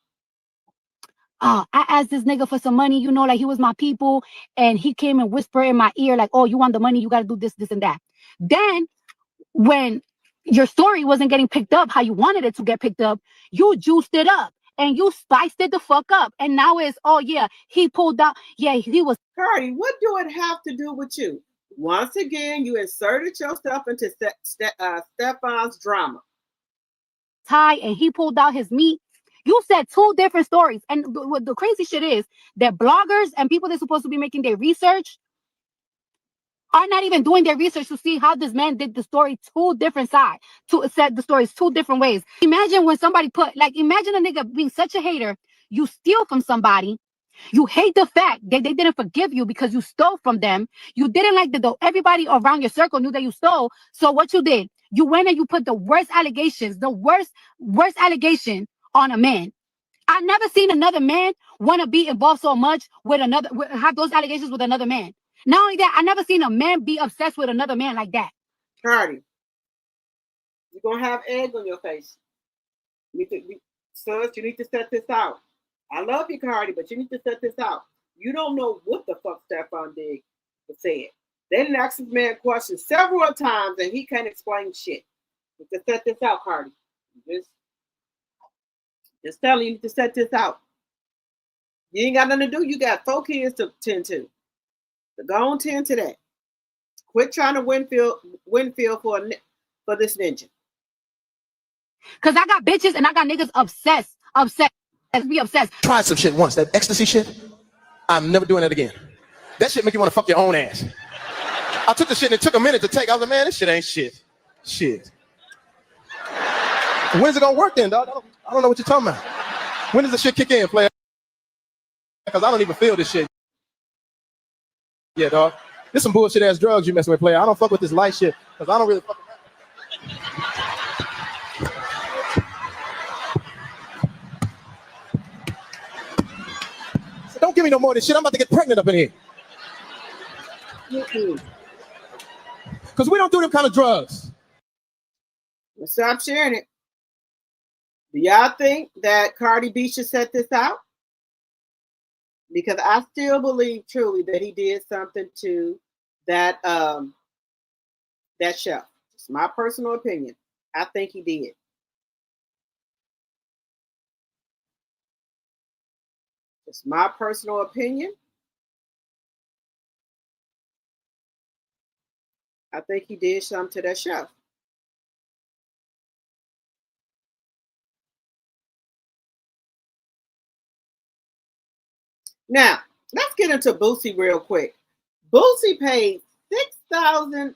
I asked this nigga for some money, you know, like he was my people, and he came and whispered in my ear, like, oh, you want the money, you got to do this, this, and that. Then when your story wasn't getting picked up how you wanted it to get picked up, you juiced it up and you spiced it the fuck up. And now it's, oh, yeah, he pulled out. Yeah, he was. Cardi, what do it have to do with you? Once again, you inserted yourself into Stefan's drama. Tie, and he pulled out his meat. You said 2 different stories. And what the crazy shit is that bloggers and people that's supposed to be making their research are not even doing their research to see how this man did the story 2 different sides, to set the stories 2 different ways. Imagine when somebody imagine a nigga being such a hater, you steal from somebody. You hate the fact that they didn't forgive you because you stole from them. You didn't like that everybody around your circle knew that you stole. So what you did, you went and you put the worst allegations, the worst allegation on a man. I never seen another man want to be involved so much with have those allegations with another man. Not only that, I never seen a man be obsessed with another man like that. Cardi, you're going to have egg on your face. You need to set this out. I love you, Cardi, but you need to set this out. You don't know what the fuck Stefan Diggs said. They didn't ask this man questions several times, and he can't explain shit. You need to set this out, Cardi. Just telling you to set this out. You ain't got nothing to do. You got 4 kids to tend to. So go on, tend to that. Quit trying to win field for this ninja. Cause I got bitches and I got niggas obsessed. Be obsessed. Tried some shit once. That ecstasy shit, I'm never doing that again. That shit make you want to fuck your own ass. I took the shit and it took a minute to take. I was like, man, this shit ain't shit. Shit. When's it gonna work then, dog? I don't know what you're talking about. When does the shit kick in, player? Because I don't even feel this shit. Yeah, dog. This some bullshit ass drugs you messing with, player. I don't fuck with this light shit because I don't really fuck with so don't give me no more of this shit. I'm about to get pregnant up in here. Because we don't do them kind of drugs. Stop sharing it. Do y'all think that Cardi B should set this out? Because I still believe truly that he did something to that show. It's my personal opinion. I think he did. It's my personal opinion. I think he did something to that show. Now, let's get into Boosie real quick. Boosie paid 6,000,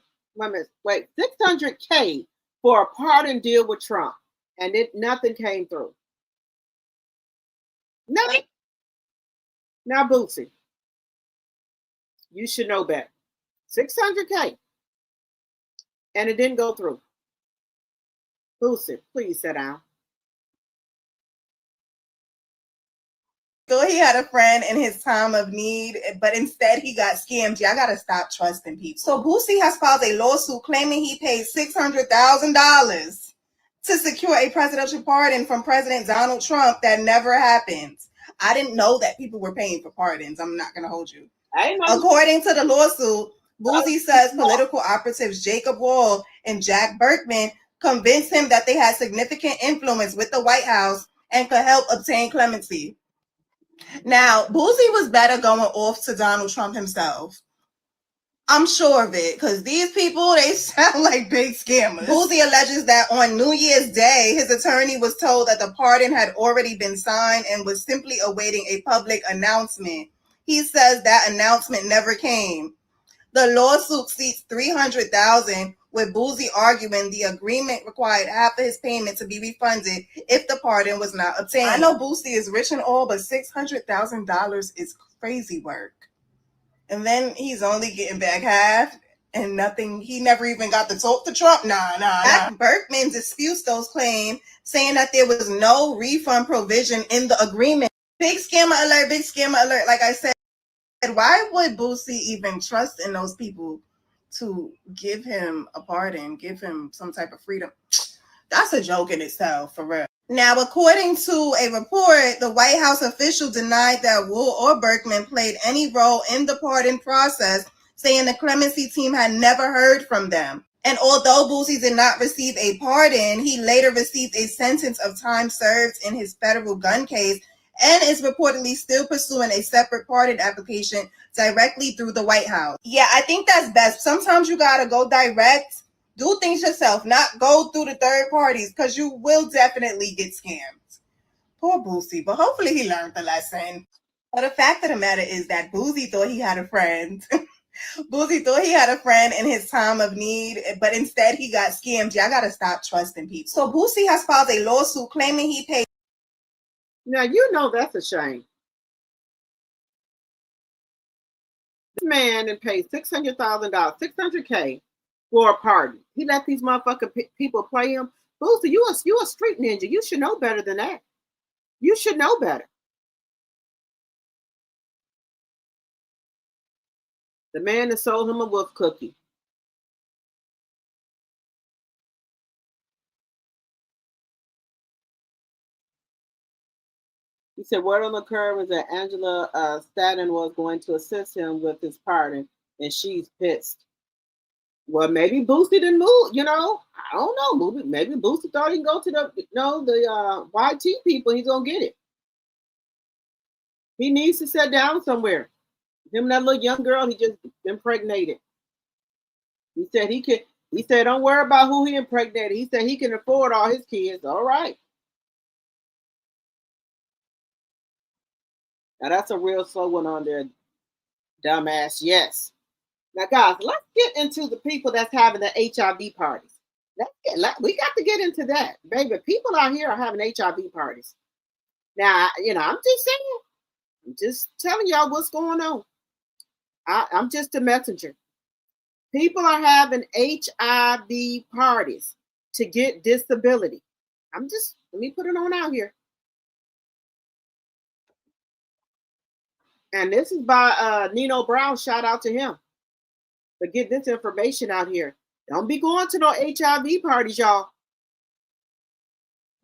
wait, 600K for a pardon deal with Trump, and nothing came through. Nothing. Now, Boosie, you should know better. 600K, and it didn't go through. Boosie, please sit down. So he had a friend in his time of need, but instead he got scammed. I gotta stop trusting people. So Boosie has filed a lawsuit claiming he paid $600,000 to secure a presidential pardon from President Donald Trump that never happened. I didn't know that people were paying for pardons. I'm not gonna hold you. According to the lawsuit, Boosie says political operatives Jacob Wall and Jack Berkman convinced him that they had significant influence with the White House and could help obtain clemency. Now, Boosie was better going off to Donald Trump himself. I'm sure of it, because these people, they sound like big scammers. Boosie alleges that on New Year's Day, his attorney was told that the pardon had already been signed and was simply awaiting a public announcement. He says that announcement never came. The lawsuit seeks $300,000, with Boosie arguing the agreement required half of his payment to be refunded if the pardon was not obtained. I know Boosie is rich and all, but $600,000 is crazy work. And then he's only getting back half and nothing. He never even got to talk to Trump. Nah. Berkman disputes those claims, saying that there was no refund provision in the agreement. Big scammer alert, big scammer alert. Like I said, why would Boosie even trust in those people to give him a pardon, give him some type of freedom? That's a joke in itself, for real. Now, according to a report, the White House official denied that Wool or Berkman played any role in the pardon process, saying the clemency team had never heard from them. And although Boosie did not receive a pardon, he later received a sentence of time served in his federal gun case and is reportedly still pursuing a separate pardon application directly through the White House. Yeah, I think that's best. Sometimes you gotta go direct, do things yourself, not go through the third parties, because you will definitely get scammed. Poor Boosie, but hopefully he learned the lesson. But the fact of the matter is that Boosie thought he had a friend. Boosie thought he had a friend in his time of need, but instead he got scammed. I gotta stop trusting people. So Boosie has filed a lawsuit claiming he paid. Now, you know that's a shame. This man and paid $600,000, $600K for a pardon. He let these motherfucking people play him. Boosie, you a street ninja. You should know better than that. You should know better. The man that sold him a wolf cookie. He said word on the curve was that Angela Staten was going to assist him with his pardon, and she's pissed. Well, maybe Boosie didn't move. You know, I don't know. Maybe Boosie thought he can go to the YT people. He's gonna get it. He needs to sit down somewhere. Him and that little young girl he just impregnated. He said he could. He said, don't worry about who he impregnated. He said he can afford all his kids. All right. Now that's a real slow one on there, dumbass. Yes. Now, guys, let's get into the people that's having the HIV parties. We got to get into that, baby. People out here are having HIV parties. Now, I'm just saying. I'm just telling y'all what's going on. I'm just a messenger. People are having HIV parties to get disability. Let me put it on out here. And this is by Nino Brown. Shout out to him to get this information out here. Don't be going to no HIV parties, y'all.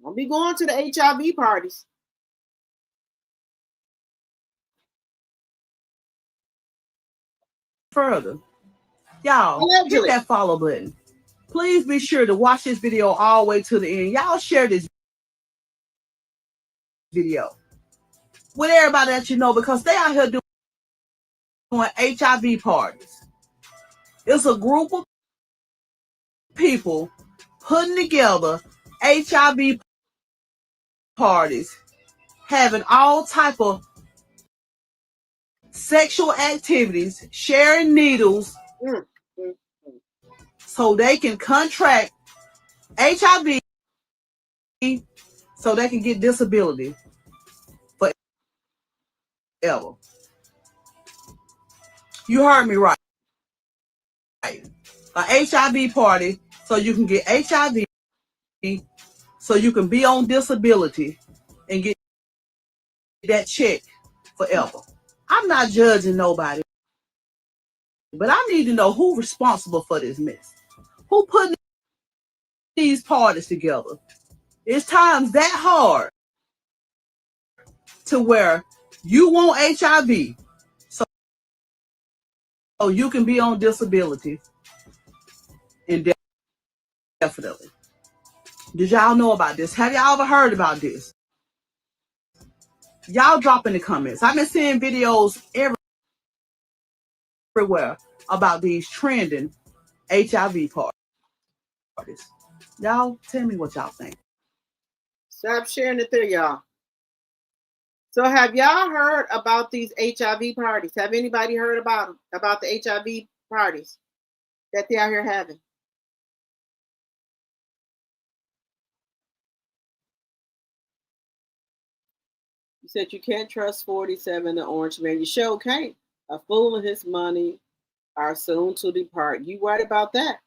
Don't be going to the HIV parties. Further, y'all hit that follow button. Please be sure to watch this video all the way to the end. Y'all share this video with everybody that you know, because they out here doing HIV parties. It's a group of people putting together HIV parties, having all type of sexual activities, sharing needles, so they can contract HIV, so they can get disability forever. You heard me right. A HIV party, so you can get HIV, so you can be on disability and get that check forever. I'm not judging nobody, but I need to know who's responsible for this mess. Who putting these parties together? It's times that hard to where you want HIV, so you can be on disability indefinitely. Did y'all know about this? Have y'all ever heard about this? Y'all drop in the comments. I've been seeing videos everywhere about these trending HIV parties. Y'all tell me what y'all think. Stop sharing it there, y'all. So have y'all heard about these HIV parties? Have anybody heard about them? About the HIV parties that they out here having? You said you can't trust 47, the orange man. You sure can't. A fool and his money are soon to depart. You right about that.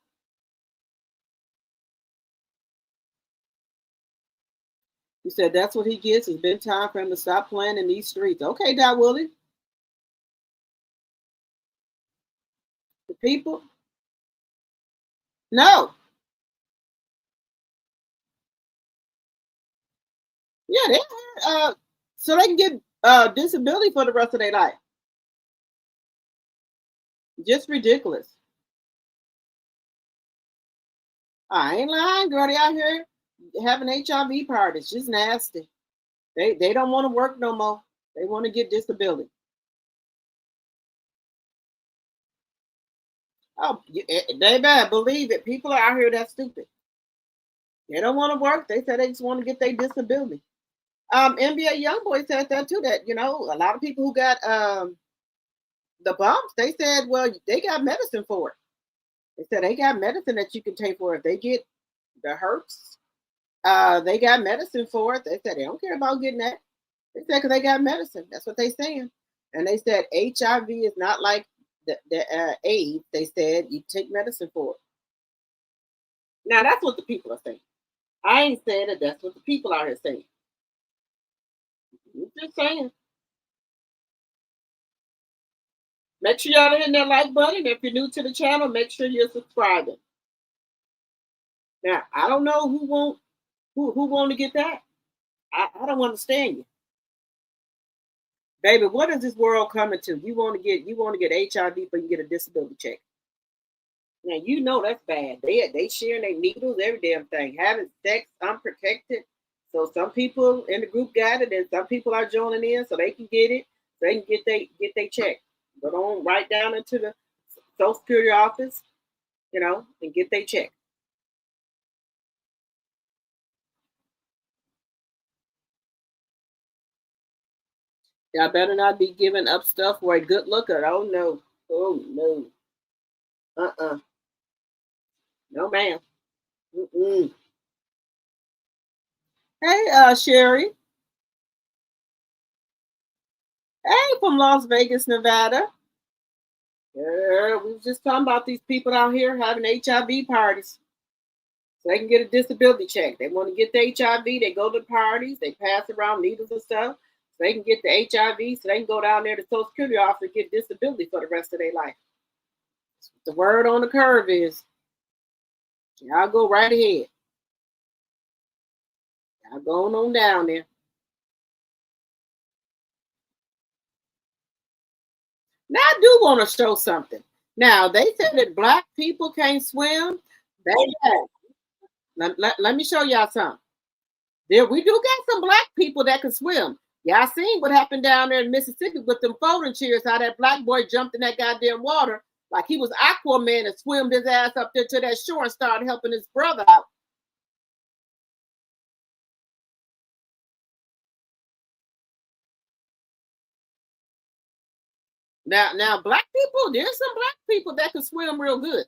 You said that's what he gets. It's been time for him to stop playing in these streets. Okay, Dad Willie. The people? No. Yeah, they so they can get disability for the rest of their life. Just ridiculous. I ain't lying, girl. They out here having HIV parties. Just nasty. They don't want to work no more. They want to get disability. Oh, they bad. Believe it. People are out here that stupid. They don't want to work. They said they just want to get their disability. NBA YoungBoy said that too. That a lot of people who got the bumps, they said, well, they got medicine for it. They said they got medicine that you can take for it. If they get the herpes, they got medicine for it. They said they don't care about getting that. They said because they got medicine. That's what they saying. And they said HIV is not like the AIDS. They said you take medicine for it. Now that's what the people are saying. I ain't saying that. That's what the people out here saying. I'm just saying. Make sure y'all hit that like button. If you're new to the channel, make sure you're subscribing. Now, I don't know who want to get that. I don't understand you. Baby, what is this world coming to? You want to get HIV, but you get a disability check. Now you know that's bad. They sharing their needles, every damn thing, having sex unprotected. So some people in the group got it, and some people are joining in so they can get it. So they can get their check. Go on right down into the Social Security office, and get their check. Y'all better not be giving up stuff for a good looker. Oh no. Oh no. No, ma'am. Mm-mm. Hey, Sherry. Hey, from Las Vegas, Nevada. Yeah, we was just talking about these people out here having HIV parties. So they can get a disability check. They want to get the HIV. They go to the parties. They pass around needles and stuff. So they can get the HIV. So they can go down there to the Social Security office and get disability for the rest of their life. The word on the curve is, y'all go right ahead. Y'all going on down there. Now I do want to show something. Now they said that black people can't swim. Let me show y'all something. There we do got some black people that can swim. Y'all seen what happened down there in Mississippi with them folding chairs, how that black boy jumped in that goddamn water Like he was Aquaman and swimmed his ass up there to that shore and started helping his brother out. Now, black people, there's some black people that can swim real good.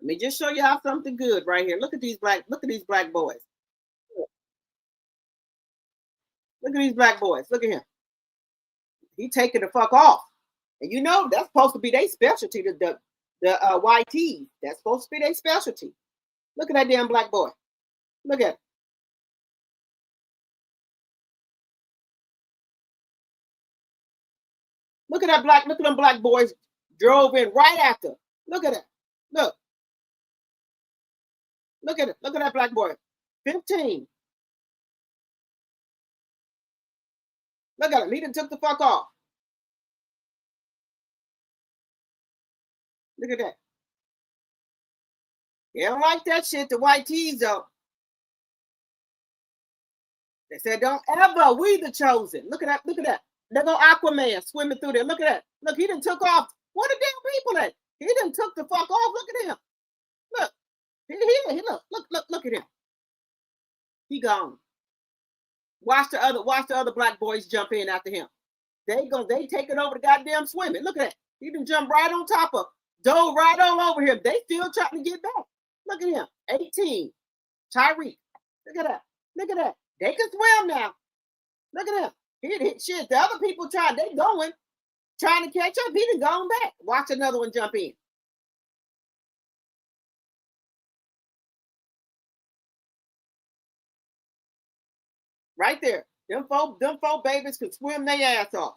Let me just show you how something good right here. Look at these black boys. Look at these black boys. Look at him. He taking the fuck off. And you know that's supposed to be their specialty, the YT. That's supposed to be their specialty. Look at that damn black boy. Look at it. Look at them black boys drove in right after. Look at it. Look. Look at it. Look at that black boy. 15. Look at him. He done took the fuck off. Look at that. They don't like that shit, the white tees though. They said, don't ever, we the chosen. Look at that, look at that. There go Aquaman swimming through there. Look at that. Look, he done took off. What the damn people at? He done took the fuck off. Look at him. Look. He look at him. He gone. Watch the other black boys jump in after him. They taking over the goddamn swimming. Look at that. He done jumped right on top of, dove right on over him. They still trying to get back. Look at him. 18. Tyreek. Look at that. Look at that. They can swim now. Look at him. Shit, the other people trying to catch up. He done gone back. Watch another one jump in. Right there. Them four babies could swim their ass off.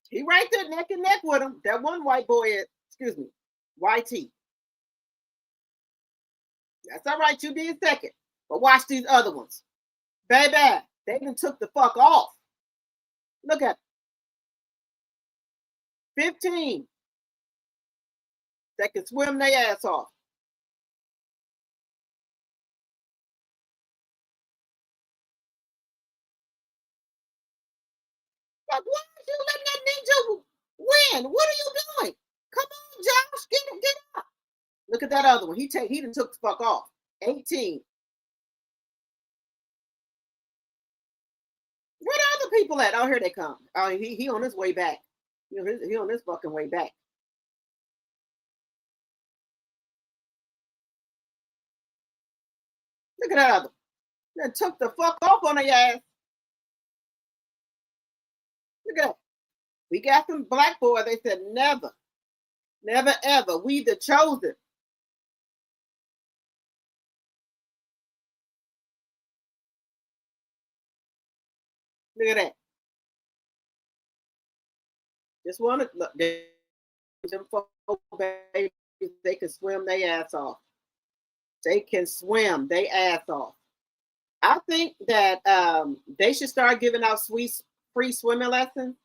He right there neck and neck with him. That one white boy is, excuse me, YT. That's all right, you did second. But watch these other ones. Baby, they done took the fuck off. Look at 15 that can swim their ass off. Like, why are you letting that ninja win? What are you doing? Come on, Josh, get up. Look at that other one. He done took the fuck off. 18. Where the other people at? Oh, here they come. Oh, he on his way back. He on his fucking way back. Look at that other. Then took the fuck off on their ass. Look at that. We got some black boys. They said never, never ever. We the chosen. Look at that. Just want to look. Them babies, they can swim their ass off. They can swim their ass off. I think that they should start giving out free swimming lessons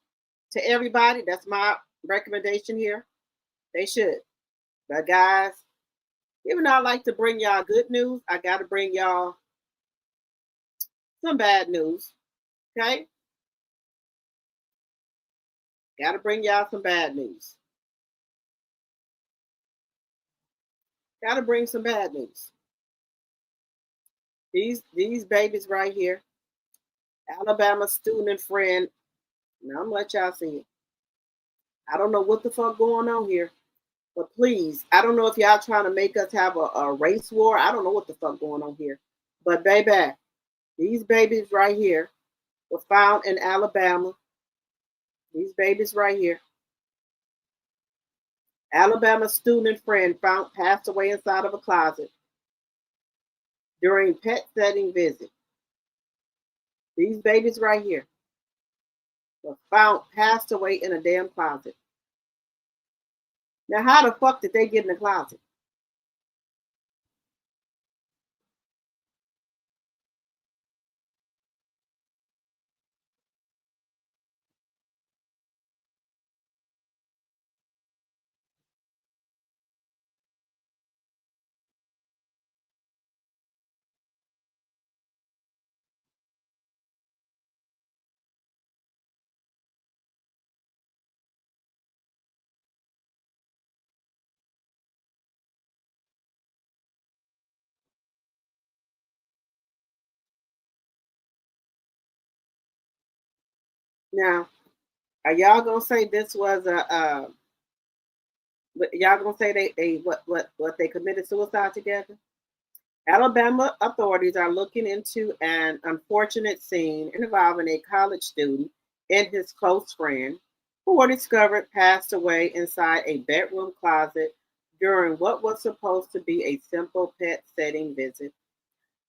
to everybody. That's my recommendation here. They should. But guys, even though I like to bring y'all good news, I got to bring y'all some bad news. Okay? Got to bring y'all some bad news. Got to bring some bad news. These babies right here, Alabama student and friend. Now I'm gonna let y'all see it. I don't know what the fuck going on here, but please, I don't know if y'all trying to make us have a race war. I don't know what the fuck going on here, but baby, these babies right here were found in Alabama. These babies right here. Alabama student and friend passed away inside of a closet during pet setting visit. These babies right here were found passed away in a damn closet. Now, how the fuck did they get in the closet? Now, are y'all gonna say this was a? Y'all gonna say they what they committed suicide together? Alabama authorities are looking into an unfortunate scene involving a college student and his close friend who were discovered passed away inside a bedroom closet during what was supposed to be a simple pet setting visit.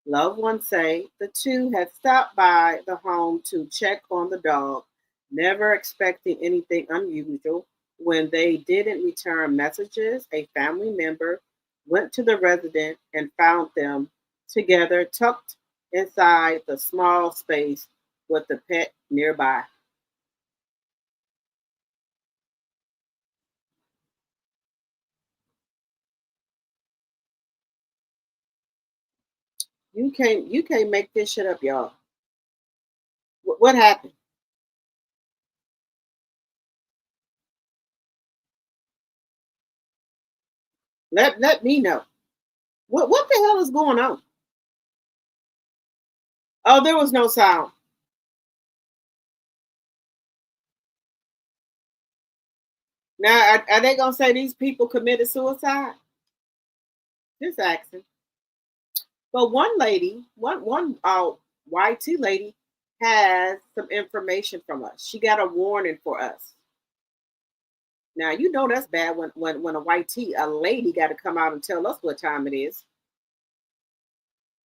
Loved ones say the two had stopped by the home to check on the dog, never expecting anything unusual. When they didn't return messages, a family member went to the resident and found them together, tucked inside the small space with the pet nearby. You can't make this shit up, y'all. What happened? Let me know. What the hell is going on? Oh, there was no sound. Now, are they gonna say these people committed suicide? Just asking. But one lady, one YT lady, has some information from us. She got a warning for us. Now you know that's bad when a YT, a lady, got to come out and tell us what time it is.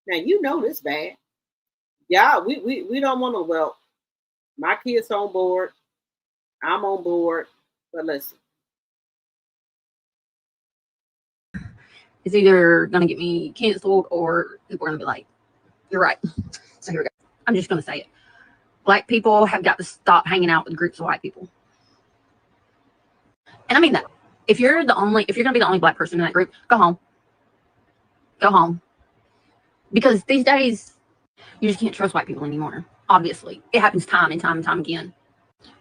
Now you know this bad. Yeah, we don't want to. Well, my kids on board. I'm on board. But listen, It's either gonna get me canceled or people are gonna be like, "You're right." So here we go. I'm just gonna say it. Black people have got to stop hanging out with groups of white people. And I mean that. If you're gonna be the only black person in that group, go home. Go home. Because these days you just can't trust white people anymore. Obviously. It happens time and time and time again.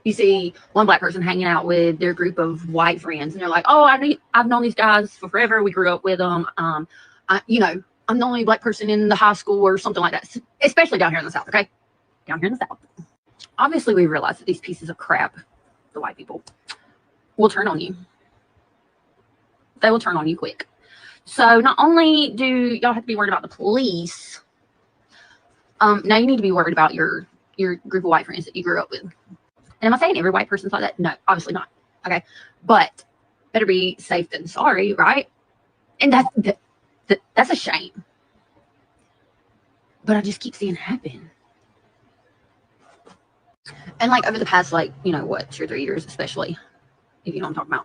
You see one black person hanging out with their group of white friends, and they're like, "Oh, I've known these guys for forever. We grew up with them. I'm the only black person in the high school," or something like that. Especially down here in the South, okay? Down here in the South. Obviously, we realize that these pieces of crap, the white people, will turn on you. They will turn on you quick. So not only do y'all have to be worried about the police, now you need to be worried about your group of white friends that you grew up with. And am I saying every white person's like that? No, obviously not. Okay. But better be safe than sorry, right? And that's a shame. But I just keep seeing it happen. And like over the past, like, 2 or 3 years, especially, if you know what I'm talking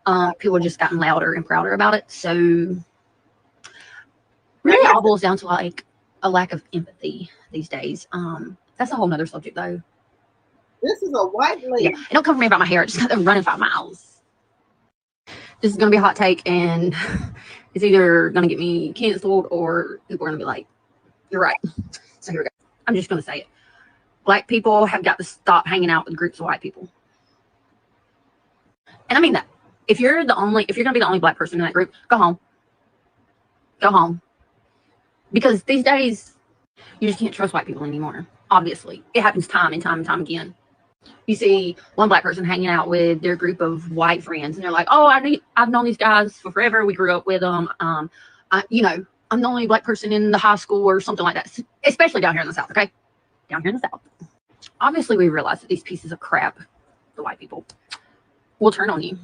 about, people have just gotten louder and prouder about it. So really it all boils down to like a lack of empathy these days. That's a whole nother subject though. this is a white lady. Yeah, it don't come from me about my hair. It's running 5 miles. This is gonna be a hot take, and it's either gonna get me canceled or people are gonna be like, "You're right." So here we go. I'm just gonna say it. Black people have got to stop hanging out with groups of white people. And I mean that. If you're gonna be the only black person in that group, go home. Go home. Because these days you just can't trust white people anymore. Obviously. It happens time and time and time again. You see one black person hanging out with their group of white friends, and they're like, "Oh, I've known these guys for forever. We grew up with them. I'm the only black person in the high school," or something like that. Especially down here in the South, okay? Down here in the South. Obviously, we realize that these pieces of crap, the white people, will turn on you.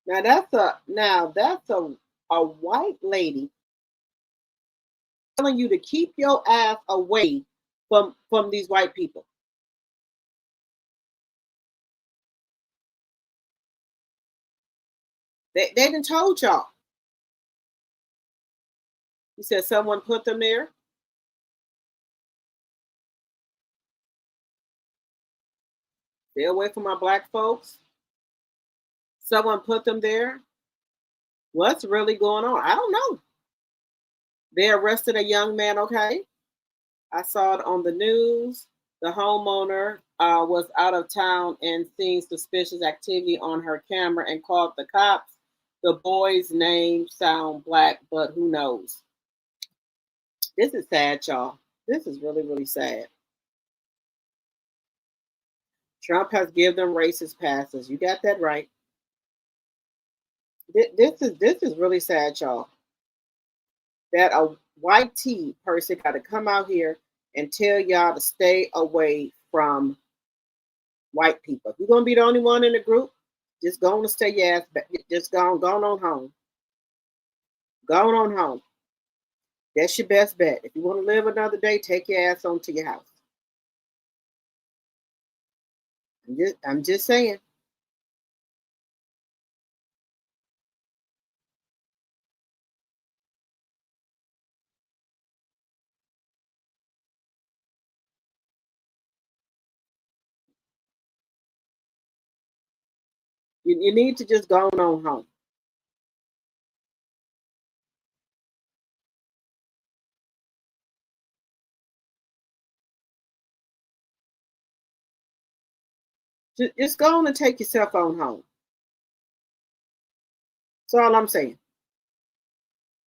Now that's a white lady telling you to keep your ass away from these white people. They didn't told y'all. You said someone put them there. Stay away from my black folks. Someone put them there. What's really going on? I don't know. They arrested a young man, okay? I saw it on the news. The homeowner was out of town and seen suspicious activity on her camera and called the cops. The boy's name sound black, but who knows? This is sad, y'all. This is really, really sad. Trump has given them racist passes. You got that right. This is really sad, y'all. That a white tea person got to come out here and tell y'all to stay away from white people. If you're gonna be the only one in the group, just go on and stay your ass back. Just go on home. Go on home. That's your best bet. If you want to live another day, take your ass on to your house. I'm just saying. You need to just go on home. Just go on and take yourself on home. That's all I'm saying.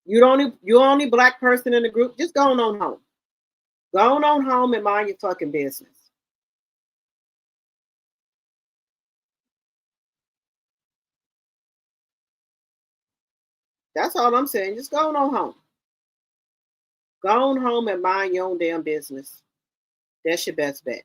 You're only black person in the group. Just go on home. Go on home and mind your fucking business. That's all I'm saying. Just go on home. Go on home and mind your own damn business. That's your best bet.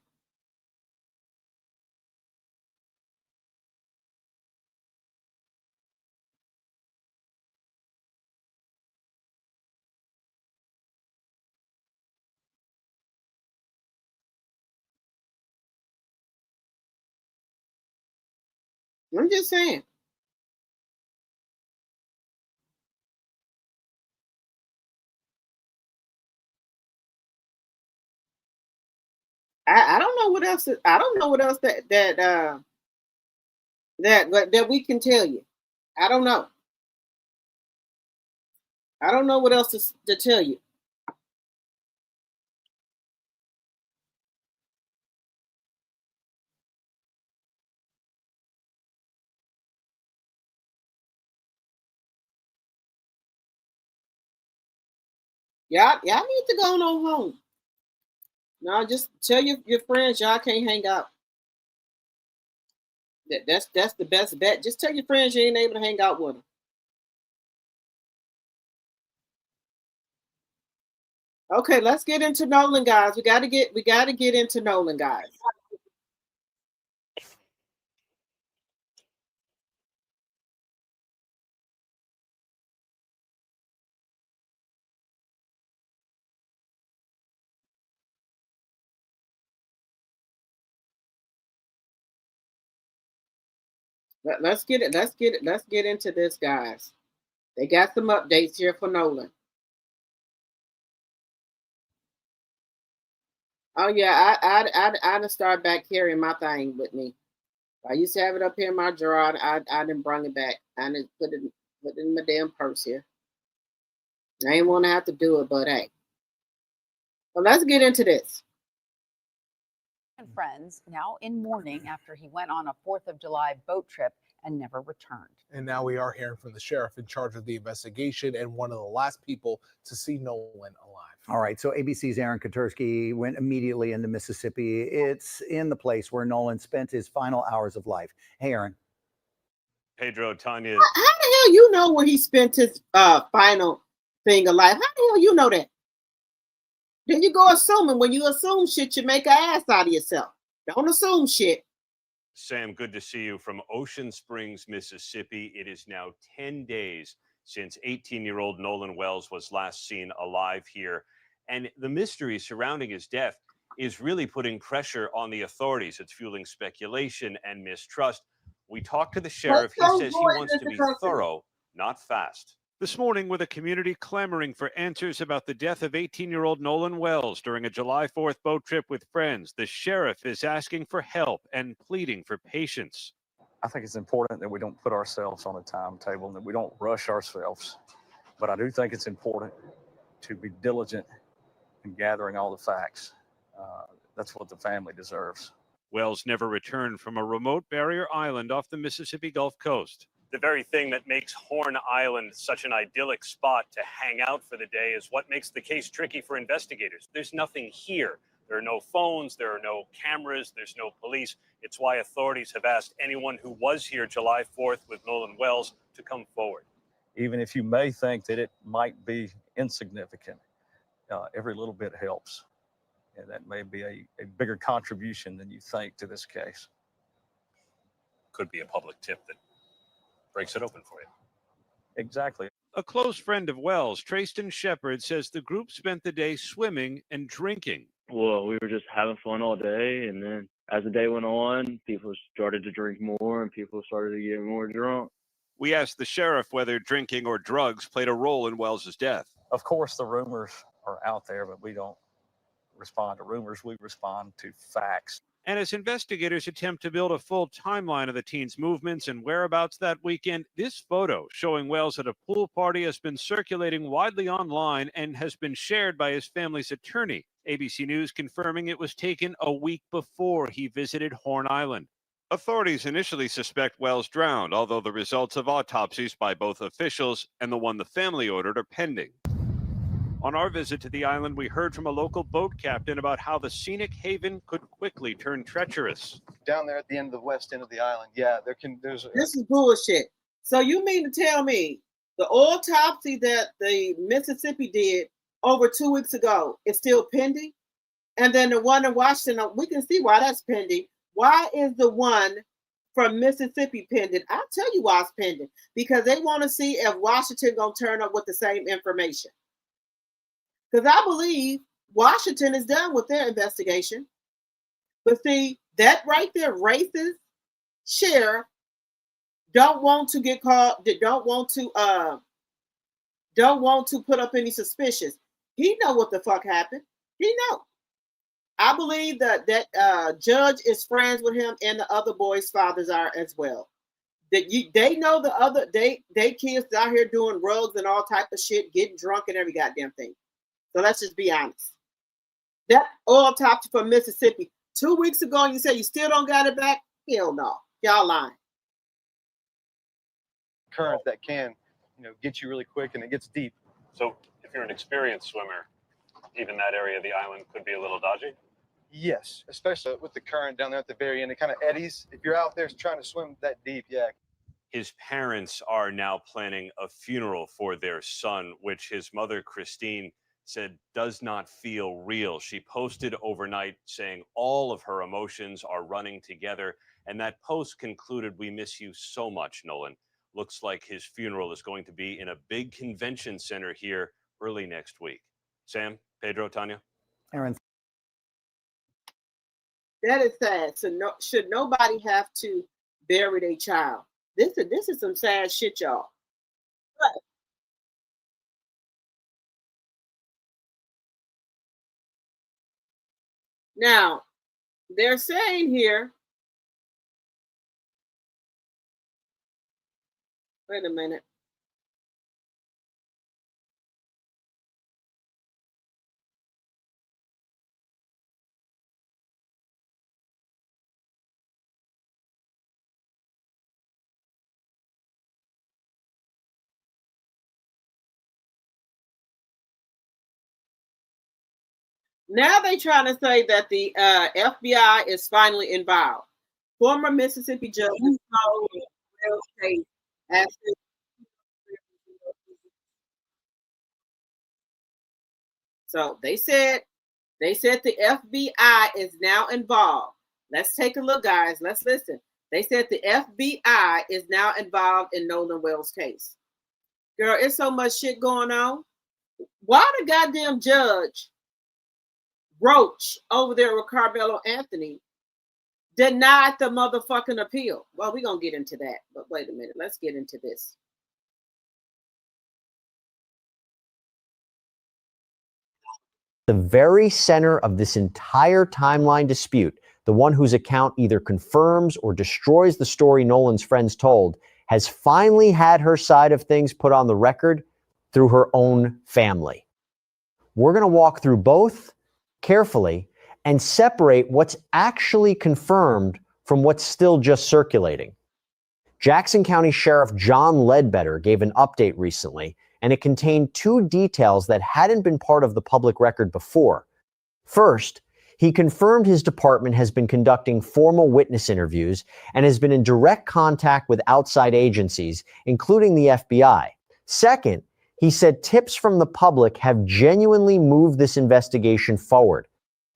I'm just saying. I don't know what else. I don't know what else that we can tell you. I don't know. I don't know what else to tell you. Y'all need to go on home. No, just tell your friends y'all can't hang out. That's the best bet. Just tell your friends you ain't able to hang out with them. Okay, let's get into Nolan, guys. We gotta get into Nolan, guys. Let's get it. Let's get into this, guys. They got some updates here for Nolan. Oh yeah, I done start back carrying my thing with me. I used to have it up here in my drawer. I didn't bring it back. I didn't put it in my damn purse here. I ain't want to have to do it, but hey. Well, let's get into this. And friends now in mourning after he went on a 4th of July boat trip and never returned. And now we are hearing from the sheriff in charge of the investigation and one of the last people to see Nolan alive. All right, so ABC's Aaron Katursky went immediately into Mississippi. It's in the place where Nolan spent his final hours of life. Hey, Aaron. Pedro, Tanya. How the hell you know where he spent his final thing of life? How the hell you know that? Then you go assuming. When you assume shit, you make an ass out of yourself. Don't assume shit. Sam, good to see you from Ocean Springs, Mississippi. It is now 10 days since 18-year-old Nolan Wells was last seen alive here. And the mystery surrounding his death is really putting pressure on the authorities. It's fueling speculation and mistrust. We talked to the sheriff. He says he wants to be thorough, not fast. This morning, with a community clamoring for answers about the death of 18-year-old Nolan Wells during a July 4th boat trip with friends, the sheriff is asking for help and pleading for patience. I think it's important that we don't put ourselves on a timetable and that we don't rush ourselves. But I do think it's important to be diligent in gathering all the facts. That's what the family deserves. Wells never returned from a remote barrier island off the Mississippi Gulf Coast. The very thing that makes Horn Island such an idyllic spot to hang out for the day is what makes the case tricky for investigators. There's nothing here. There are no phones, there are no cameras, there's no police. It's why authorities have asked anyone who was here July 4th with Nolan Wells to come forward. Even if you may think that it might be insignificant, every little bit helps. And that may be a bigger contribution than you think to this case. Could be a public tip that breaks it open for you. Exactly. A close friend of Wells, Trayston Shepard, says the group spent the day swimming and drinking. Well, we were just having fun all day, and then as the day went on, people started to drink more and people started to get more drunk. We asked the sheriff whether drinking or drugs played a role in Wells's death. Of course, the rumors are out there, but we don't respond to rumors. We respond to facts. And as investigators attempt to build a full timeline of the teen's movements and whereabouts that weekend, this photo showing Wells at a pool party has been circulating widely online and has been shared by his family's attorney. ABC News confirming it was taken a week before he visited Horn Island. Authorities initially suspect Wells drowned, although the results of autopsies by both officials and the one the family ordered are pending. On our visit to the island, we heard from a local boat captain about how the scenic haven could quickly turn treacherous. Down there at the end of the west end of the island, yeah, there's This is bullshit. So you mean to tell me the autopsy that the Mississippi did over 2 weeks ago is still pending? And then the one in Washington, we can see why that's pending. Why is the one from Mississippi pending? I'll tell you why it's pending. Because they want to see if Washington gonna turn up with the same information. Because I believe Washington is done with their investigation. But see, that right there, racist sheriff don't want to get caught, don't want to put up any suspicions. He know what the fuck happened. He know. I believe that judge is friends with him and the other boys' fathers are as well. They know the other they kids out here doing drugs and all type of shit, getting drunk and every goddamn thing. So let's just be honest. That autopsy from Mississippi 2 weeks ago, and you say you still don't got it back? Hell no. Y'all lying. current that can, get you really quick and it gets deep. So if you're an experienced swimmer, even that area of the island could be a little dodgy? Yes, especially with the current down there at the very end. It kind of eddies. If you're out there trying to swim that deep, yeah. His parents are now planning a funeral for their son, which his mother, Christine, said does not feel real. She posted overnight saying all of her emotions are running together. And that post concluded, "We miss you so much, Nolan." Looks like his funeral is going to be in a big convention center here early next week. Sam, Pedro, Tanya? Aaron. That is sad. So should nobody have to bury their child? This is some sad shit, y'all. But now, they're saying here, wait a minute. Now they trying to say that the FBI is finally involved. Former Mississippi judge so they said the FBI is now involved. Let's take a look, guys. Let's listen. They said the FBI is now involved in Nolan Wells' case. Girl, it's so much shit going on. Why the goddamn judge Roach over there with Carmelo Anthony denied the motherfucking appeal? Well, we're going to get into that. But wait a minute. Let's get into this. The very center of this entire timeline dispute, the one whose account either confirms or destroys the story Nolan's friends told, has finally had her side of things put on the record through her own family. We're going to walk through both carefully and separate what's actually confirmed from what's still just circulating. Jackson County Sheriff John Ledbetter gave an update recently, and it contained two details that hadn't been part of the public record before. First, he confirmed his department has been conducting formal witness interviews and has been in direct contact with outside agencies, including the FBI. Second, he said tips from the public have genuinely moved this investigation forward.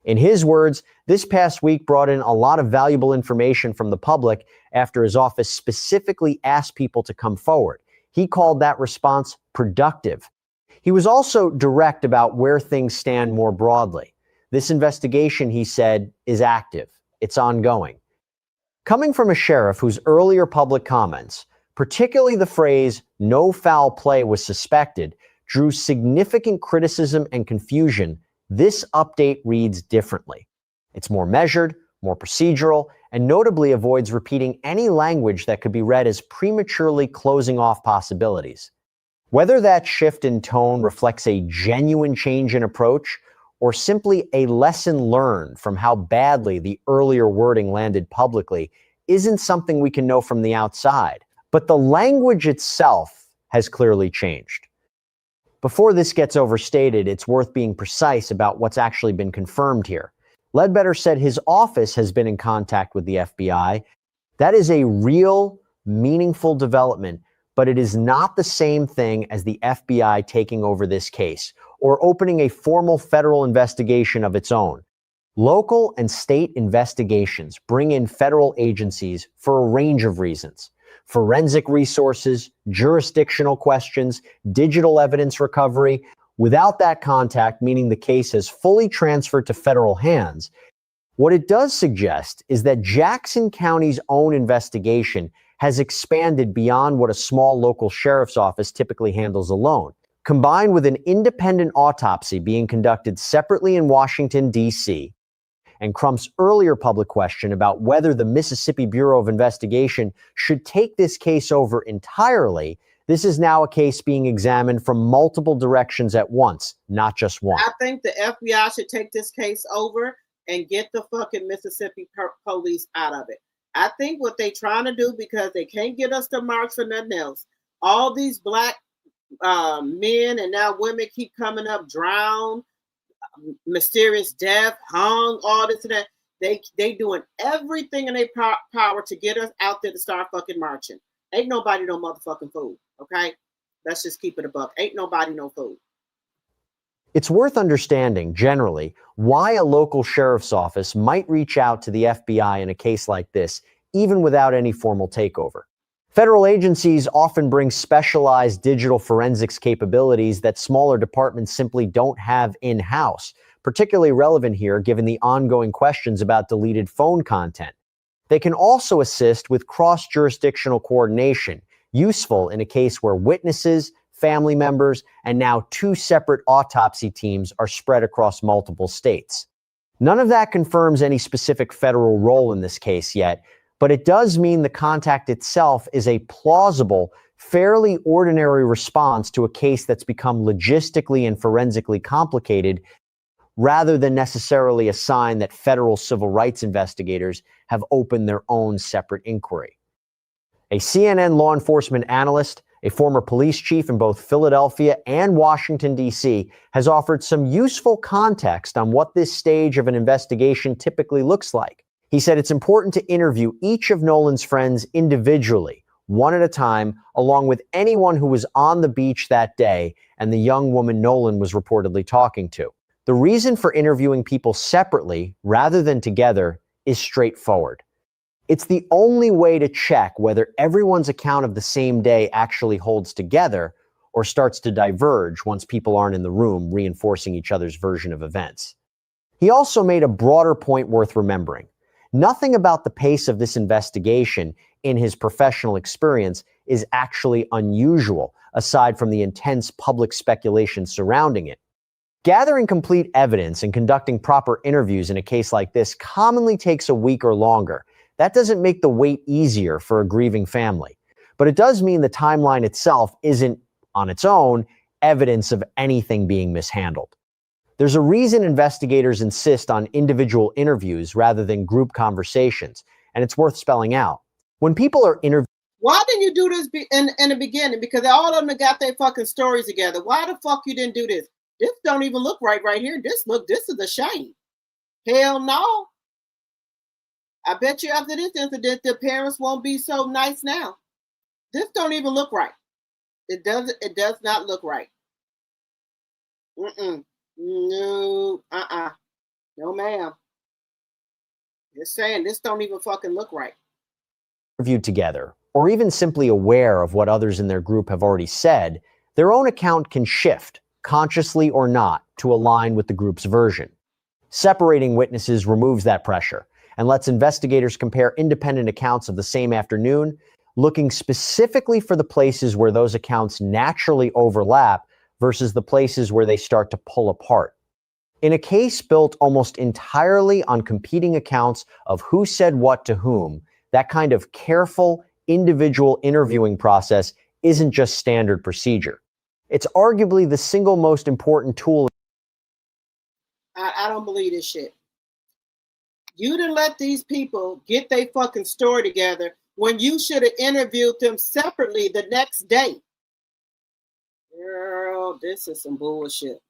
In his words, this past week brought in a lot of valuable information from the public after his office specifically asked people to come forward. He called that response productive. He was also direct about where things stand more broadly. This investigation, he said, is active. It's ongoing. Coming from a sheriff whose earlier public comments, particularly the phrase, "no foul play was suspected," drew significant criticism and confusion, this update reads differently. It's more measured, more procedural, and notably avoids repeating any language that could be read as prematurely closing off possibilities. Whether that shift in tone reflects a genuine change in approach or simply a lesson learned from how badly the earlier wording landed publicly isn't something we can know from the outside. But the language itself has clearly changed. Before this gets overstated, it's worth being precise about what's actually been confirmed here. Ledbetter said his office has been in contact with the FBI. That is a real, meaningful development, but it is not the same thing as the FBI taking over this case or opening a formal federal investigation of its own. Local and state investigations bring in federal agencies for a range of reasons. Forensic resources, jurisdictional questions, digital evidence recovery. Without that contact, meaning the case has fully transferred to federal hands, what it does suggest is that Jackson County's own investigation has expanded beyond what a small local sheriff's office typically handles alone. Combined with an independent autopsy being conducted separately in Washington, D.C., and Crump's earlier public question about whether the Mississippi Bureau of Investigation should take this case over entirely, this is now a case being examined from multiple directions at once, not just one. I think the FBI should take this case over and get the fucking Mississippi police out of it. I think what they're trying to do, because they can't get us to march for nothing else, all these black men and now women keep coming up, drowned, mysterious death, hung, all this and that. They doing everything in their power to get us out there to start fucking marching. Ain't nobody no motherfucking fool, okay? Let's just keep it a buck. Ain't nobody no fool. It's worth understanding, generally, why a local sheriff's office might reach out to the FBI in a case like this, even without any formal takeover. Federal agencies often bring specialized digital forensics capabilities that smaller departments simply don't have in-house, particularly relevant here given the ongoing questions about deleted phone content. They can also assist with cross-jurisdictional coordination, useful in a case where witnesses, family members, and now two separate autopsy teams are spread across multiple states. None of that confirms any specific federal role in this case yet, but it does mean the contact itself is a plausible, fairly ordinary response to a case that's become logistically and forensically complicated, rather than necessarily a sign that federal civil rights investigators have opened their own separate inquiry. A CNN law enforcement analyst, a former police chief in both Philadelphia and Washington, D.C., has offered some useful context on what this stage of an investigation typically looks like. He said it's important to interview each of Nolan's friends individually, one at a time, along with anyone who was on the beach that day and the young woman Nolan was reportedly talking to. The reason for interviewing people separately rather than together is straightforward. It's the only way to check whether everyone's account of the same day actually holds together or starts to diverge once people aren't in the room reinforcing each other's version of events. He also made a broader point worth remembering. Nothing about the pace of this investigation in his professional experience is actually unusual, aside from the intense public speculation surrounding it. Gathering complete evidence and conducting proper interviews in a case like this commonly takes a week or longer. That doesn't make the wait easier for a grieving family, but it does mean the timeline itself isn't, on its own, evidence of anything being mishandled. There's a reason investigators insist on individual interviews rather than group conversations, and it's worth spelling out. When people are interviewed, Why didn't you do this in the beginning? Because all of them got their fucking stories together. Why the fuck you didn't do this? This don't even look right here. This is a shame. Hell no. I bet you after this incident, the parents won't be so nice now. This don't even look right. It does not look right. No, no, ma'am. Just saying, this don't even fucking look right. Interviewed together, or even simply aware of what others in their group have already said, their own account can shift, consciously or not, to align with the group's version. Separating witnesses removes that pressure and lets investigators compare independent accounts of the same afternoon, looking specifically for the places where those accounts naturally overlap versus the places where they start to pull apart. In a case built almost entirely on competing accounts of who said what to whom, that kind of careful, individual interviewing process isn't just standard procedure. It's arguably the single most important tool. I don't believe this shit. You didn't let these people get their fucking story together when you should have interviewed them separately the next day. Girl, this is some bullshit.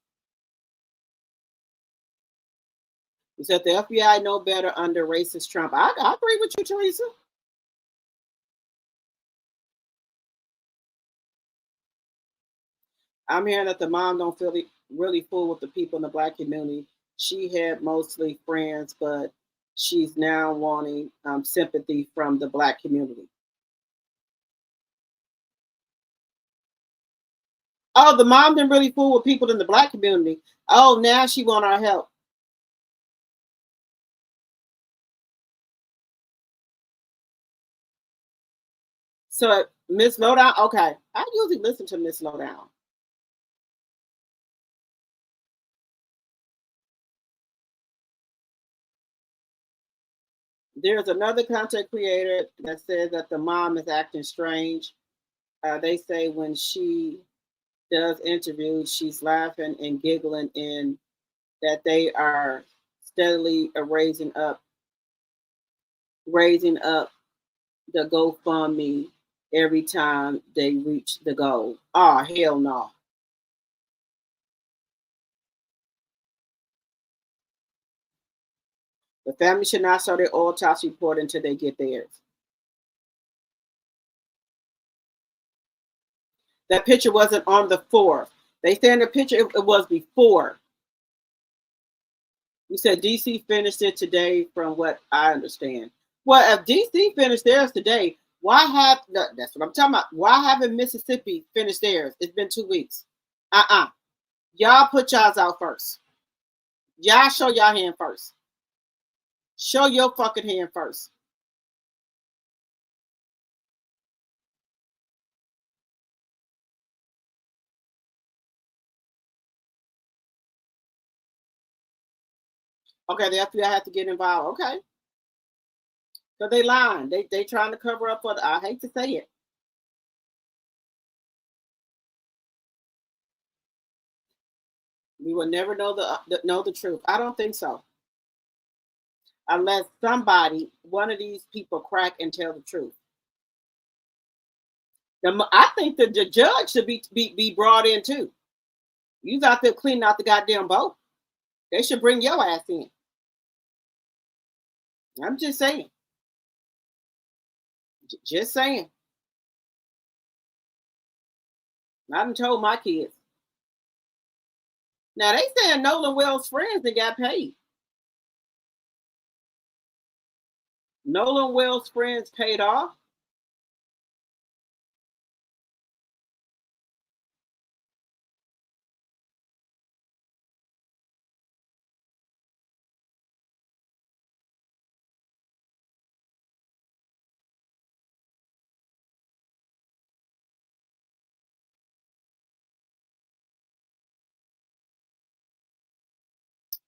You said the FBI know better under racist Trump. I agree with you, Teresa. I'm hearing that the mom don't feel really fool with the people in the Black community. She had mostly friends, but she's now wanting sympathy from the Black community. Oh, the mom didn't really fool with people in the Black community. Oh, now she want our help. So Miss Lowdown, okay. I usually listen to Miss Lowdown. There's another content creator that says that the mom is acting strange. They say when she does interviews, she's laughing and giggling, and that they are steadily raising up the GoFundMe every time they reach the goal. Oh, hell no. The family should not start their autopsy report until they get theirs. That picture wasn't on the 4th. They say in the picture it was before. You said DC finished it today, from what I understand. Well, if DC finished theirs today, why have that's what I'm talking about? Why haven't Mississippi finished theirs? It's been 2 weeks. Y'all put y'all's out first. Y'all show y'all hand first. Show your fucking hand first. Okay, the FBI have to get involved. Okay. So they lying. They trying to cover up for I hate to say it. We will never know the truth. I don't think so. Unless one of these people crack and tell the truth. I think that the judge should be brought in too. You out there cleaning out the goddamn boat. They should bring your ass in. I'm just saying. Just saying. I done told my kids. Now they saying Nolan Wells' friends that got paid. Nolan Wells' friends paid off.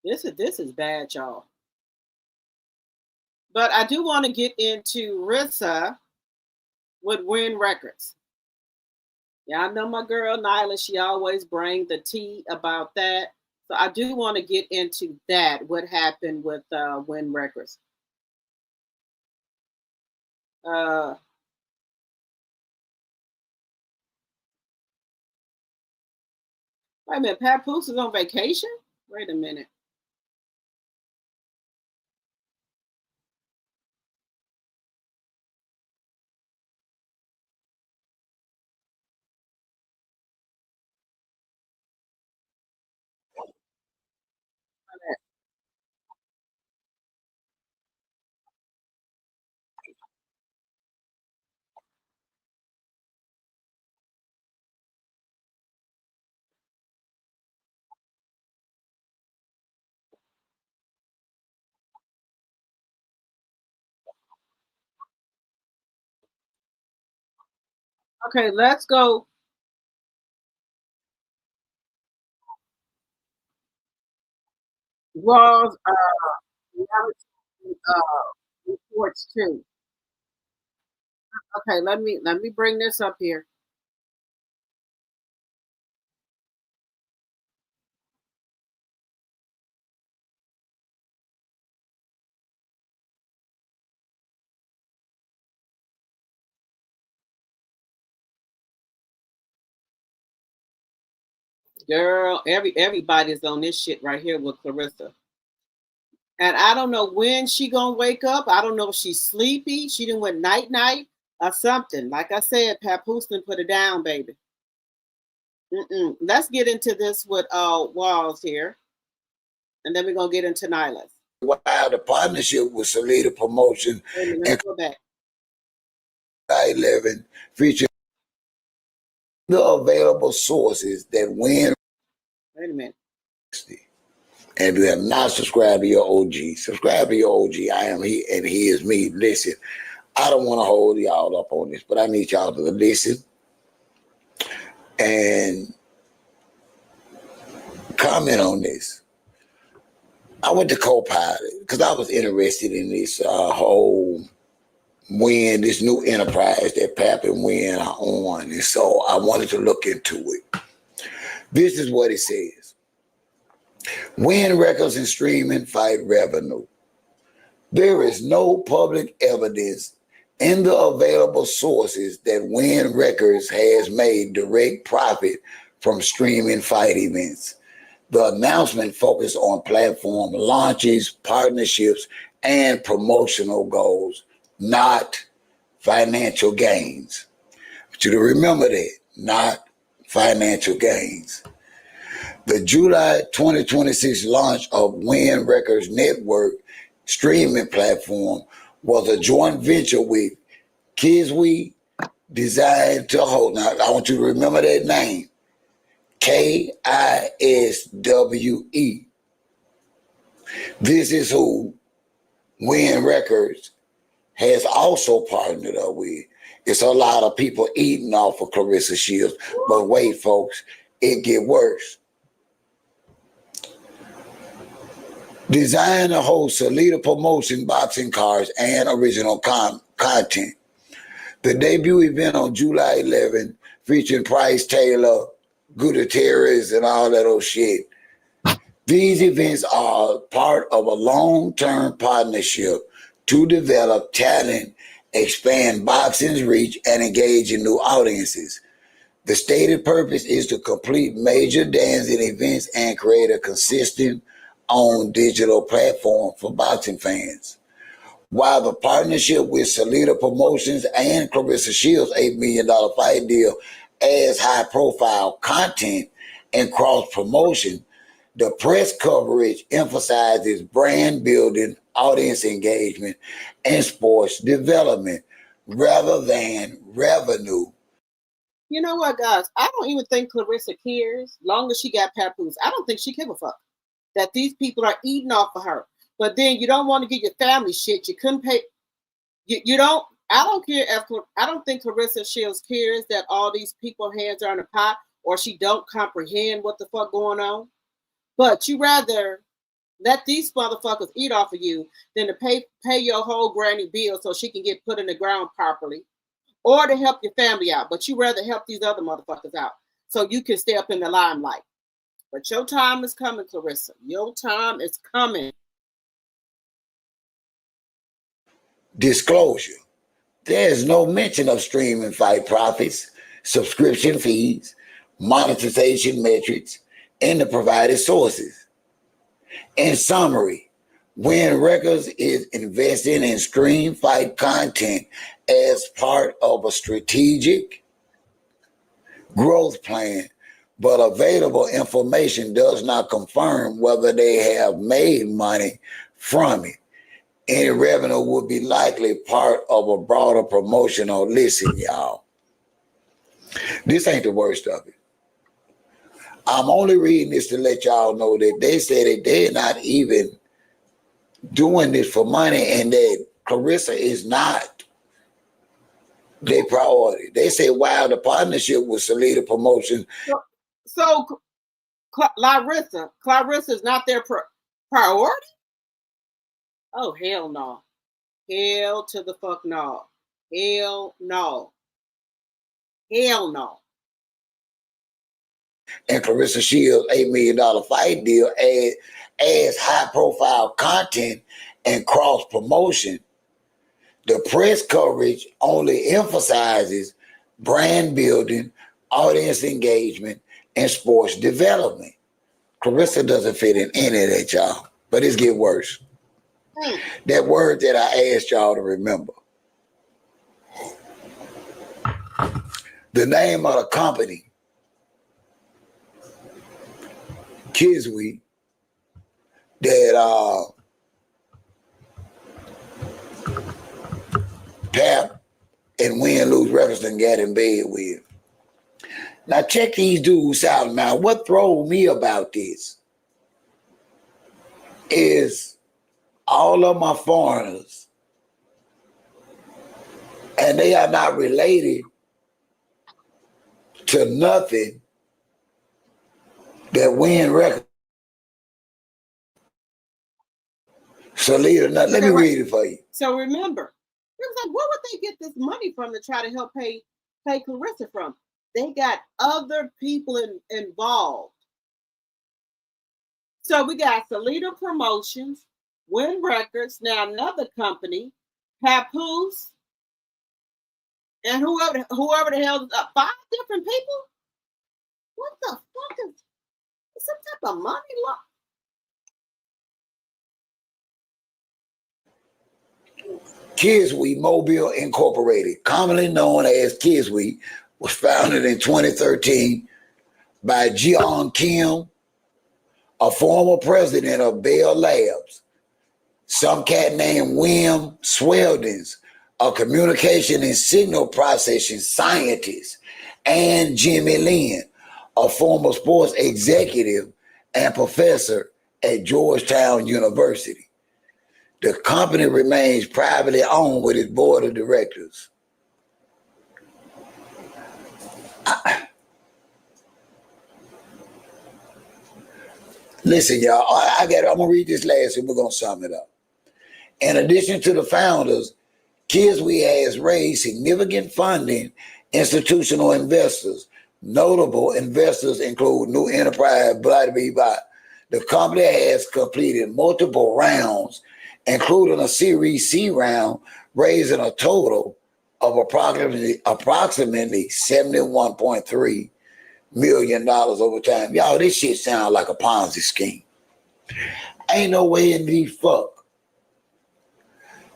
This is bad, y'all. But I do want to get into Rissa with Win Records. Y'all know my girl Nyla, she always brings the tea about that. So I do want to get into that, what happened with Win Records. Wait a minute, Papoose is on vacation? Wait a minute. Okay, let's go. Walls reports too. Okay, let me bring this up here. Girl, everybody's on this shit right here with Claressa. And I don't know when she gonna wake up. I don't know if she's sleepy. She didn't went night or something. Like I said, Papoose didn't put it down, baby. Let's get into this with Walls here, and then we're gonna get into Nyla's. Wow, the partnership with Salida Promotion and Go back. 11 featuring the available sources that win. Wait a minute. And if you have not subscribed to your OG, subscribe to your OG. I am he and he is me. Listen, I don't want to hold y'all up on this, but I need y'all to listen and comment on this. I went to Copilot because I was interested in this whole Win, this new enterprise that Pap and Win are on. And so I wanted to look into it. This is what it says. Win records and streaming fight revenue. There is no public evidence in the available sources that Win Records has made direct profit from streaming fight events. The announcement focused on platform launches, partnerships, and promotional goals, not financial gains. I want you to remember that, not financial gains. The July 2026 launch of Win Records Network streaming platform was a joint venture with Kiswe, designed to hold. Now, I want you to remember that name. KISWE. This is who Win Records has also partnered up with. It's a lot of people eating off of Claressa Shields. But wait, folks, it get worse. Designed to host Salida Promotion boxing cards and original content. The debut event on July 11 featuring Price Taylor, Gutierrez, and all that old shit. These events are part of a long-term partnership to develop talent, expand boxing's reach, and engage in new audiences. The stated purpose is to complete major dancing events and create a consistent on digital platform for boxing fans. While the partnership with Salida Promotions and Claressa Shields' $8 million fight deal adds high-profile content and cross-promotion, the press coverage emphasizes brand building, audience engagement, and sports development rather than revenue. You know what, guys? I don't even think Claressa cares. Long as she got Papoose, I don't think she give a fuck that these people are eating off of her. But then you don't want to get your family shit. You couldn't pay. You don't. I don't care if I don't think Claressa Shields cares that all these people hands are in a pot, or she don't comprehend what the fuck going on. But you rather let these motherfuckers eat off of you than to pay your whole granny bill so she can get put in the ground properly, or to help your family out. But you rather help these other motherfuckers out so you can stay up in the limelight. But your time is coming, Claressa. Your time is coming. Disclosure. There's no mention of streaming fight profits, subscription fees, monetization metrics, in the provided sources. In summary, Win Records is investing in Screen Fight content as part of a strategic growth plan, but available information does not confirm whether they have made money from it. Any revenue would be likely part of a broader promotional. Listen, y'all, this ain't the worst of it. I'm only reading this to let y'all know that they said that they're not even doing this for money and that Claressa is not their priority. They say, wow, the partnership with Salida Promotions. So Claressa is not their priority? Oh, hell no. Hell to the fuck no. Hell no. Hell no. And Claressa Shields' $8 million fight deal adds high-profile content and cross-promotion. The press coverage only emphasizes brand building, audience engagement, and sports development. Claressa doesn't fit in any of that, y'all. But it's get worse. That word that I asked y'all to remember. The name of the company, Kiswe, that Pap and Win Lose Records and got in bed with. Now check these dudes out. Now what throws me about this is all of my foreigners, and they are not related to nothing that Win Records. Salida, let me read it for you. So remember, it was like, where would they get this money from to try to help pay Claressa from? They got other people involved. So we got Salida Promotions, Win Records, now another company, Papoose, and whoever the hell, 5 different people? What the fuck is some type of money law? Kiswe Mobile Incorporated, commonly known as Kiswe, was founded in 2013 by Jeon Kim, a former president of Bell Labs, some cat named Wim Sweldens, a communication and signal processing scientist, and Jimmy Lin, a former sports executive and professor at Georgetown University. The company remains privately owned with its board of directors. Listen, y'all, I'm going to read this last and we're going to sum it up. In addition to the founders, Kiswe has raised significant funding, institutional investors. Notable investors include New Enterprise, blah, blah, blah. The company has completed multiple rounds, including a Series C round, raising a total of approximately $71.3 million over time. Y'all, this shit sounds like a Ponzi scheme. Ain't no way in the fuck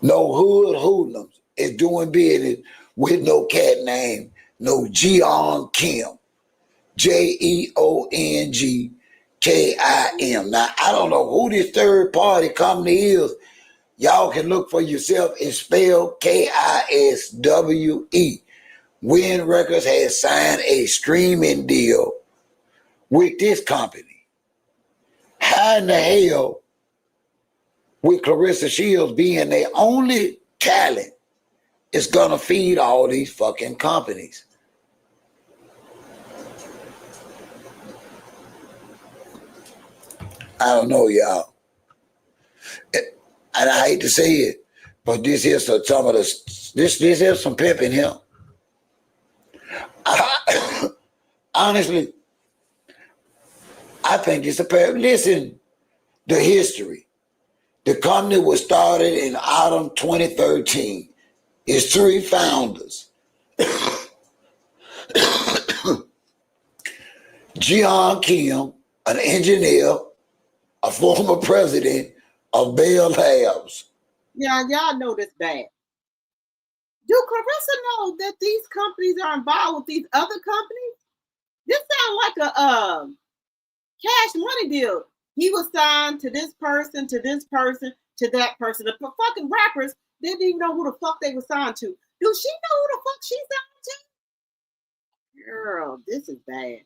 no hood hoodlums is doing business with no cat named no Jeon Kim. JEONGKIM. Now, I don't know who this third party company is. Y'all can look for yourself. It's spelled KISWE. Win Records has signed a streaming deal with this company. How in the hell, with Claressa Shields being their only talent, is gonna feed all these fucking companies? I don't know, y'all. And I hate to say it, but this is some of the this is some pimping here. Honestly, I think it's a pair. Listen, the history. The company was started in autumn 2013. It's 3 founders. Jeon Kim, an engineer, a former president of Bell Labs. Yeah, y'all know this bad. Do Claressa know that these companies are involved with these other companies? This sounds like a cash money deal. He was signed to this person, to this person, to that person. The fucking rappers didn't even know who the fuck they were signed to. Do she know who the fuck she's signed to? Girl, this is bad.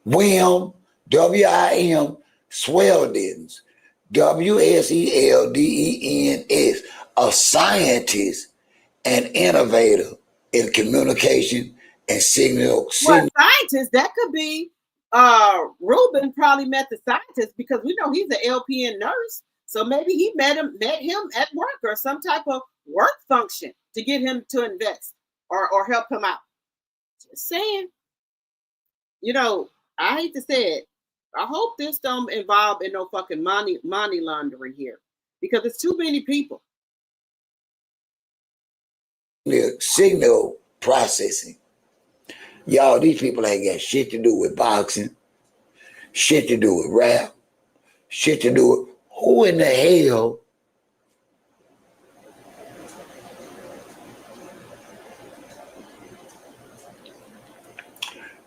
WIM, W-I-M, Sweldens, W-S-E-L-D-E-N-S, a scientist and innovator in communication and signal. Well, scientist, that could be Ruben probably met the scientist because we know he's an LPN nurse. So maybe he met him at work or some type of work function to get him to invest or help him out. Just saying. You know, I hate to say it. I hope this don't involve in no fucking money laundering here because it's too many people. The signal processing. Y'all, these people ain't got shit to do with boxing, shit to do with rap, shit to do with who in the hell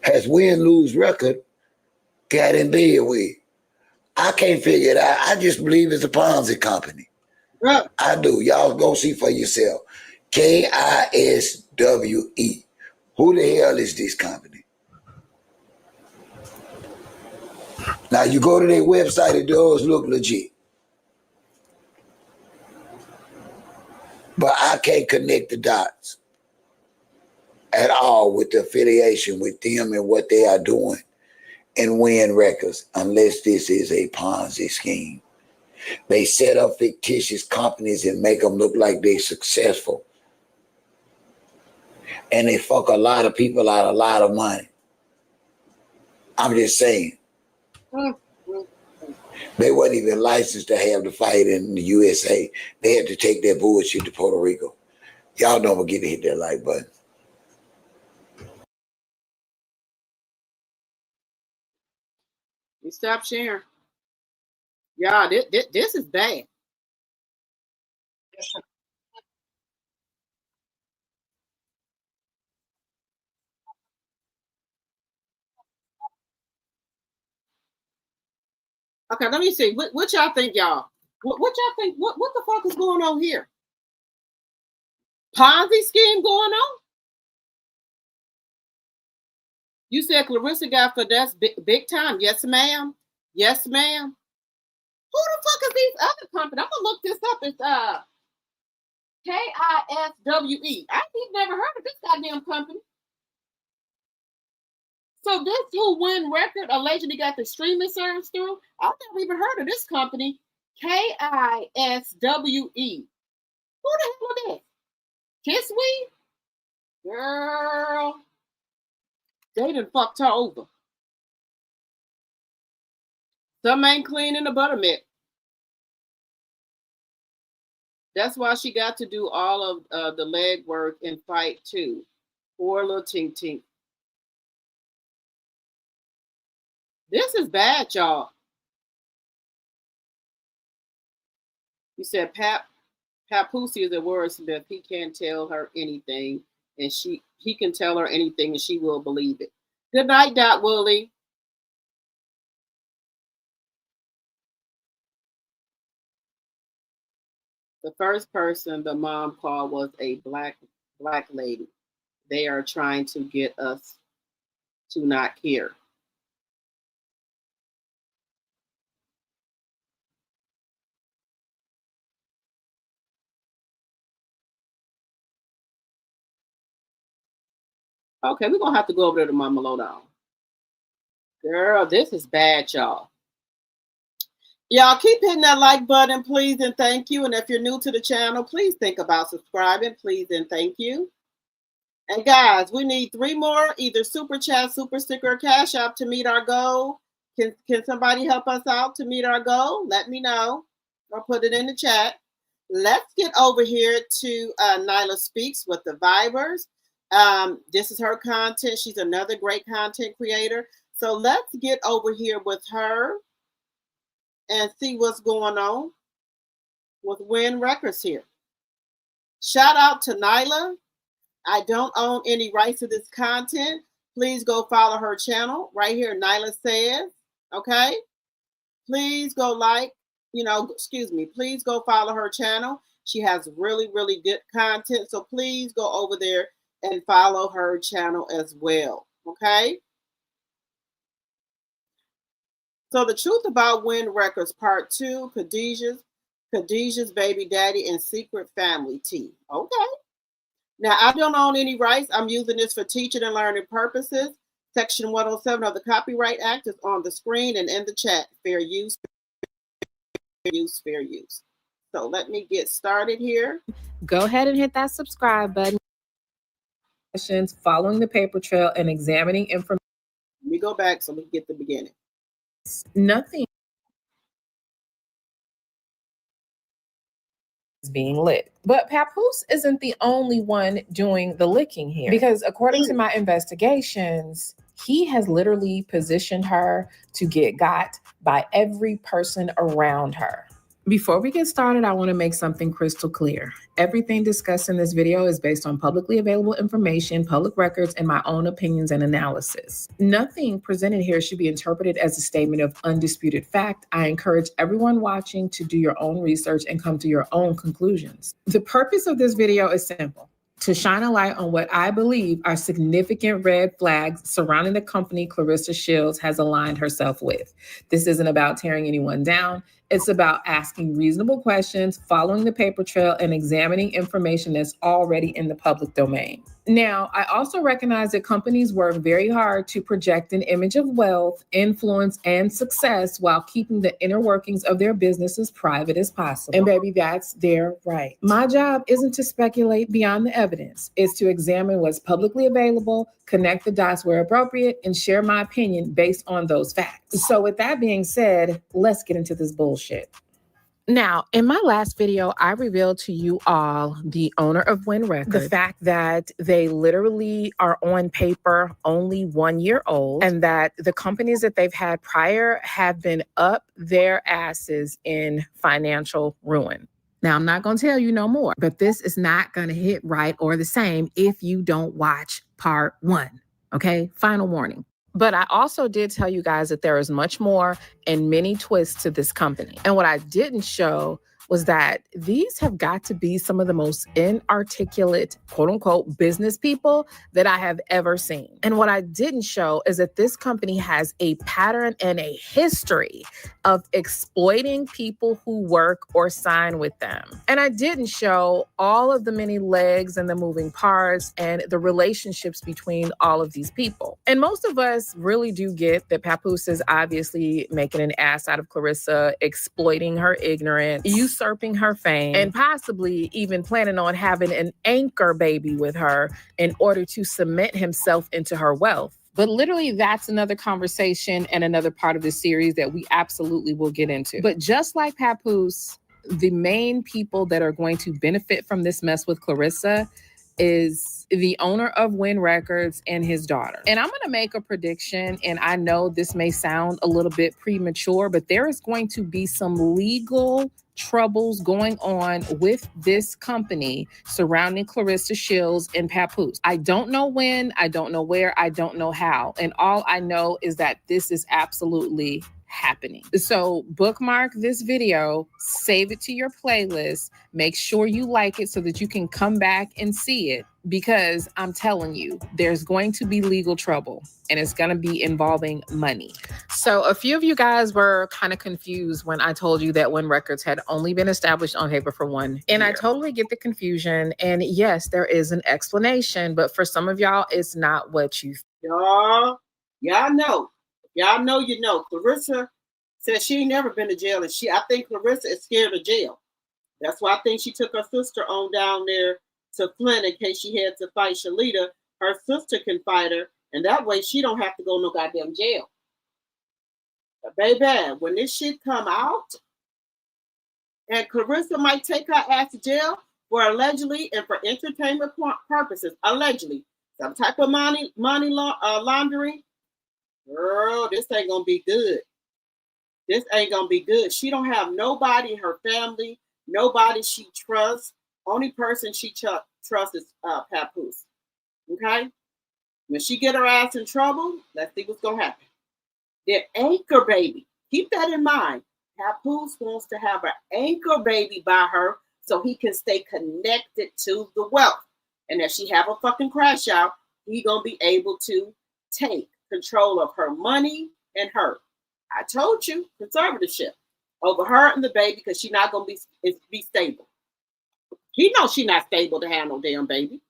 has win-lose record got in bed with? I can't figure it out. I just believe it's a Ponzi company. Right. I do. Y'all go see for yourself. K-I-S-W-E. Who the hell is this company? Now you go to their website, it does look legit. But I can't connect the dots at all with the affiliation with them and what they are doing and Win Records unless this is a Ponzi scheme. They set up fictitious companies and make them look like they're successful. And they fuck a lot of people out a lot of money. I'm just saying. They wasn't even licensed to have the fight in the USA. They had to take their bullshit to Puerto Rico. Y'all don't forget to hit that like button. You stop sharing. Yeah, this is bad. Okay, let me see. What y'all think, y'all? What y'all think? What the fuck is going on here? Ponzi scheme going on? You said Claressa got finesse big time. Yes, ma'am. Yes, ma'am. Who the fuck is these other companies? I'm gonna look this up. It's K-I-S-W-E. I've never heard of this goddamn company. So this who Win Record allegedly got the streaming service through? I've never even heard of this company. K-I-S-W-E. Who the hell is that? Kiss We? Girl. They done fucked her over. Some ain't clean in the buttermilk. That's why she got to do all of the leg work and fight too. Poor little Tink Tink. This is bad, y'all. You said Papoose is a wordsmith. He can't tell her anything, and he can tell her anything, and she will believe it. Good night, Dot Willie. The first person the mom called was a black lady. They are trying to get us to not care. Okay, we're gonna have to go over there to Mama Lowdown. Girl, this is bad, y'all. Y'all keep hitting that like button, please, and thank you. And if you're new to the channel, please think about subscribing, please, and thank you. And guys, we need 3 more, either super chat, super sticker, or cash app to meet our goal. Can somebody help us out to meet our goal? Let me know. I'll put it in the chat. Let's get over here to Nyla Speaks with the Vibers. This is her content. She's another great content creator. So let's get over here with her and see what's going on with Win Records here. Shout out to Nyla. I don't own any rights to this content. Please go follow her channel right here. Nyla Says, okay? Please go please go follow her channel. She has really, really good content. So please go over there and follow her channel as well, okay? So the truth about Win Records Part 2, Khadijah's baby daddy and secret family tea. Okay. Now, I don't own any rights. I'm using this for teaching and learning purposes. Section 107 of the Copyright Act is on the screen and in the chat. Fair use, fair use, fair use. So let me get started here. Go ahead and hit that subscribe button. Following the paper trail and examining information. Let me go back so we can get the beginning. Nothing is being lit. But Papoose isn't the only one doing the licking here. Because according to my investigations, he has literally positioned her to get got by every person around her. Before we get started, I want to make something crystal clear. Everything discussed in this video is based on publicly available information, public records, and my own opinions and analysis. Nothing presented here should be interpreted as a statement of undisputed fact. I encourage everyone watching to do your own research and come to your own conclusions. The purpose of this video is simple: to shine a light on what I believe are significant red flags surrounding the company Claressa Shields has aligned herself with. This isn't about tearing anyone down. It's about asking reasonable questions, following the paper trail, and examining information that's already in the public domain. Now, I also recognize that companies work very hard to project an image of wealth, influence, and success while keeping the inner workings of their business as private as possible. And baby, that's their right. My job isn't to speculate beyond the evidence. It's to examine what's publicly available, connect the dots where appropriate, and share my opinion based on those facts. So with that being said, let's get into this bullshit. Now, in my last video, I revealed to you all the owner of Win Records, the fact that they literally are on paper only 1 year old, and that the companies that they've had prior have been up their asses in financial ruin. Now, I'm not going to tell you no more, but this is not going to hit right or the same if you don't watch part 1. Okay? Final warning. But I also did tell you guys that there is much more and many twists to this company. And what I didn't show was that these have got to be some of the most inarticulate, quote unquote, business people that I have ever seen. And what I didn't show is that this company has a pattern and a history of exploiting people who work or sign with them. And I didn't show all of the many legs and the moving parts and the relationships between all of these people. And most of us really do get that Papoose is obviously making an ass out of Claressa, exploiting her ignorance, usurping her fame, and possibly even planning on having an anchor baby with her in order to cement himself into her wealth. But literally, that's another conversation and another part of the series that we absolutely will get into. But just like Papoose, the main people that are going to benefit from this mess with Claressa is the owner of Win Records and his daughter. And I'm going to make a prediction, and I know this may sound a little bit premature, but there is going to be some legal troubles going on with this company surrounding Claressa Shields and Papoose. I don't know when, I don't know where, I don't know how. And all I know is that this is absolutely happening. So bookmark this video, save it to your playlist, make sure you like it so that you can come back and see it, because I'm telling you, there's going to be legal trouble and it's going to be involving money. So a few of you guys were kind of confused when I told you that Win Records had only been established on paper for 1 year. And I totally get the confusion. And yes, there is an explanation, but for some of y'all, it's not what you Y'all know. Y'all know you know. Claressa said she ain't never been to jail, and I think Claressa is scared of jail. That's why I think she took her sister on down there to Flint in case she had to fight Shalita. Her sister can fight her, and that way she don't have to go no goddamn jail. But baby, when this shit come out, and Claressa might take her ass to jail for allegedly and for entertainment purposes, allegedly, some type of money laundering. Girl, this ain't gonna be good. This ain't gonna be good. She don't have nobody in her family, nobody she trusts. Only person she trusts is Papoose. Okay? When she get her ass in trouble, let's see what's gonna happen. The anchor baby. Keep that in mind. Papoose wants to have an anchor baby by her so he can stay connected to the wealth. And if she have a fucking crash out, he gonna be able to take control of her money and her. I told you, conservatorship over her and the baby because she's not gonna be stable. He knows she's not stable to have no damn baby.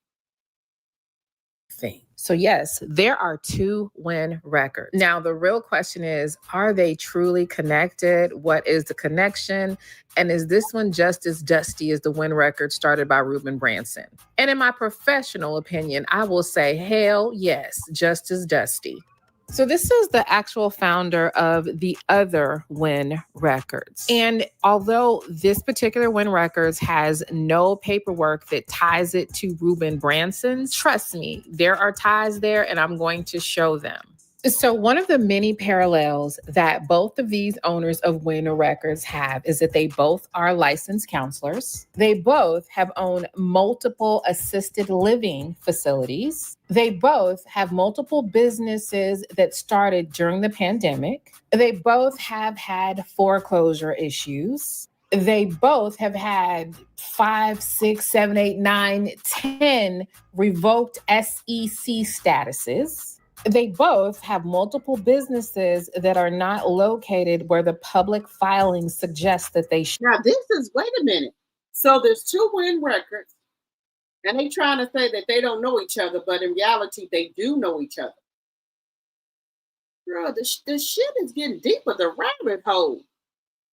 Thing. So yes, there are 2 Win records. Now the real question is, are they truly connected? What is the connection? And is this one just as dusty as the Win record started by Ruben Branson? And in my professional opinion, I will say, hell yes, just as dusty. So this is the actual founder of the other Win Records. And although this particular Win Records has no paperwork that ties it to Ruben Branson's, trust me, there are ties there and I'm going to show them. So one of the many parallels that both of these owners of Win Records have is that they both are licensed counselors. They both have owned multiple assisted living facilities. They both have multiple businesses that started during the pandemic. They both have had foreclosure issues. They both have had 5, 6, 7, 8, 9, 10 revoked SEC statuses. They both have multiple businesses that are not located where the public filings suggest that they should. Now this is, wait a minute. So there's 2 Win Records and they trying to say that they don't know each other, but in reality, they do know each other. Girl, the shit is getting deeper, the rabbit hole.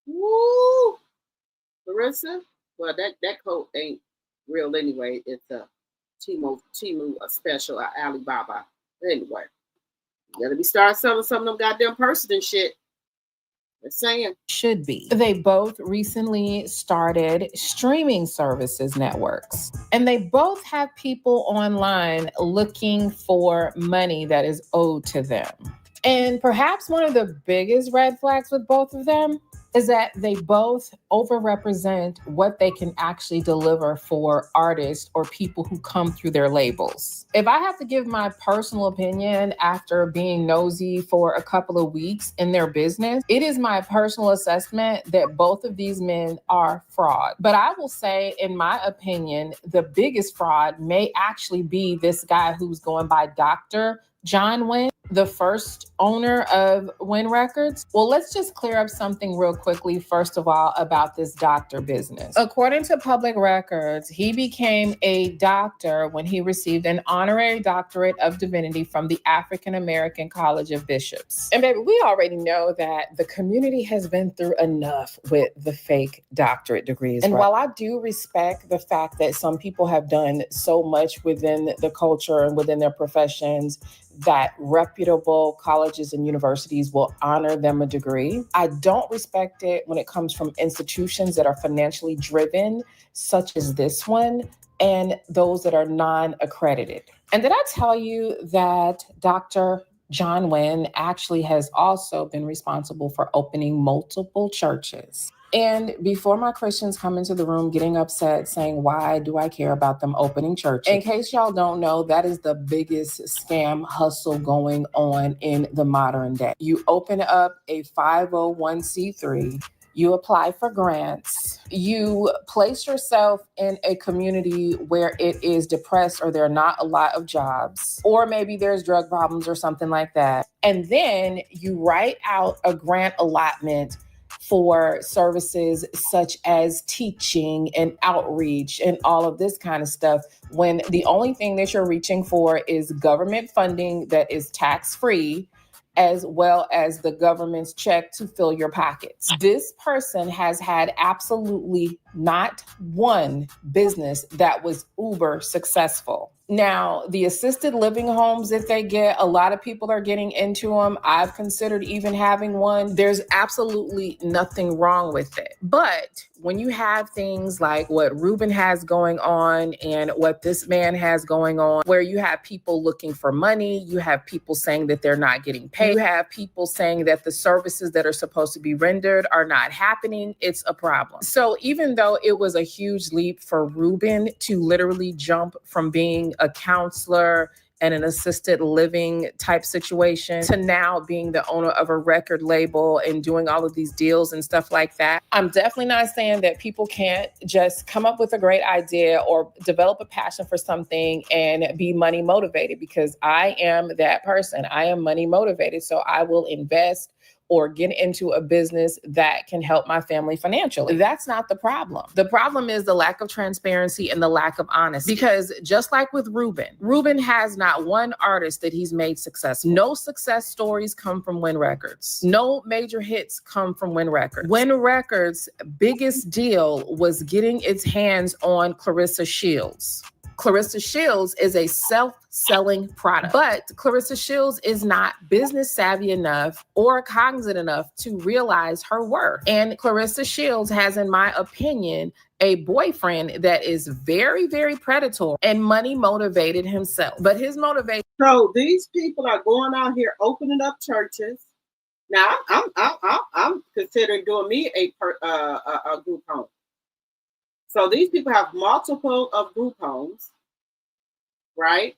Woo! Claressa, well, that code ain't real anyway. It's a Temu a special, Alibaba. Anyway. You gotta be start selling some of them goddamn purses and shit. They're saying. Should be. They both recently started streaming services networks. And they both have people online looking for money that is owed to them. And perhaps one of the biggest red flags with both of them is that they both overrepresent what they can actually deliver for artists or people who come through their labels. If I have to give my personal opinion after being nosy for a couple of weeks in their business, it is my personal assessment that both of these men are fraud. But I will say, in my opinion, the biggest fraud may actually be this guy who's going by Dr. John Wynn, the first owner of Win Records. Well, let's just clear up something real quickly, first of all, about this doctor business. According to public records, he became a doctor when he received an honorary doctorate of divinity from the African American College of Bishops. And baby, we already know that the community has been through enough with the fake doctorate degrees. And while I do respect the fact that some people have done so much within the culture and within their professions that reputable colleges and universities will honor them a degree, I don't respect it when it comes from institutions that are financially driven, such as this one, and those that are non-accredited. And did I tell you that Dr. John Wynn actually has also been responsible for opening multiple churches? And before my Christians come into the room getting upset saying, why do I care about them opening churches? In case y'all don't know, that is the biggest scam hustle going on in the modern day. You open up a 501c3, you apply for grants, you place yourself in a community where it is depressed or there are not a lot of jobs, or maybe there's drug problems or something like that. And then you write out a grant allotment for services such as teaching and outreach and all of this kind of stuff, when the only thing that you're reaching for is government funding that is tax-free, as well as the government's check to fill your pockets. This person has had absolutely not one business that was uber successful. Now, the assisted living homes that they get, a lot of people are getting into them. I've considered even having one. There's absolutely nothing wrong with it. But when you have things like what Ruben has going on and what this man has going on, where you have people looking for money, you have people saying that they're not getting paid, you have people saying that the services that are supposed to be rendered are not happening, it's a problem. So even though it was a huge leap for Ruben to literally jump from being a counselor and an assisted living type situation to now being the owner of a record label and doing all of these deals and stuff like that, I'm definitely not saying that people can't just come up with a great idea or develop a passion for something and be money motivated, because I am that person. I am money motivated. So I will invest or get into a business that can help my family financially. That's not the problem. The problem is the lack of transparency and the lack of honesty. Because just like with Ruben has not one artist that he's made successful. No success stories come from Win Records. No major hits come from Win Records. Win Records' biggest deal was getting its hands on Claressa Shields. Claressa Shields is a self-selling product, but Claressa Shields is not business savvy enough or cognizant enough to realize her worth. And Claressa Shields has, in my opinion, a boyfriend that is very, very predatory and money motivated himself. But his motivation. So these people are going out here opening up churches. Now I'm considering doing me a group home. So these people have multiple of group homes, right?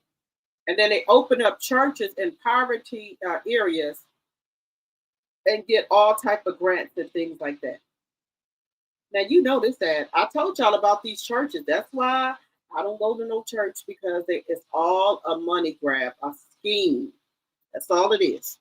And then they open up churches in poverty areas and get all type of grants and things like that. Now, you notice that I told y'all about these churches. That's why I don't go to no church, because it's all a money grab, a scheme. That's all it is.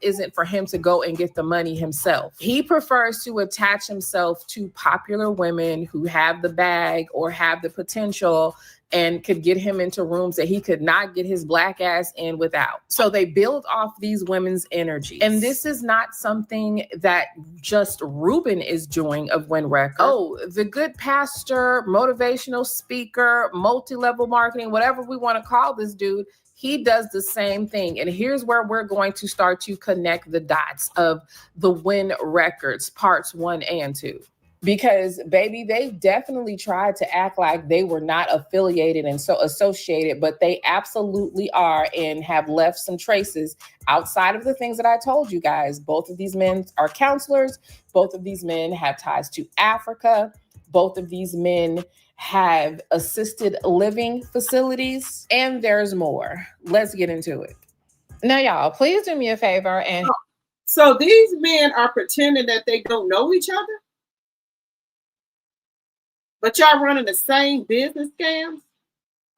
Isn't for him to go and get the money himself. He prefers to attach himself to popular women who have the bag or have the potential and could get him into rooms that he could not get his black ass in without. So they build off these women's energy. And this is not something that just Ruben is doing of Win Records. Oh, the good pastor, motivational speaker, multi-level marketing, whatever we want to call this dude, he does the same thing. And here's where we're going to start to connect the dots of the Win Records parts 1 and 2. Because, baby, they definitely tried to act like they were not affiliated and so associated, but they absolutely are and have left some traces outside of the things that I told you guys. Both of these men are counselors. Both of these men have ties to Africa. Both of these men have assisted living facilities, and there's more. Let's get into it. Now, y'all, please do me a favor. And so these men are pretending that they don't know each other, but y'all running the same business scams,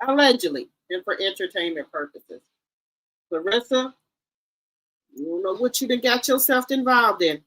allegedly, and for entertainment purposes. Claressa, you don't know what you done got yourself involved in.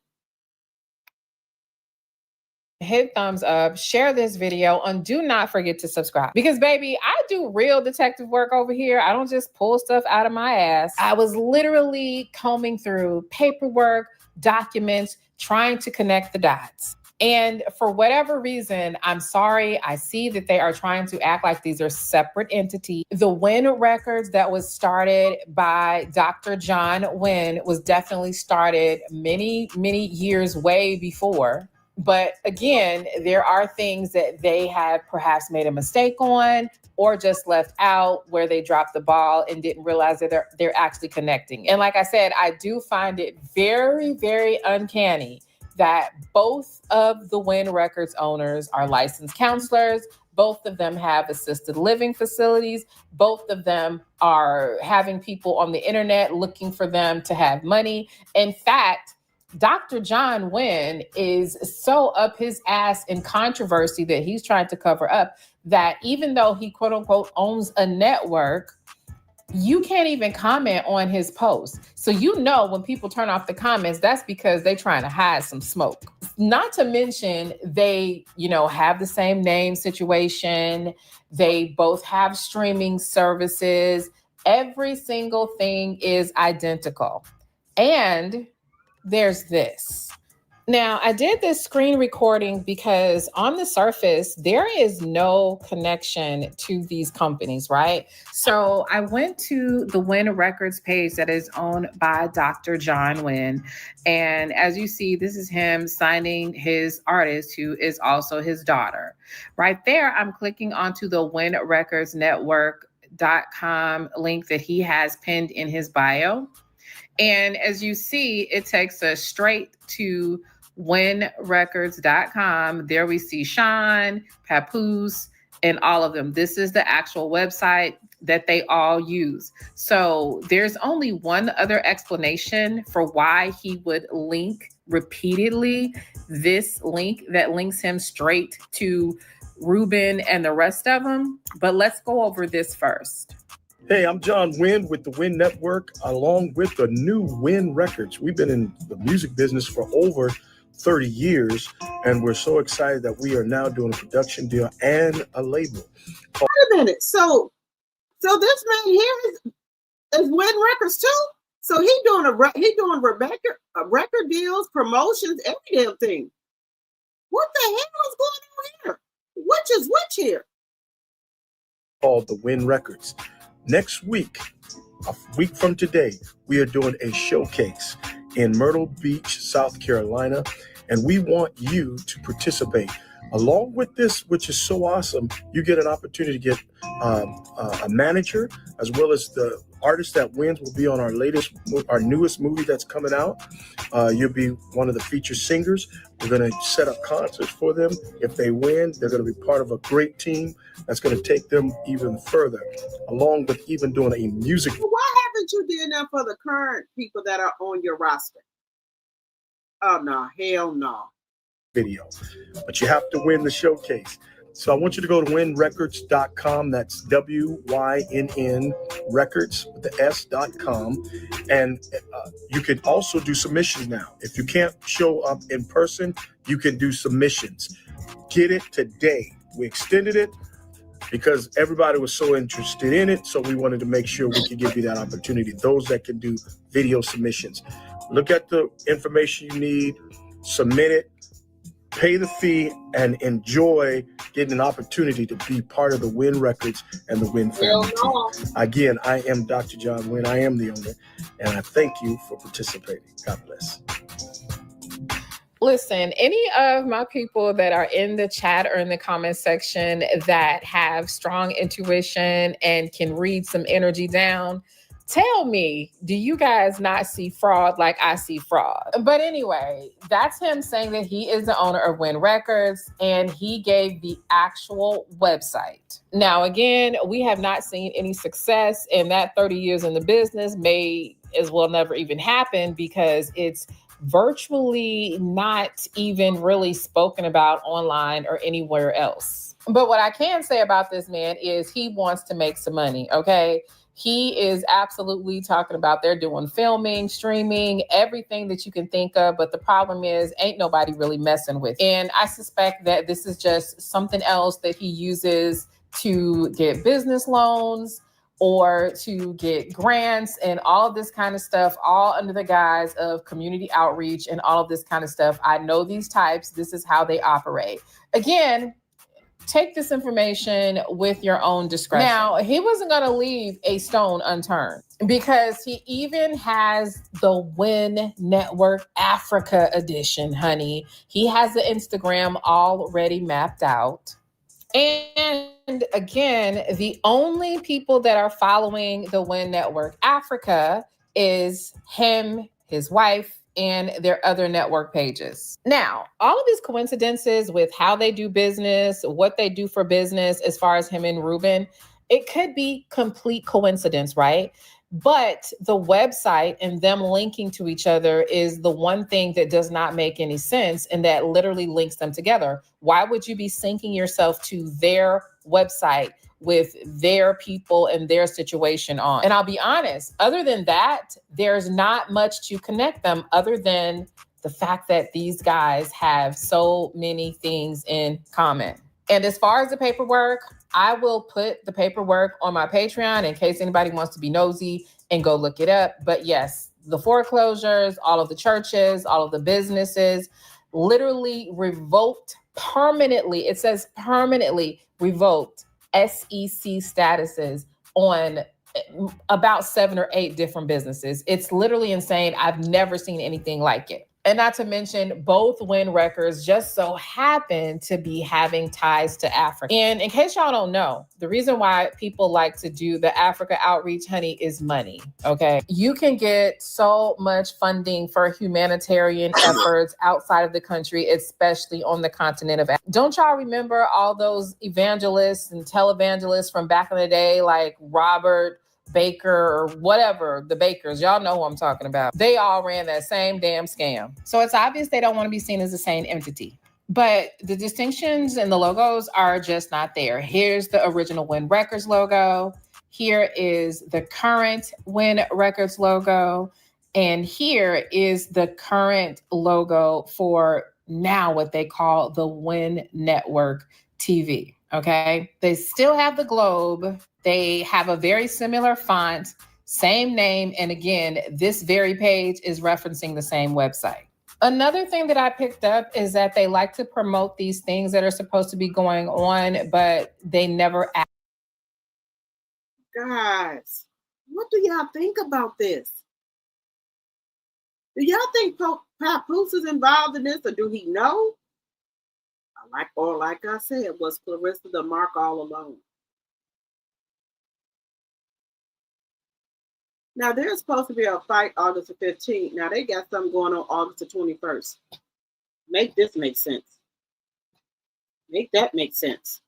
Hit thumbs up, share this video, and do not forget to subscribe. Because, baby, I do real detective work over here. I don't just pull stuff out of my ass. I was literally combing through paperwork, documents, trying to connect the dots. And for whatever reason, I'm sorry, I see that they are trying to act like these are separate entities. The Win Records that was started by Dr. John Wynn was definitely started many, many years way before. But again, there are things that they have perhaps made a mistake on or just left out where they dropped the ball and didn't realize that they're actually connecting. And like I said, I do find it very, very uncanny that both of the Win Records owners are licensed counselors. Both of them have assisted living facilities. Both of them are having people on the internet looking for them to have money. In fact, Dr. John Wynn is so up his ass in controversy that he's trying to cover up that even though he quote unquote owns a network, you can't even comment on his posts. So you know when people turn off the comments, that's because they're trying to hide some smoke. Not to mention they, have the same name situation. They both have streaming services. Every single thing is identical. And there's this. Now, I did this screen recording because on the surface, there is no connection to these companies, right? So I went to the Wynn Records page that is owned by Dr. John Wynn. And as you see, this is him signing his artist, who is also his daughter. Right there, I'm clicking onto the Wynn Records Network.com link that he has pinned in his bio. And as you see, it takes us straight to winrecords.com. There we see Sean, Papoose, and all of them. This is the actual website that they all use. So there's only one other explanation for why he would link repeatedly this link that links him straight to Ruben and the rest of them. But let's go over this first. Hey, I'm John Wynn with the Wynn Network, along with the new Wynn Records. We've been in the music business for over 30 years, and we're so excited that we are now doing a production deal and a label. Wait a minute. So this man here is Wynn Records too. So he doing record deals, promotions, every damn thing. What the hell is going on here? Which is which here? Called the Wynn Records. Next week, a week from today, we are doing a showcase in Myrtle Beach, South Carolina, and we want you to participate. Along with this, which is so awesome, you get an opportunity to get a manager, as well as the artist that wins will be on our newest movie that's coming out. You'll be one of the featured singers. We're going to set up concerts for them. If they win, they're going to be part of a great team that's going to take them even further, along with even doing a music. Why haven't you done that for the current people that are on your roster? Oh, no, hell no. Video, but you have to win the showcase. So I want you to go to winrecords.com. That's WYNN records with the S.com. And you can also do submissions now. If you can't show up in person, you can do submissions. Get it today. We extended it because everybody was so interested in it. So we wanted to make sure we could give you that opportunity. Those that can do video submissions. Look at the information you need, submit it, pay the fee, and enjoy getting an opportunity to be part of the Wynn Records and the Wynn family team. Again, I am Dr. John Wynn. I am the owner, and I thank you for participating. God bless. Listen, any of my people that are in the chat or in the comment section that have strong intuition and can read some energy down, tell me, do you guys not see fraud like I see fraud? But anyway, that's him saying that he is the owner of Wynn Records, and he gave the actual website. Now, again, we have not seen any success, and that 30 years in the business may as well never even happen because it's virtually not even really spoken about online or anywhere else. But what I can say about this man is he wants to make some money, okay? He is absolutely talking about they're doing filming, streaming, everything that you can think of. But the problem is ain't nobody really messing with. And I suspect that this is just something else that he uses to get business loans or to get grants and all of this kind of stuff, all under the guise of community outreach and all of this kind of stuff. I know these types. This is how they operate. Again, take this information with your own discretion. Now, he wasn't going to leave a stone unturned because he even has the Wynn Network Africa edition, honey. He has the Instagram already mapped out. And again, the only people that are following the Wynn Network Africa is him, his wife, and their other network pages. Now, all of these coincidences with how they do business, what they do for business, as far as him and Ruben, it could be complete coincidence, right? But the website and them linking to each other is the one thing that does not make any sense and that literally links them together. Why would you be syncing yourself to their website with their people and their situation on? And I'll be honest, other than that, there's not much to connect them other than the fact that these guys have so many things in common. And as far as the paperwork, I will put the paperwork on my Patreon in case anybody wants to be nosy and go look it up. But yes, the foreclosures, all of the churches, all of the businesses, literally revoked permanently. It says permanently revoked SEC statuses on about 7 or 8 different businesses. It's literally insane. I've never seen anything like it. And not to mention, both Win Records just so happen to be having ties to Africa. And in case y'all don't know, the reason why people like to do the Africa outreach, honey, is money, okay? You can get so much funding for humanitarian efforts outside of the country, especially on the continent of Africa. Don't y'all remember all those evangelists and televangelists from back in the day, like Robert Baker or whatever, the Bakers, y'all know who I'm talking about. They all ran that same damn scam. So it's obvious they don't want to be seen as the same entity. But the distinctions and the logos are just not there. Here's the original Win Records logo. Here is the current Win Records logo. And here is the current logo for now what they call the Win Network TV. Okay. They still have the globe. They have a very similar font, same name. And again, this very page is referencing the same website. Another thing that I picked up is that they like to promote these things that are supposed to be going on, but they never act. Guys, what do y'all think about this? Do y'all think Papoose is involved in this, or do he know? Like I said, was Claressa the mark all along? Now, there's supposed to be a fight August the 15th. Now, they got something going on August the 21st. Make this make sense. Make that make sense.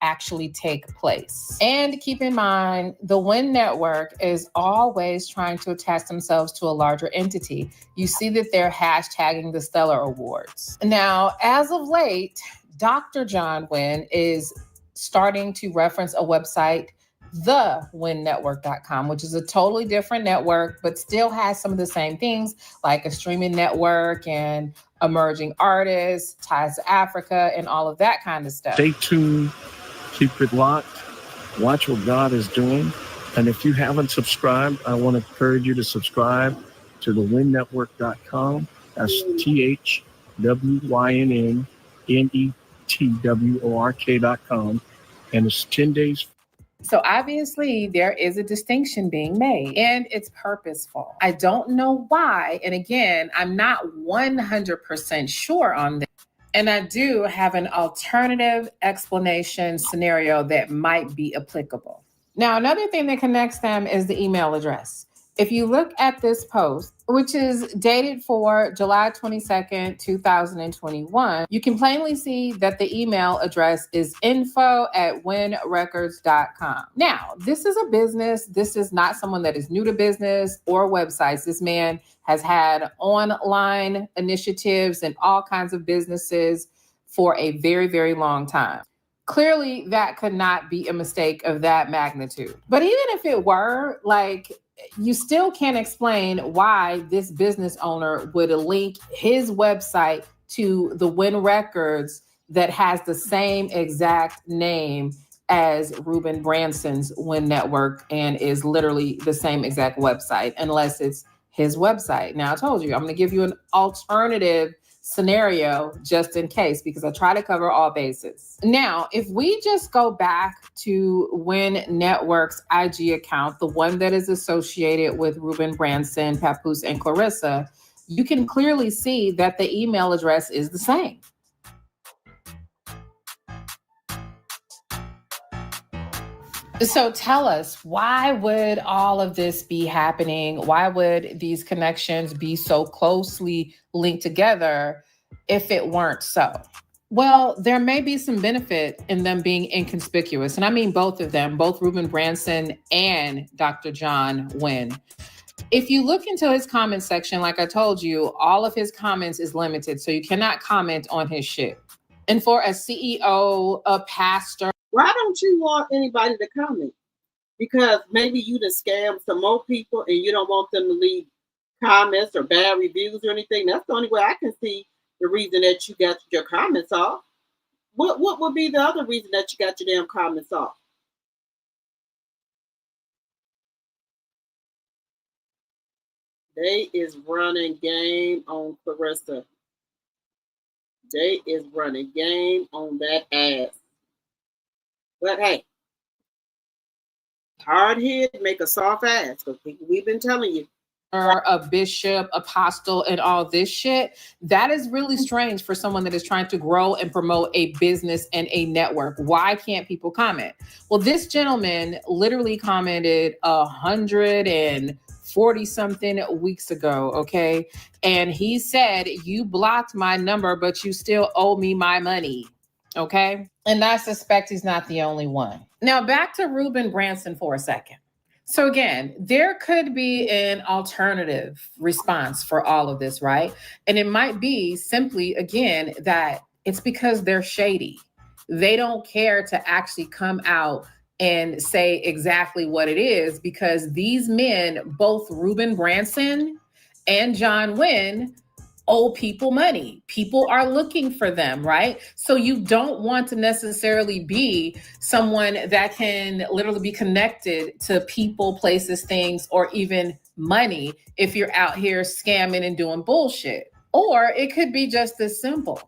Actually take place. And keep in mind, the Win Network is always trying to attach themselves to a larger entity. You see that they're hashtagging the Stellar Awards. Now, as of late, Dr. John Win is starting to reference a website, thewinnetwork.com, which is a totally different network, but still has some of the same things like a streaming network and emerging artists, ties to Africa, and all of that kind of stuff. Stay tuned. Keep it locked. Watch what God is doing. And if you haven't subscribed, I want to encourage you to subscribe to thewinnetwork.com. That's THWYNNNETWORK.com. And it's 10 days. So obviously there is a distinction being made and it's purposeful. I don't know why. And again, I'm not 100% sure on this. And I do have an alternative explanation scenario that might be applicable. Now, another thing that connects them is the email address. If you look at this post, which is dated for July 22nd, 2021, you can plainly see that the email address is info@winrecords.com. Now, this is a business. This is not someone that is new to business or websites. This man has had online initiatives and all kinds of businesses for a very, very long time. Clearly, that could not be a mistake of that magnitude. But even if it were, you still can't explain why this business owner would link his website to the Win Records that has the same exact name as Ruben Branson's Win Network and is literally the same exact website, unless it's his website. Now, I told you, I'm going to give you an alternative scenario just in case, because I try to cover all bases. Now, if we just go back to Win Network's IG account, the one that is associated with Ruben Branson, Papoose, and Claressa, you can clearly see that the email address is the same. So tell us, why would all of this be happening? Why would these connections be so closely linked together if it weren't so? Well, there may be some benefit in them being inconspicuous. And I mean both of them, both Ruben Branson and Dr. John Win. If you look into his comment section, like I told you, all of his comments is limited. So you cannot comment on his shit. And for a CEO, a pastor, why don't you want anybody to comment? Because maybe you done scammed some more people and you don't want them to leave comments or bad reviews or anything. That's the only way I can see the reason that you got your comments off. What would be the other reason that you got your damn comments off? They is running game on Claressa. They is running game on that ass. But hey, hard head make a soft ass. Because we've been telling you. A bishop, apostle, and all this shit. That is really strange for someone that is trying to grow and promote a business and a network. Why can't people comment? Well, this gentleman literally commented 140 something weeks ago, okay? And he said, "You blocked my number, but you still owe me my money." Okay? And I suspect he's not the only one. Now back to Ruben Branson for a second. So again, there could be an alternative response for all of this, right? And it might be simply, again, that it's because they're shady. They don't care to actually come out and say exactly what it is, because these men, both Ruben Branson and John Wynn, owe people money. People are looking for them, right? So you don't want to necessarily be someone that can literally be connected to people, places, things, or even money if you're out here scamming and doing bullshit. Or it could be just as simple.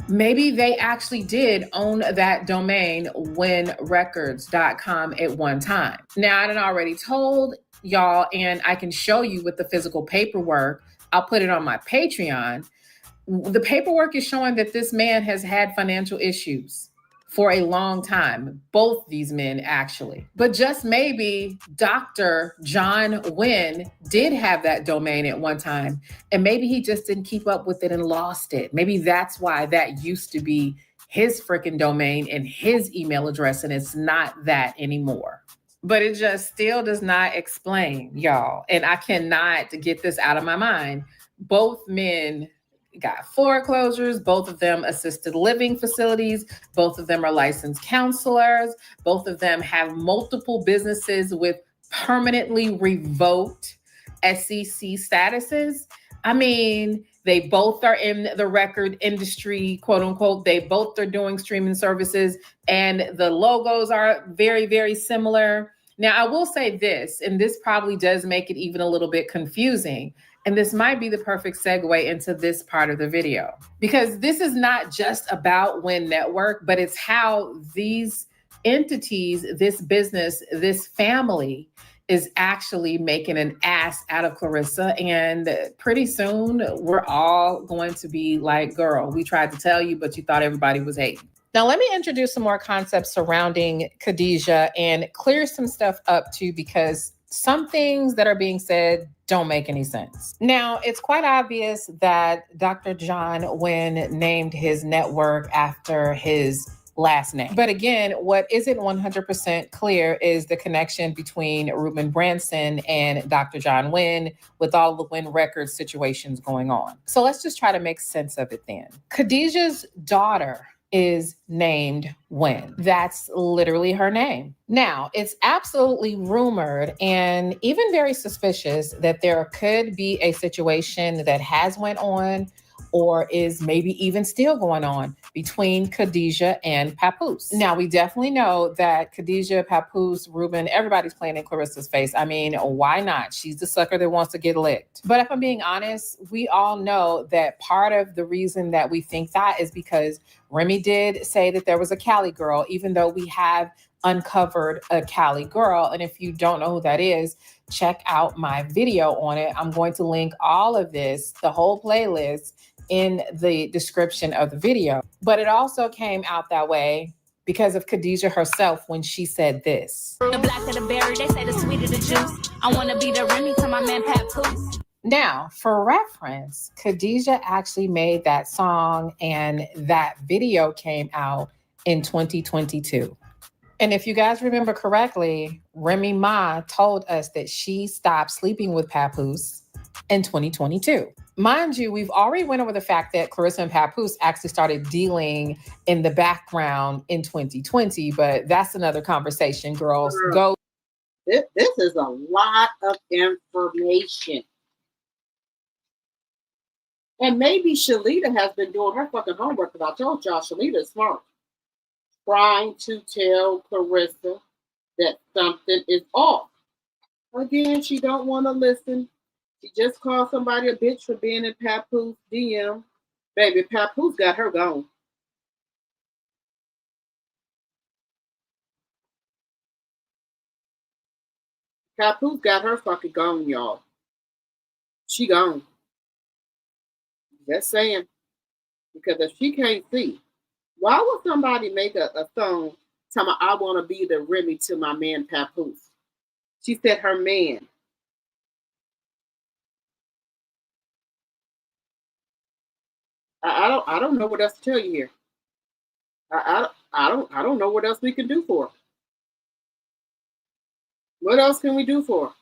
Maybe they actually did own that domain, winrecords.com, at one time. Now, I done already told y'all, and I can show you with the physical paperwork. I'll put it on my Patreon. The paperwork is showing that this man has had financial issues for a long time. Both these men, actually. But just maybe Dr. John Wynn did have that domain at one time, and maybe he just didn't keep up with it and lost it. Maybe that's why that used to be his freaking domain and his email address, and it's not that anymore. But it just still does not explain, y'all. And I cannot get this out of my mind. Both men got foreclosures, both of them assisted living facilities, both of them are licensed counselors, both of them have multiple businesses with permanently revoked SEC statuses. I mean, they both are in the record industry, quote unquote. They both are doing streaming services, and the logos are very, very similar. Now, I will say this, and this probably does make it even a little bit confusing. And this might be the perfect segue into this part of the video, because this is not just about Wynn Network, but it's how these entities, this business, this family is actually making an ass out of Claressa. And pretty soon we're all going to be like, girl, we tried to tell you, but you thought everybody was hating. Now, let me introduce some more concepts surrounding Khadijah and clear some stuff up too, because some things that are being said don't make any sense. Now, it's quite obvious that Dr. John Wynn named his network after his last name. But again, what isn't 100% clear is the connection between Ruben Branson and Dr. John Wynn with all the Wynn Records situations going on. So let's just try to make sense of it then. Khadijah's daughter is named Wynn. That's literally her name. Now, it's absolutely rumored and even very suspicious that there could be a situation that has went on or is maybe even still going on between Khadijah and Papoose. Now, we definitely know that Khadijah, Papoose, Ruben, everybody's playing in Claressa's face. I mean, why not? She's the sucker that wants to get licked. But if I'm being honest, we all know that part of the reason that we think that is because Remy did say that there was a Cali girl, even though we have uncovered a Cali girl. And if you don't know who that is, check out my video on it. I'm going to link all of this, the whole playlist, in the description of the video. But it also came out that way because of Khadijah herself when she said this. The blacker the berry, they say the sweeter the juice. I want to be the Remy to my man Papoose. Now, for reference, Khadijah actually made that song and that video came out in 2022. And if you guys remember correctly, Remy Ma told us that she stopped sleeping with Papoose in 2022. Mind you, we've already went over the fact that Claressa and Papoose actually started dealing in the background in 2020, but that's another conversation, girls. Go. This is a lot of information. And maybe Shalita has been doing her fucking homework, because I told y'all Shalita is smart. Trying to tell Claressa that something is off. Again, she don't want to listen. She just called somebody a bitch for being in Papoose DM. Baby, Papoose got her gone. Papoose got her fucking gone, y'all. She gone. Just saying. Because if she can't see, why would somebody make a song telling me I want to be the Remy to my man Papoose? She said her man. I don't know what else to tell you here. I don't know what else we can do for her. What else can we do for her?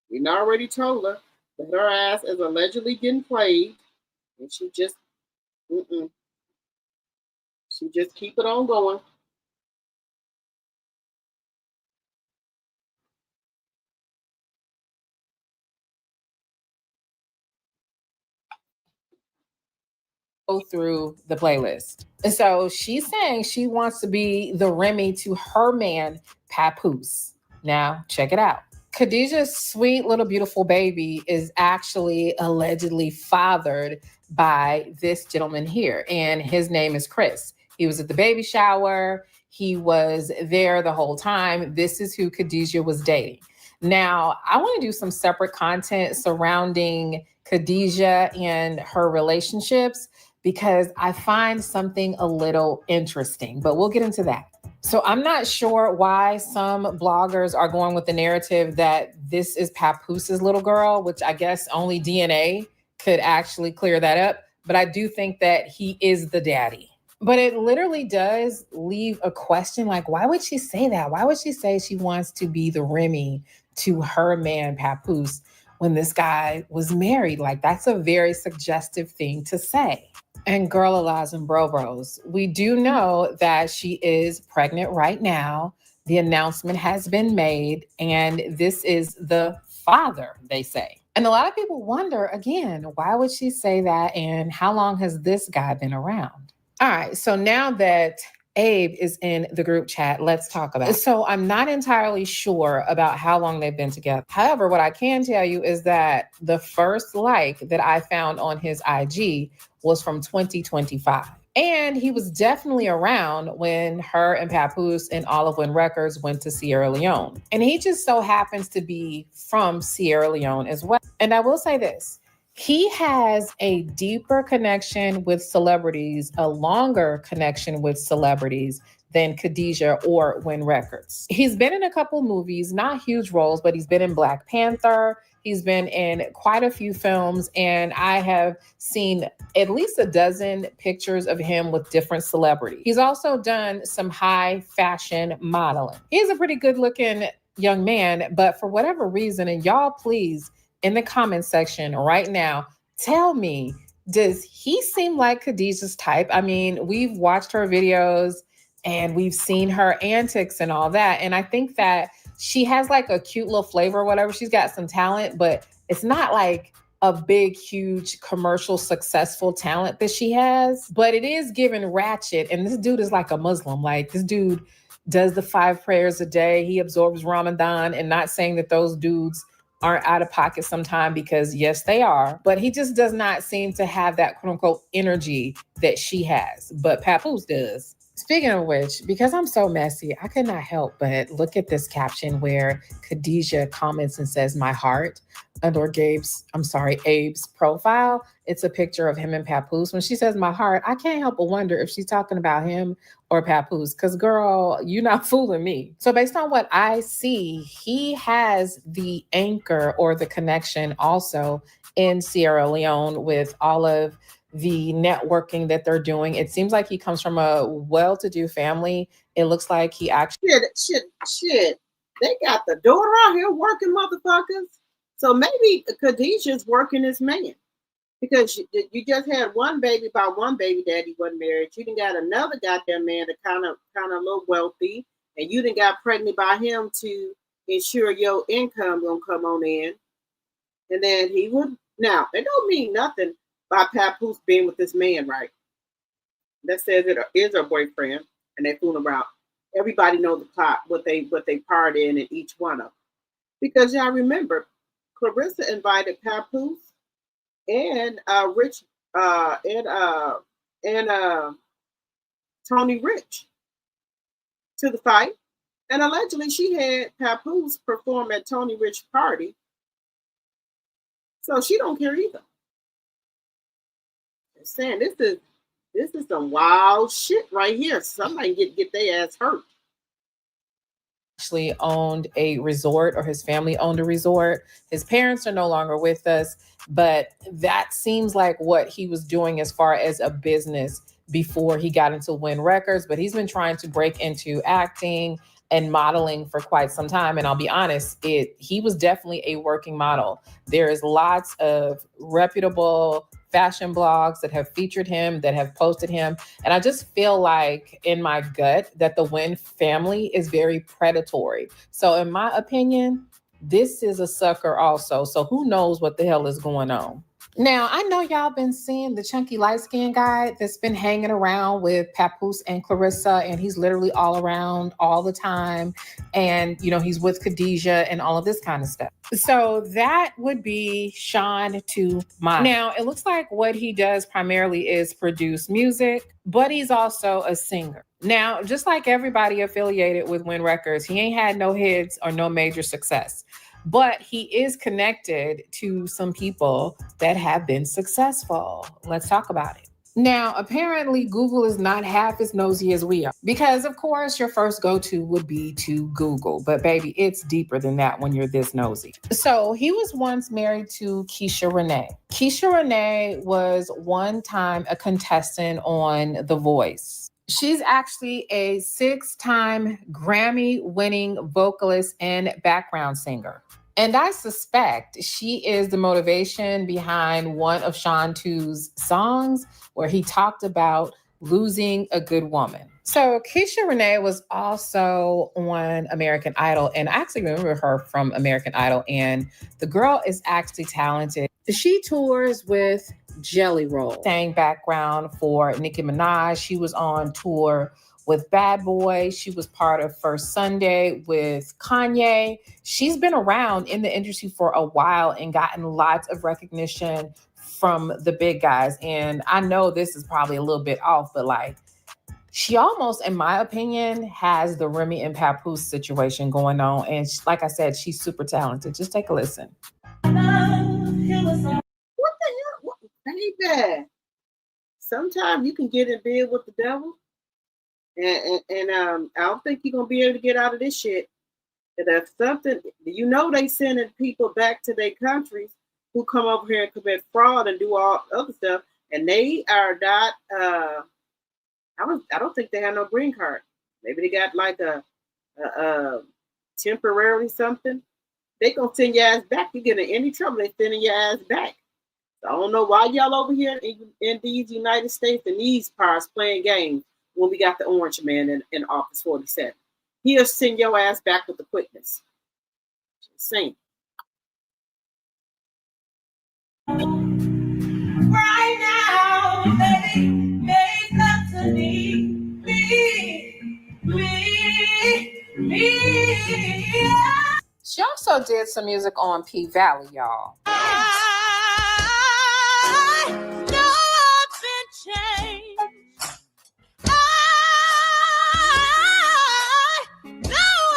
We already told her that her ass is allegedly getting played, and she just she just keep it on going. Go through the playlist. And so she's saying she wants to be the Remy to her man, Papoose. Now, check it out. Khadijah's sweet little beautiful baby is actually allegedly fathered by this gentleman here, and his name is Chris. He was at the baby shower. He was there the whole time. This is who Khadijah was dating. Now, I want to do some separate content surrounding Khadijah and her relationships because I find something a little interesting, but we'll get into that. So I'm not sure why some bloggers are going with the narrative that this is Papoose's little girl, which I guess only DNA could actually clear that up. But I do think that he is the daddy. But it literally does leave a question like, why would she say that? Why would she say she wants to be the Remy to her man, Papoose, when this guy was married? Like, that's a very suggestive thing to say. And girl alive and bros, we do know that she is pregnant right now. The announcement has been made, and this is the father, they say. And a lot of people wonder, again, why would she say that? And how long has this guy been around? All right, so now that Abe is in the group chat, let's talk about it. So I'm not entirely sure about how long they've been together. However, what I can tell you is that the first like that I found on his IG was from 2025. And he was definitely around when her and Papoose and Olive Wind Records went to Sierra Leone. And he just so happens to be from Sierra Leone as well. And I will say this. He has a deeper connection with celebrities, a longer connection with celebrities than Khadijah or Wind Records. He's been in a couple movies, not huge roles, but he's been in Black Panther. He's been in quite a few films, and I have seen at least a dozen pictures of him with different celebrities. He's also done some high fashion modeling. He's a pretty good looking young man, but for whatever reason, and y'all please, in the comment section right now, tell me, does he seem like Khadijah's type? I mean, we've watched her videos and we've seen her antics and all that. And I think that she has like a cute little flavor or whatever. She's got some talent, but it's not like a big, huge commercial successful talent that she has, but it is given ratchet. And this dude is like a Muslim. Like this dude does the 5 prayers a day. He absorbs Ramadan, and not saying that those dudes aren't out of pocket sometime, because yes, they are, but he just does not seem to have that quote unquote energy that she has, but Papoose does. Speaking of which, because I'm so messy, I could not help but look at this caption where Khadijah comments and says, "My heart," under Abe's profile. It's a picture of him and Papoose. When she says "my heart," I can't help but wonder if she's talking about him or Papoose, because girl, you're not fooling me. So based on what I see, he has the anchor or the connection also in Sierra Leone with all of the networking that they're doing. It seems like he comes from a well-to-do family. It looks like he actually Shit. They got the daughter out here working, motherfuckers. So maybe Khadijah's working his man. Because you just had one baby by one baby daddy wasn't married. You done got another goddamn man that kind of a little wealthy, and you done got pregnant by him to ensure your income gonna come on in. And then he would now it don't mean nothing by Papoose being with this man, right? That says it is her boyfriend, and they fooling around. Everybody knows the plot, what they part in each one of them. Because y'all remember, Claressa invited Papoose and Tony Rich to the fight. And allegedly she had Papoose perform at Tony Rich's party. So she don't care either. I'm saying this is some wild shit right here. Somebody get their ass hurt. Actually owned a resort, or his family owned a resort. His parents are no longer with us, but that seems like what he was doing as far as a business before he got into Win Records. But he's been trying to break into acting and modeling for quite some time. And I'll be honest, he was definitely a working model. There is lots of reputable fashion blogs that have featured him, that have posted him. And I just feel like in my gut that the Wynn family is very predatory. So in my opinion, this is a sucker also. So who knows what the hell is going on? Now, I know y'all been seeing the chunky light-skinned guy that's been hanging around with Papoose and Claressa, and he's literally all around all the time. And, you know, he's with Khadijah and all of this kind of stuff. So that would be Sean to Miles. Now, it looks like what he does primarily is produce music, but he's also a singer. Now, just like everybody affiliated with Win Records, he ain't had no hits or no major success. But he is connected to some people that have been successful. Let's talk about it. Now, apparently, Google is not half as nosy as we are. Because, of course, your first go-to would be to Google. But, baby, it's deeper than that when you're this nosy. So, he was once married to Keisha Renee. Keisha Renee was one time a contestant on The Voice. She's actually a 6-time Grammy-winning vocalist and background singer. And I suspect she is the motivation behind one of Sean 2's songs where he talked about losing a good woman. So Keisha Renee was also on American Idol, and I actually remember her from American Idol, and the girl is actually talented. She tours with Jelly Roll, sang background for Nicki Minaj. She was on tour with Bad Boy. She was part of First Sunday with Kanye. She's been around in the industry for a while and gotten lots of recognition from the big guys. And I know this is probably a little bit off, but like, she almost, in my opinion, has the Remy and Papoose situation going on. And like I said, she's super talented. Just take a listen. What the hell? What, baby? Sometimes you can get in bed with the devil. And I don't think you're gonna be able to get out of this shit. And that's something, you know, they sending people back to their countries who come over here and commit fraud and do all other stuff, and they are not. I don't think they have no green card. Maybe they got like a temporary something. They gonna send your ass back. You get in any trouble, they sending your ass back. So I don't know why y'all over here in these United States and these parts playing games. When we got the orange man in Office 47. He'll send your ass back with the quickness. Same. Right now, baby, make love to me. She also did some music on P Valley, y'all. I know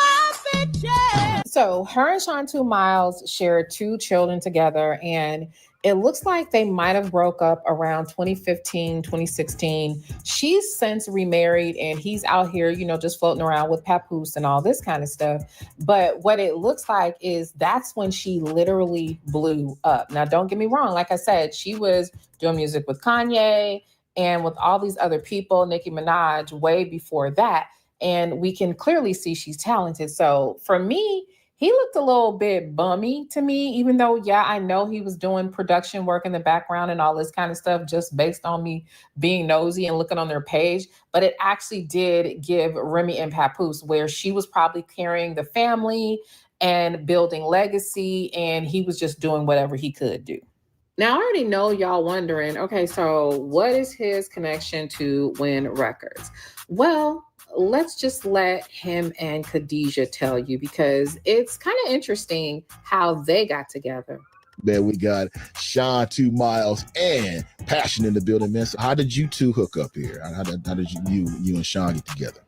I've been changed. So her and Sean 2 Miles shared 2 children together, and it looks like they might have broke up around 2015, 2016. She's since remarried, and he's out here, you know, just floating around with Papoose and all this kind of stuff. But what it looks like is that's when she literally blew up. Now, don't get me wrong. Like I said, she was doing music with Kanye and with all these other people, Nicki Minaj, way before that. And we can clearly see she's talented. So for me, he looked a little bit bummy to me, even though, yeah, I know he was doing production work in the background and all this kind of stuff just based on me being nosy and looking on their page. But it actually did give Remy and Papoose, where she was probably carrying the family and building legacy, and he was just doing whatever he could do. Now, I already know y'all wondering, okay, so what is his connection to Win Records? Well, let's just let him and Khadijah tell you, because it's kind of interesting how they got together. Man, we got Sean 2 Miles and Passion in the building, man. So how did you two hook up here? How did you and Sean get together?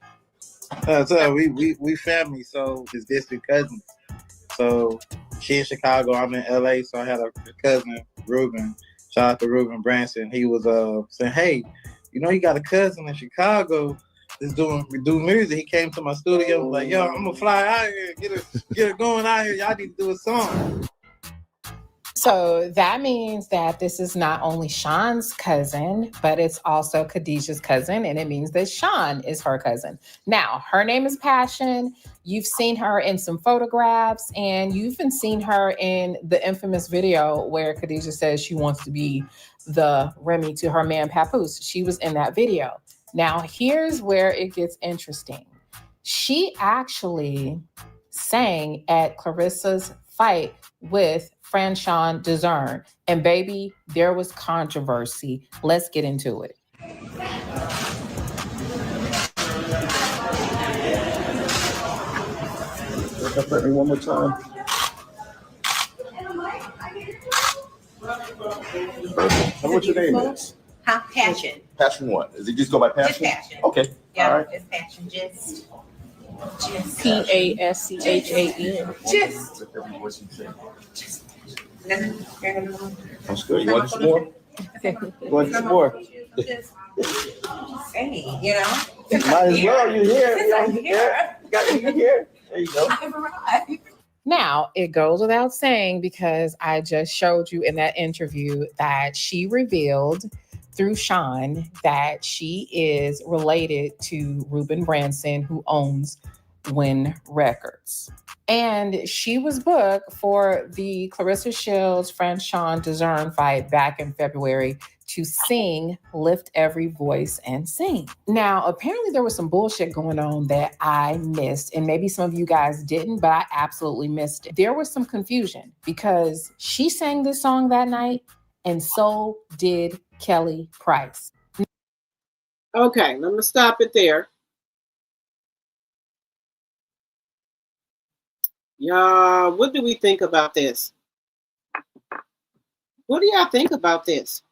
So we family, so it's distant cousins. So she in Chicago, I'm in LA, so I had a cousin, Ruben. Shout out to Ruben Branson. He was saying, hey, you know you got a cousin in Chicago that's do music. He came to my studio, was like, yo, I'm gonna fly out here, get it going out here. Y'all need to do a song. So that means that this is not only Sean's cousin, but it's also Khadijah's cousin, and it means that Sean is her cousin. Now, her name is Passion. You've seen her in some photographs, and you've even seen her in the infamous video where Khadijah says she wants to be the Remy to her man Papoose. She was in that video. Now, here's where it gets interesting. She actually sang at Claressa's fight with Franchon Dezern. And baby, there was controversy. Let's get into it. Let me one more time. And what's your name is? Passion. Passion what? Does it just go by Passion? Just Passion. Okay. Yeah, All right. it's Passion. Just Paschan. Just. That's good. You want some more? You want some more? Say, you know. Might as well. You're here. Since I'm here. You're here. There you go. I've arrived. Now, it goes without saying, because I just showed you in that interview that she revealed through Sean that she is related to Ruben Branson, who owns Win Records. And she was booked for the Claressa Shields Franchon Dezern fight back in February to sing Lift Every Voice and Sing. Now, apparently there was some bullshit going on that I missed, and maybe some of you guys didn't, but I absolutely missed it. There was some confusion because she sang this song that night, and so did Kelly Price. Okay, let me stop it there. Y'all, what do we think about this? What do y'all think about this?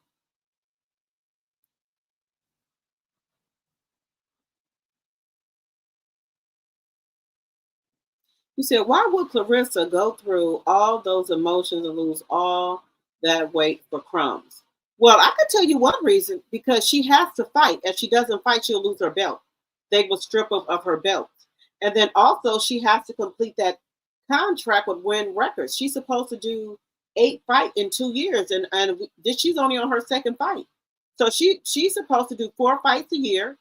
You said, why would Claressa go through all those emotions and lose all that weight for crumbs? Well, I could tell you one reason, because she has to fight. If she doesn't fight, she'll lose her belt. They will strip of her belt. And then also she has to complete that contract with Win Records. She's supposed to do 8 fights in 2 years, and she's only on her second fight. So she's supposed to do 4 fights a year,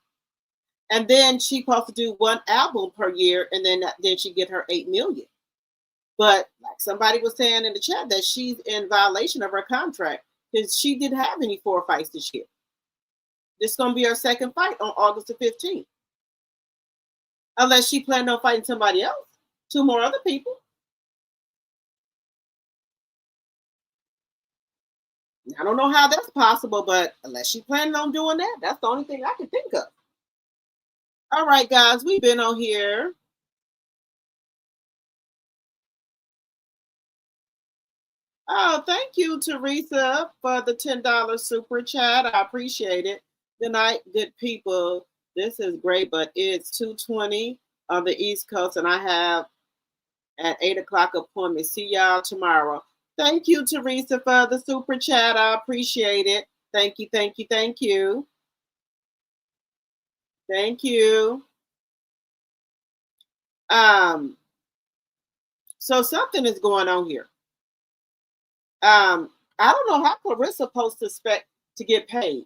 and then she's supposed to do 1 album per year, and then she get her 8 million. But like somebody was saying in the chat, that she's in violation of her contract because she didn't have any 4 fights this year. This is gonna be her second fight on August the 15th, unless she planned on fighting somebody else. 2 more other people. I don't know how that's possible, but unless she planning on doing that, that's the only thing I can think of. All right, guys, we've been on here. Oh, thank you, Teresa, for the $10 super chat. I appreciate it. Good night, good people. This is great, but it's 2:20 on the East Coast, and I have at 8 o'clock appointment. See y'all tomorrow. Thank you, Teresa, for the super chat. I appreciate it. Thank you, thank you, thank you. Thank you. So something is going on here. I don't know how Clarissa's supposed to expect to get paid.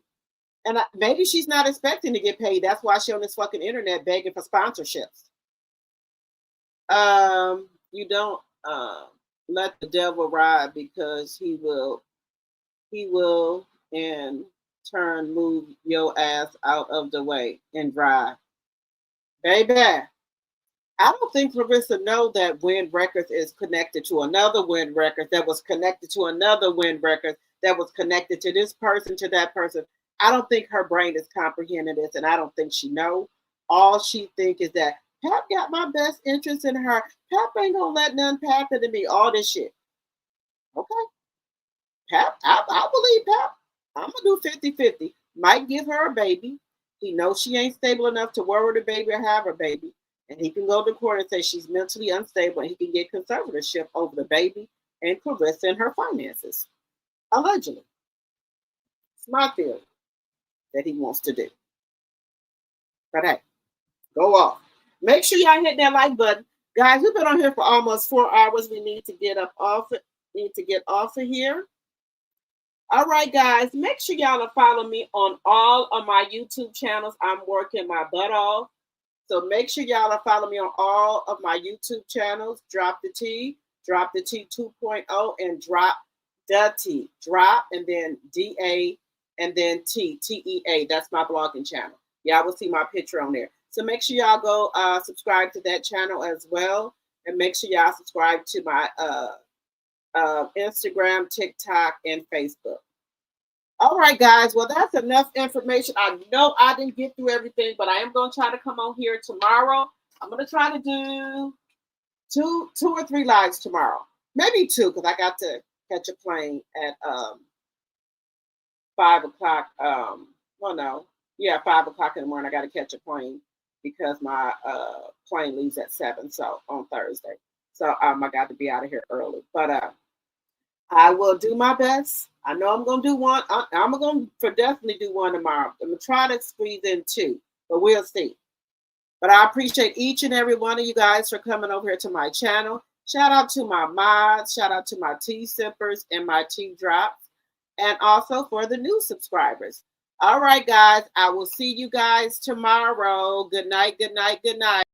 And maybe she's not expecting to get paid. That's why she's on this fucking internet begging for sponsorships. You don't let the devil ride, because he will in turn move your ass out of the way and drive. Baby, I don't think Claressa know that Win Records is connected to another Win Records that was connected to another Win Records that was connected to this person, to that person. I don't think her brain is comprehending this, and I don't think she knows. all she think is that Pap got my best interest in her. Pap ain't gonna let nothing happen to me. All this shit. Okay. Pap, I believe Pap. I'm gonna do 50-50. Might give her a baby. He knows she ain't stable enough to worry the baby or have her baby. And he can go to court and say she's mentally unstable and he can get conservatorship over the baby and Claressa and her finances. Allegedly. It's my theory that he wants to do. But hey, go off. Make sure y'all hit that like button. Guys, we've been on here for almost 4 hours. We need to get off of here. All right, guys, make sure y'all follow me on all of my YouTube channels. I'm working my butt off. So make sure y'all follow me on all of my YouTube channels. Drop the T 2.0, and Drop the T. Drop and then DA and then TEA. That's my blogging channel. Y'all will see my picture on there. So make sure y'all go subscribe to that channel as well. And make sure y'all subscribe to my Instagram, TikTok, and Facebook. All right, guys. Well, that's enough information. I know I didn't get through everything, but I am going to try to come on here tomorrow. I'm going to try to do two or three lives tomorrow. Maybe 2, because I got to catch a plane at 5 o'clock. 5 o'clock in the morning. I got to catch a plane because my plane leaves at 7, so on Thursday. So I got to be out of here early. But I will do my best. I know I'm going to do one. I'm going to definitely do one tomorrow. I'm going to try to squeeze in 2, but we'll see. But I appreciate each and every one of you guys for coming over here to my channel. Shout out to my mods. Shout out to my tea sippers and my tea drops. And also for the new subscribers. All right, guys. I will see you guys tomorrow. Good night, good night, good night.